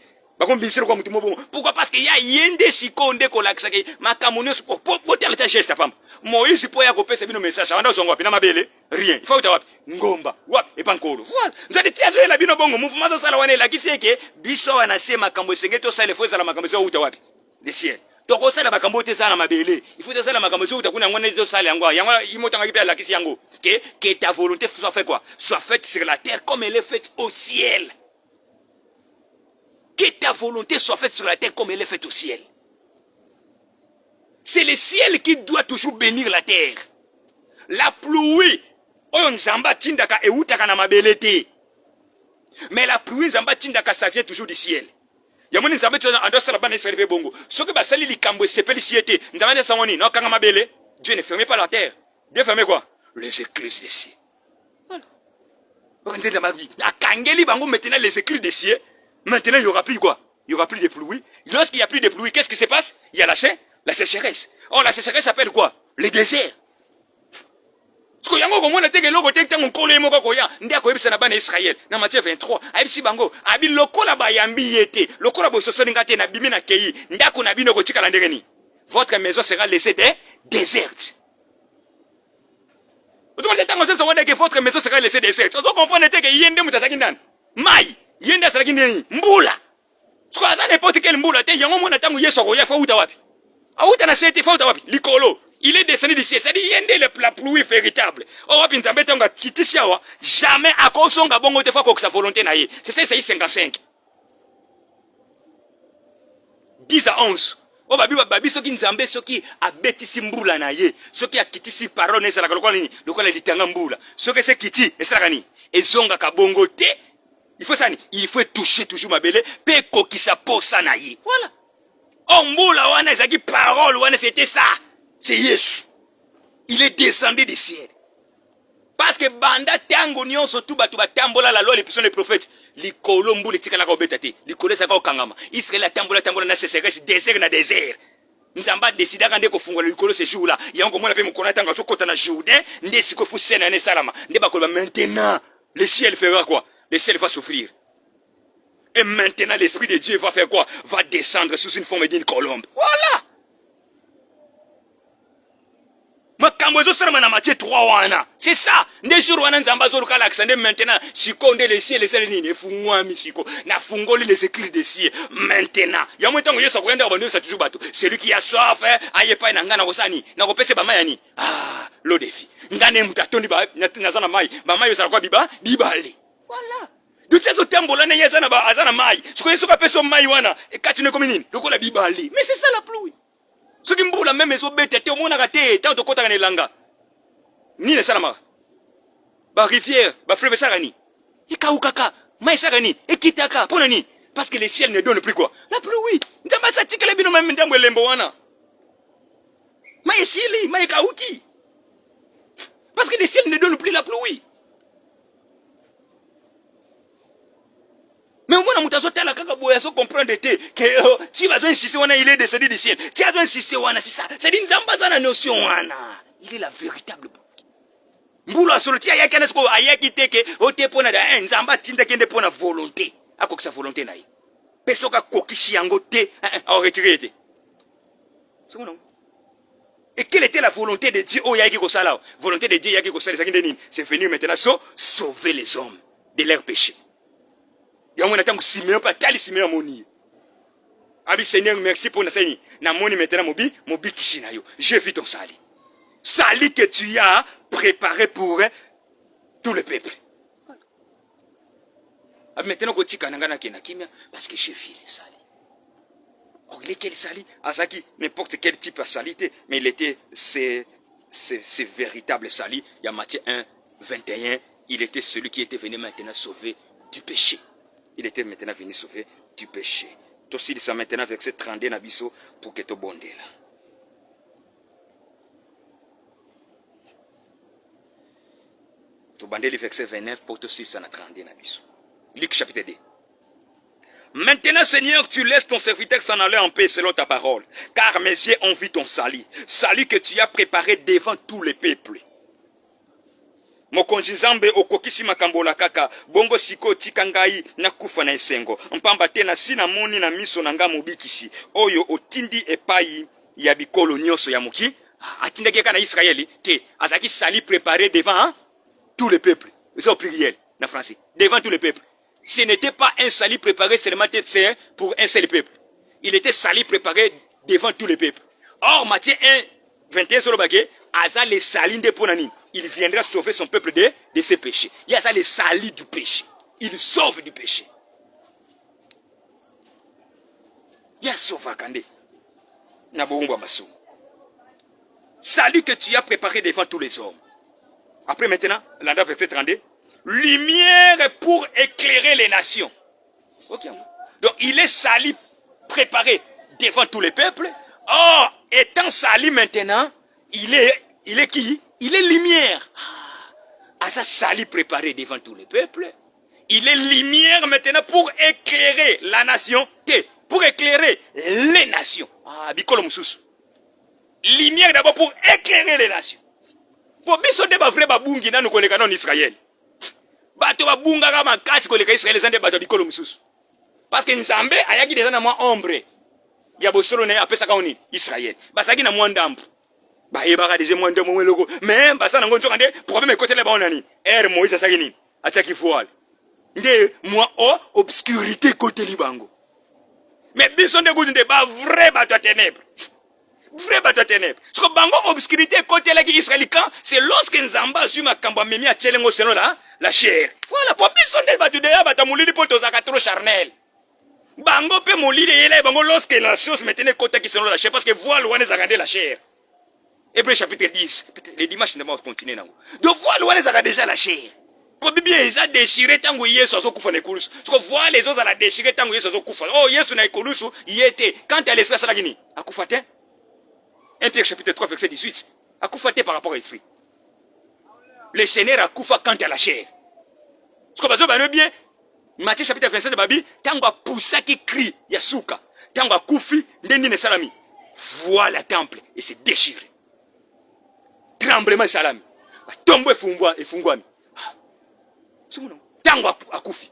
Pourquoi? Parce qu'il y a un des secondes de collax. Ma camonneuse pour porter le geste à femme. Moïse, pour y accompagner ce message, on a son wap, rien. Il faut que ngomba, wap, et pas encore. Voilà. Nous avons dit, la bino bongo, mouvement de salawane, la qui c'est que, biso, on a se ma cambo, c'est que tout ça, les fois, ça la ma cambo, c'est où tu wap. Des ciels. Toko sala makambo te sana mabele. Il faut sala makambo so utakuna ngone zo sala yango. Yango imotanga kipe la kisi yango. Que ta volonté soit faite quoi? Soit faite sur la terre comme elle est faite au ciel. Que ta volonté soit faite sur la terre comme elle est faite au ciel. C'est le ciel qui doit toujours bénir la terre. La pluie, oyo nzamba tindaka e utaka na mabele te. Mais la pluie nzamba tindaka ça vient toujours du ciel. Yamoni nzamba tu ando sala bana Israël bongo. Ce que basali likambo sepeli siete. Nzamba ne samoni no kanga mabele. Dieu ne ferme pas la terre. Dieu ferme quoi? Les écluses des cieux. Voilà. Regardez dans ma vie. La kangeli bango maintenant les écluses des cieux. Maintenant il y aura plus quoi? Il y aura plus de pluie. Lorsqu'il y a plus de pluie, qu'est-ce qui se passe? Il y a la sécheresse. Oh, la sécheresse s'appelle quoi? Le désert. Parce que yango komona teke loko teke tango nkolo yemo ko ya ndia ko yebisa na bana Israël na Matthieu 23 ayebisi bango abi lokola bayambi yete lokola bososo ngate na bimi na kei ndako na bino ko tikala ndenge ni votre maison sera laissée déserte. Vous comprenez tango senso wanda que votre maison sera laissée déserte. Vous comprenez teke yende mutasaki ndani mai yende asaki ndeni mbula. Soit ça n'importe quelle mbula te yango mona tango yeso ko ya fa uta wapi? Auta na sete fa uta wapi? Likolo Il est descendu du ciel. C'est-à-dire, il y a la pluie véritable. Oh, Nzambe tonga kitisiawa, jamais à cause de bongo te fois que sa volonté naïe. C'est ça, c'est 55. 10 à 11. Oh, babi, ce qui Nzambe, ce qui a bêtisi mbula naïe, ce qui a kitisi parole, c'est la colonne, le colonne litanga mbula. Ce que c'est kiti, et ça gani. Et zonga ka bongo te. Il faut ça, il faut toucher toujours ma belle, pe kokisa posa naïe. Voilà. Oh, mbula wana, zaki parole, wana, c'était ça. C'est Yesu. Il est descendu du ciel. Parce que banda tango nyonso tu batu batambola la loi les puissants des prophètes. Likolo mbule tikala ko betate. Likolo saka okangama. Israël tambola na sécheresse désert na désert. Nzamba décida quand ko fungola likolo ce jour là. Yango mona pe mukona tanga so kota na Jourdain, ndesi ko fusena ne salama. Ndeba ko maintenant le ciel fera quoi? Le ciel va souffrir. Et maintenant l'esprit de Dieu va faire quoi? Va descendre sous une forme d'une colombe. Voilà. C'est ça. Des jours où on a maintenant, si on est les ciels, les ciels, les fungwami, na fungoli les écluses des cieux. Maintenant, il y a un temps où il y a celui qui a soif, aïe pas n'angana osani, n'a pas passé bamayani. Ah, l'eau défi. Ngane mutatoni ba, nazana mai, bamayo sa quoi biba, bibali. Voilà. De ces autres là, n'yazana ba, azana mai. Ce qu'on est sur la personne mai wana, et quand tu ne communes, le coup la bibali. Mais c'est ça la pluie. Ce qui me même les obètes, tu as raté, tu as de côté langa. Ni les salama. Ba rivière, ba fleuve sarani. Et kaukaka, maï sarani, et kitaka, ponani. Parce que les ciels ne donnent plus quoi? La pluie. Ndamba sa tikale bino même ndambo lembo wana. Maï sili, maï kauki. Parce que les ciels ne donnent plus la pluie. Mais au moins, on a comprendre que si vas insister, il est descendu du ciel. Si vas insister, c'est ça. C'est une zambazana notion. Il est la véritable. Mboula soloti ayakansko ayakiteke otepona da nzamba tinda kende pona volonté. Ako sa volonté naï. Pesoka kokishi yango te a retiré. C'est bon non? Et quelle était la volonté de Dieu? Oh yaki ko sala. Volonté de Dieu yaki ko sala c'est venir maintenant sauver les hommes de leurs péchés. Yamona tangu Simeon patali Simeon moni. Abi Seigneur merci pour naseni. Na moni maintenant mobi kishina yo. J'ai vu ton sali. Sali que tu as préparé pour tout le peuple. Abi maintenant ko tika nangana kena kimia parce que j'ai vu les sali. Or lesquels sali? Azaki n'importe quel type de salité, mais il était c'est véritable sali. Il y a Matthieu 1 21, il était celui qui était venu maintenant sauver du péché. Il était maintenant venu sauver du péché. Aussi, il s'est maintenant verset 32 nabiso pour que tu bondes là. Tu bondes le verset 29 pour te suivre ça na 32 nabiso. Luc chapitre 2. Maintenant, Seigneur, tu laisses ton serviteur s'en aller en paix selon ta parole, car mes yeux ont vu ton salut, salut que tu as préparé devant tous les peuples. Mokonzi Nzambe okokisi makambo la kaka bongo siko tikangai na kufa na esengo mpamba te na sina moni na miso na nga mobikisi oyo otindi epai ya bikolo nyonso ya moki atindaki kana Israeli te azaki sali préparé devant tous les peuples. C'est au pluriel na français, devant tous les peuples. Ce n'était pas un salut préparé seulement pour un seul peuple. Il était sali préparé devant tous les peuples. Or Matthieu 1 21 sur le baguet aza le sali de ponani. Il viendra sauver son peuple de ses péchés. Il y a ça le salut du péché. Il sauve du péché. Il y a sauvakande. Salut que tu as préparé devant tous les hommes. Après maintenant, l'endroit verset 32. Lumière pour éclairer les nations. Okay. Donc il est salut préparé devant tous les peuples. Or, étant salut maintenant, il est qui? Il est lumière. À ça, salut préparé devant tous les peuples. Il est lumière maintenant pour éclairer la nation. Pour éclairer les nations. Ah, bikolo mususu. Lumière d'abord pour éclairer les nations. Pour biso de ba vrai babungi na nous koleka en Israël. Bato babunga kama kasi koleka Israël zande bato bikolo mususu. Parce que Nzambe ayaki déjà na moi ombre. Ya bosolo ne apesa ka oni Israël. Basaki na moi ndampu. Bah il va déjà moins de mon logo mais bah ça n'a pas de problème côté là bas on a ni Moïse ça gini attaque voile nde moi obscurité côté libango mais bison de goût de ba vrai bateau ténèbres vrai bato ténèbres. Ce que bango obscurité côté là qui Israël quand c'est lorsque Nzamba su makamba memi a tchelengo selon la chair. Voilà pour biso nde bato de ya bata mulili poto zaka trop charnel. Bango pe mulili yele bango lorsque la chose maintenant côté qui selon la chair parce que voile wane zakande la chair. Hébreux chapitre 10. Les dimanches ne vont pas continuer nango. Donc voile wane zaka déjà la chair. Comme bien ils a déchiré tango Yesu azokufa na ikulusu. Parce que voile les autres a déchiré tango Yesu azokufa. Oh Yesu na ikulusu yete quand elle espèce la gini akufa te. 1 Pierre chapitre 3 verset 18. Akufa te par rapport à l'esprit. Le Seigneur akufa quand à la chair. Parce que bazo bien Matthieu chapitre 27 de Babi tango poussa qui crie yasuka. Tango akufi ndendi ne salami. Voilà temple et c'est déchiré. Tremblement salami. Tombo efungwami. Tango akufi.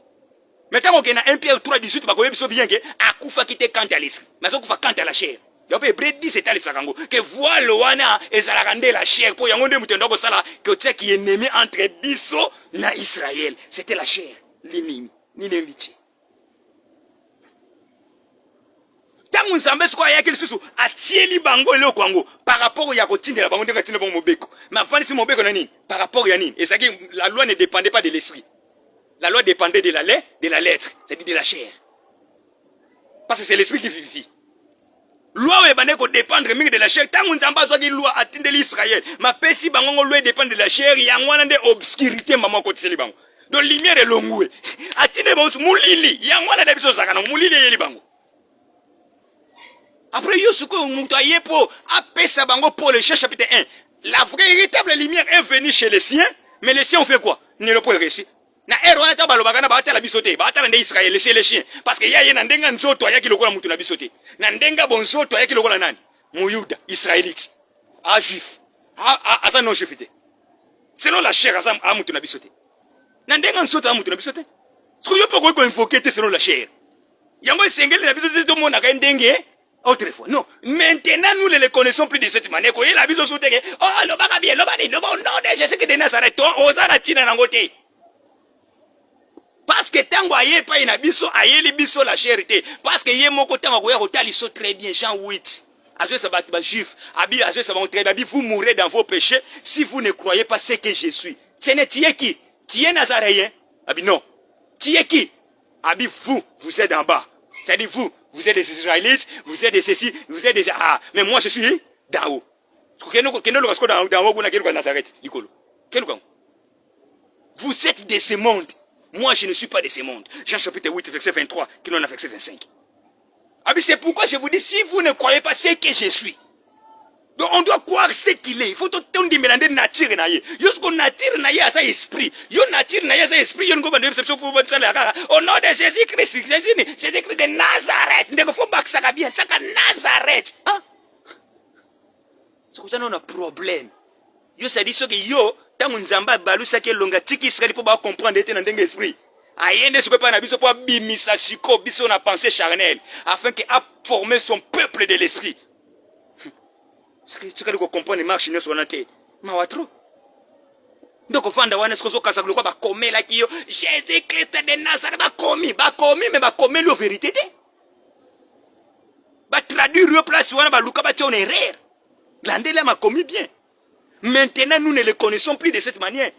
Mais tango que na 1 Pierre 3 18 bakoye biso bien que akufa qui te quant à l'esprit. Mais akufa quant à la chair. Yope Hébreux 10 c'est à l'Isakango que voile wana ezalakande la chair pour yango nde mutendo ko sala que tu qui ennemi entre biso na Israël. C'était la chair, l'ennemi, ni l'ennemi. Tango nzambe siko ya kili susu atieli bango le kwango par rapport ya kotindela bango ndenga tinda bango mobeko. Ma fani si mobeko na nini? Par rapport ya nini? Et ça que la loi ne dépendait pas de l'esprit. La loi dépendait de la lettre, c'est-à-dire de la chair. Parce que c'est l'esprit qui vivifie. Loi ebane ko dépendre mingi de la chair. Tango nzamba zo ki loi atindeli Israël. Ma pesi bango loi dépend de la chair, yangwana nde obscurité maman ko tseli bango. Donc lumière est longwe. Atinde bango mulili, yangwana de biso zakana mulili yeli bango. Après yosuko muto ayepo apesa bango pour le chapitre 1. La vraie véritable lumière est venue chez les siens, mais les siens ont fait quoi? Ne le pas réussi. Na erwana ta balobaka na baata la bisote baata na Israël c'est les chiens parce que ya na ndenga nzoto ayaki lokola mutu na bisote na ndenga bonzoto ayaki lokola nani muyuda israélite a juif a non juif selon la chair a mutu na bisote na ndenga nzoto a mutu na bisote ko yo poko ko invoquer selon la chair yango sengeli na bisote to mona ka ndenge autrefois non maintenant nous les connaissons plus de cette manière ko la biso sote ke oh lobaka bien lobani loba non de Jésus que de Nazareth to ozana tina nangote. Parce que tango aye pa ina biso ayeli biso la charité parce que yemoko tango koya kotali so très bien Jean 8 azo sa ba juif abi azo sa ba très bien vous mourrez dans vos péchés si vous ne croyez pas ce que je suis. Tiens qui tiens Nazaréen abi non tiens qui abi vous êtes en bas c'est-à-dire vous êtes des Israélites vous êtes des ceci vous êtes des mais moi je suis d'en haut vous êtes de ce monde. Moi, je ne suis pas de ce monde. Jean chapitre 8, verset 23, qui n'en a verset 25. Ah, c'est pourquoi je vous dis, si vous ne croyez pas ce que je suis, donc on doit croire ce qu'il est. Il faut tout le temps demander nature. Yosko nature naye à sa esprit. Yo nature naye à sa esprit. Yo n'go bande exception pour bonne salle. Au nom de Jésus-Christ, Jésus-Christ de Nazareth. Ne faut pas que ça bien. Ça Nazareth. Hein? C'est pour ça qu'on a un problème. Yo ça dit ce que yo. Tant nzamba balusa ke longa tiki Israël pour ba comprendre ete na ndenge esprit ayende ce que pas na biso pour bimisa siko biso na pensée charnelle afin que a former son peuple de l'esprit ce que ko comprendre marche ne so na te ma watro donc fanda wana ce que so kasa ko ba komela ki yo Jésus Christ de Nazareth ba komi mais ba komi la vérité te ba traduire yo place wana ba luka ba tone erreur landela ma komi bien. Maintenant, nous ne le connaissons plus de cette manière.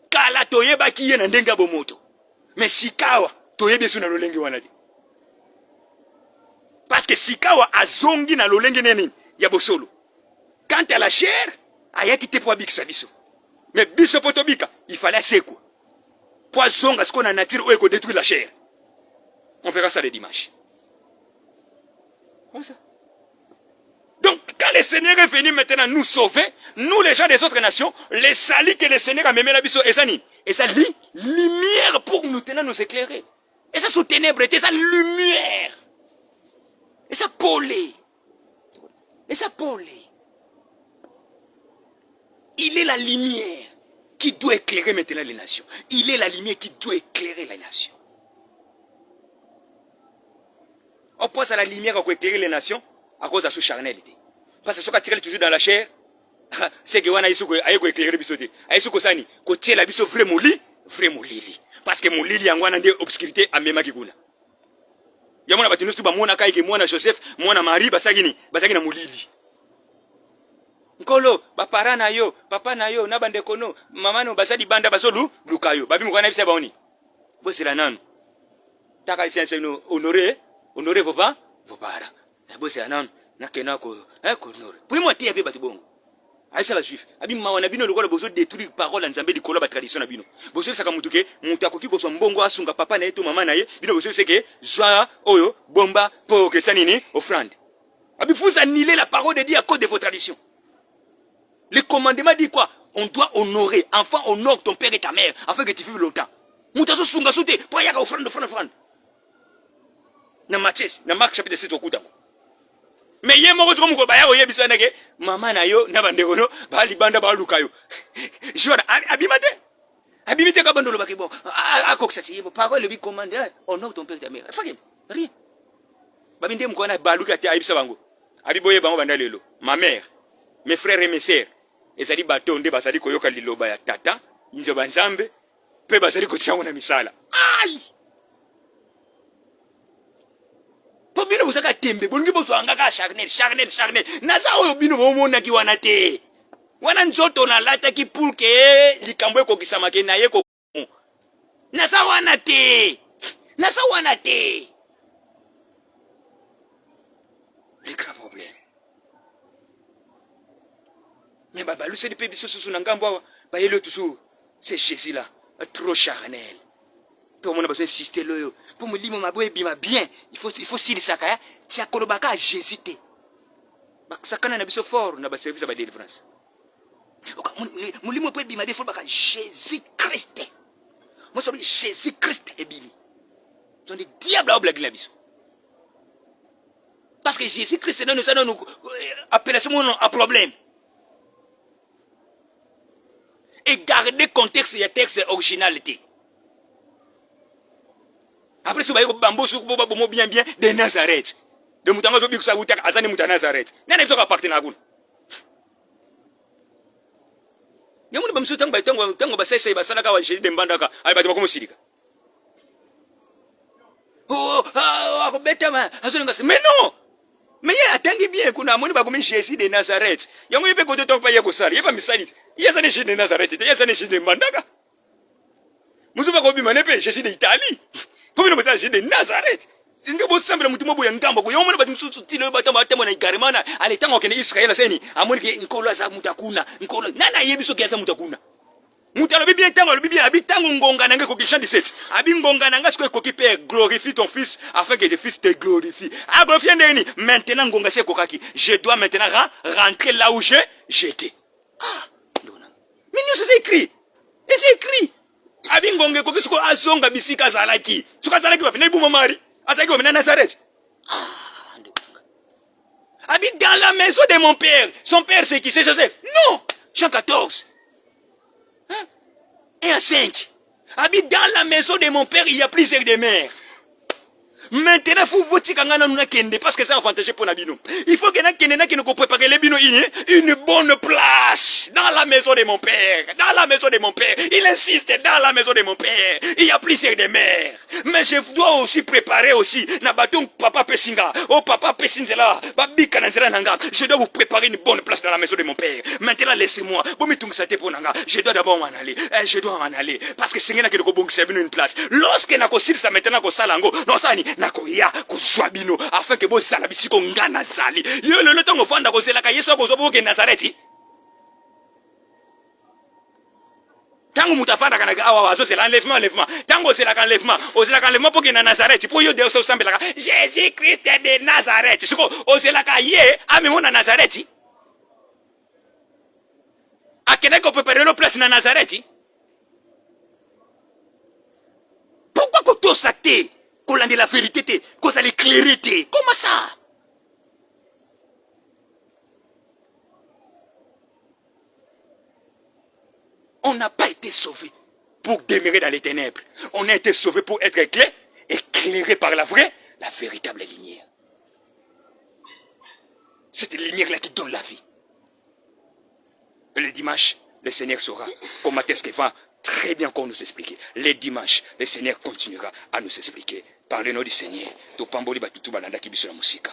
Kala toyeba ki ye na ndenga bomoto. Mais sikawa toyebe su na lolenge wanadi. Parce que sikawa azongi na lolenge neni ya bosolo. Quant à la chair, ayaki te po bikisa biso. Mais biso potobika, il fallait sekwa. Pour zonga ce qu'on a nature ou détruire la chair. On verra ça le dimanche. Comme ça. Donc, quand le Seigneur est venu maintenant nous sauver, nous les gens des autres nations, les salis que le Seigneur a mis la biso, et ça lumière pour nous tenir nous éclairer. Et ça sous ténèbres, et ça lumière. Et ça polé. Et ça polé. Il est la lumière qui doit éclairer maintenant les nations. Il est la lumière qui doit éclairer les nations. On pense à la lumière pour éclairer les nations à cause de sa charnalité. Parce que ce qui est toujours dans la chair, c'est que on a éclairer bisoté. Aïsouko sani, côté la biso vrai moli. Parce que mon lili yangwana nde obscurité à même kiguna. Yamona batinus tu ba mona kai ke mona Joseph, mona Marie basagina molili. Nkolo, bapara na yo, papa na yo, na bandeko no, mama no, basali banda basolu, lukayo. Babi mukwana bisa baoni. Bosela nanu. Taka lisense no honorer vos parents. Bosela nanu, na kenako, honore. Pour moi tie be batubongo. Aïssa la juif. Abi mawana bino lokola bozo détruire parole nzambe dikola ba tradition na bino. Bozo saka mutuke, mutu akoki ko so mbongo asunga papa na yeto mama na ye, bino bozo seke joie oyo bomba pour que ça nini offrande. Abi vous annulez la parole de Dieu à cause de vos traditions. Le commandement dit quoi? On doit honorer. Enfant, honore ton père et ta mère afin que tu vives longtemps. Mutazo sunga soute pour yaka offrande. Na Matthieu, na Marc chapitre 7 okuta. Mais yé moko ko muko baya oye biso nake mama na yo na bandeko no ba libanda ba lukayo. Jora abimate. Abimate ka bandolo ba ke bon. Akoksati yebo parole le bi commandeur honore ton père et ta mère. Fakim rien. Babinde mko na baluka te ayibisa bango. Abiboye bango bandalelo. Ma mère, mes frères et mes sœurs. Ezali batonde basali koyoka liloba ya tata, nzo banzambe, pe basali kotiango na misala. Aïe! Po bino bosaka tembe, bolingi boso angaka charnel. Naza oyo bino bomona ki wana te. Wana nzoto na lata ki pour que likambo ekokisama ke na ye ko. Naza wana te. Le grand problème. Mais babalou c'est des pépices sous n'angambo ba yelo toujours c'est Jésus là trop charnel. Pour mon besoin insister là pour me limo maboye bima bien il faut sili saka ti akolobaka Jésus té. Ba sakana na biso fort na ba service ba délivrance. Mon limo peut bima défaut baka Jésus Christ. Moi c'est Jésus Christ et bimi. Sont des diables à blague la biso. Parce que Jésus Christ nous ça nous appellation un problème. Et garder contexte et texte originalité. Après, si vous avez bambo sur bomo bien de Nazareth. De Moutanga Zobik Saoutak, Azani Mouta Nazareth. N'a pas appartenir à vous. Yamoun Bamsou Tango Bassé Basanaka, j'ai des bandaka, Albatama comme Silica. Oh, mais non! Mais attendez bien qu'on a monnaie comme Jésus de Nazareth. Il y a un peu de temps pour y aller. Il y a pas misali. Il y a un Jésus de Nazareth. Il y a un Jésus de Mandaka. Nous sommes pas comme Jésus d'Italie. Comme nous sommes Jésus de Nazareth. Il y a un semble mutumo boya ngambo. Il y a un moment où tu le batama batama na garimana. Allez tango kene Israël seni. Amoni ke nkola za mutakuna. Nkola nana yebiso kiasa mutakuna. Mutalo bien tango le bien habitango ngonga nanga ko Jean 17. Abi ngonga nanga ce ko père glorifie ton fils afin que le fils te glorifie. Ah glorifie ndeni maintenant ngonga c'est kokaki. Je dois maintenant rentrer là où j'étais. Ah ndona. Mais nous c'est écrit. Et c'est écrit. Abi ngonga ko kisiko azonga bisika zalaki. Suka zalaki bapena ibu mamari. Azaki bapena Nazareth. Ah ndona. Abi dans la maison de mon père. Son père c'est qui? C'est Joseph. Non. Jean 14. Et à 5. Habite dans la maison de mon père, il y a plusieurs de mères. Maintenant, il faut voter parce que c'est avantageux pour Nabino. Il faut que nous préparions les bino une bonne place dans la maison de mon père. Dans la maison de mon père. Il insiste dans la maison de mon père. Il y a plusieurs de mères. Mais je dois aussi préparer aussi. Nabaton papa Pessinga. Oh papa Pessinzela. Babi Kananzela Nanga. Je dois vous préparer une bonne place dans la maison de mon père. Maintenant, laissez-moi. Je dois d'abord m'en aller. Je dois m'en aller. Parce que c'est une place. Lorsque Nakosil ça maintenant Salango. Non, ça nakoya kuzwabino afin que bozala bisiko ngana zali yo le temps ofanda kozela ka Yesu akozobo ke Nazareti tango mutafanda kana awa azozela enlèvement tango zela ka enlèvement pour que na Nazareti pour yo de so sambela Jésus Christ de Nazareth siko ozela ka ye amemona Nazareti akene ko préparer le place na Nazareti pourquoi que tout ça té qu'on a de la vérité, qu'on a l'éclairité. Comment ça? On n'a pas été sauvé pour demeurer dans les ténèbres. On a été sauvé pour être éclairé par la vraie, la véritable lumière. Cette lumière-là qui donne la vie. Le dimanche, le Seigneur saura comment est-ce qu'il va très bien qu'on nous explique. Les dimanches, le Seigneur continuera à nous expliquer. Par le nom du Seigneur, Topamboli Batutu Balanda Kibisula Musika.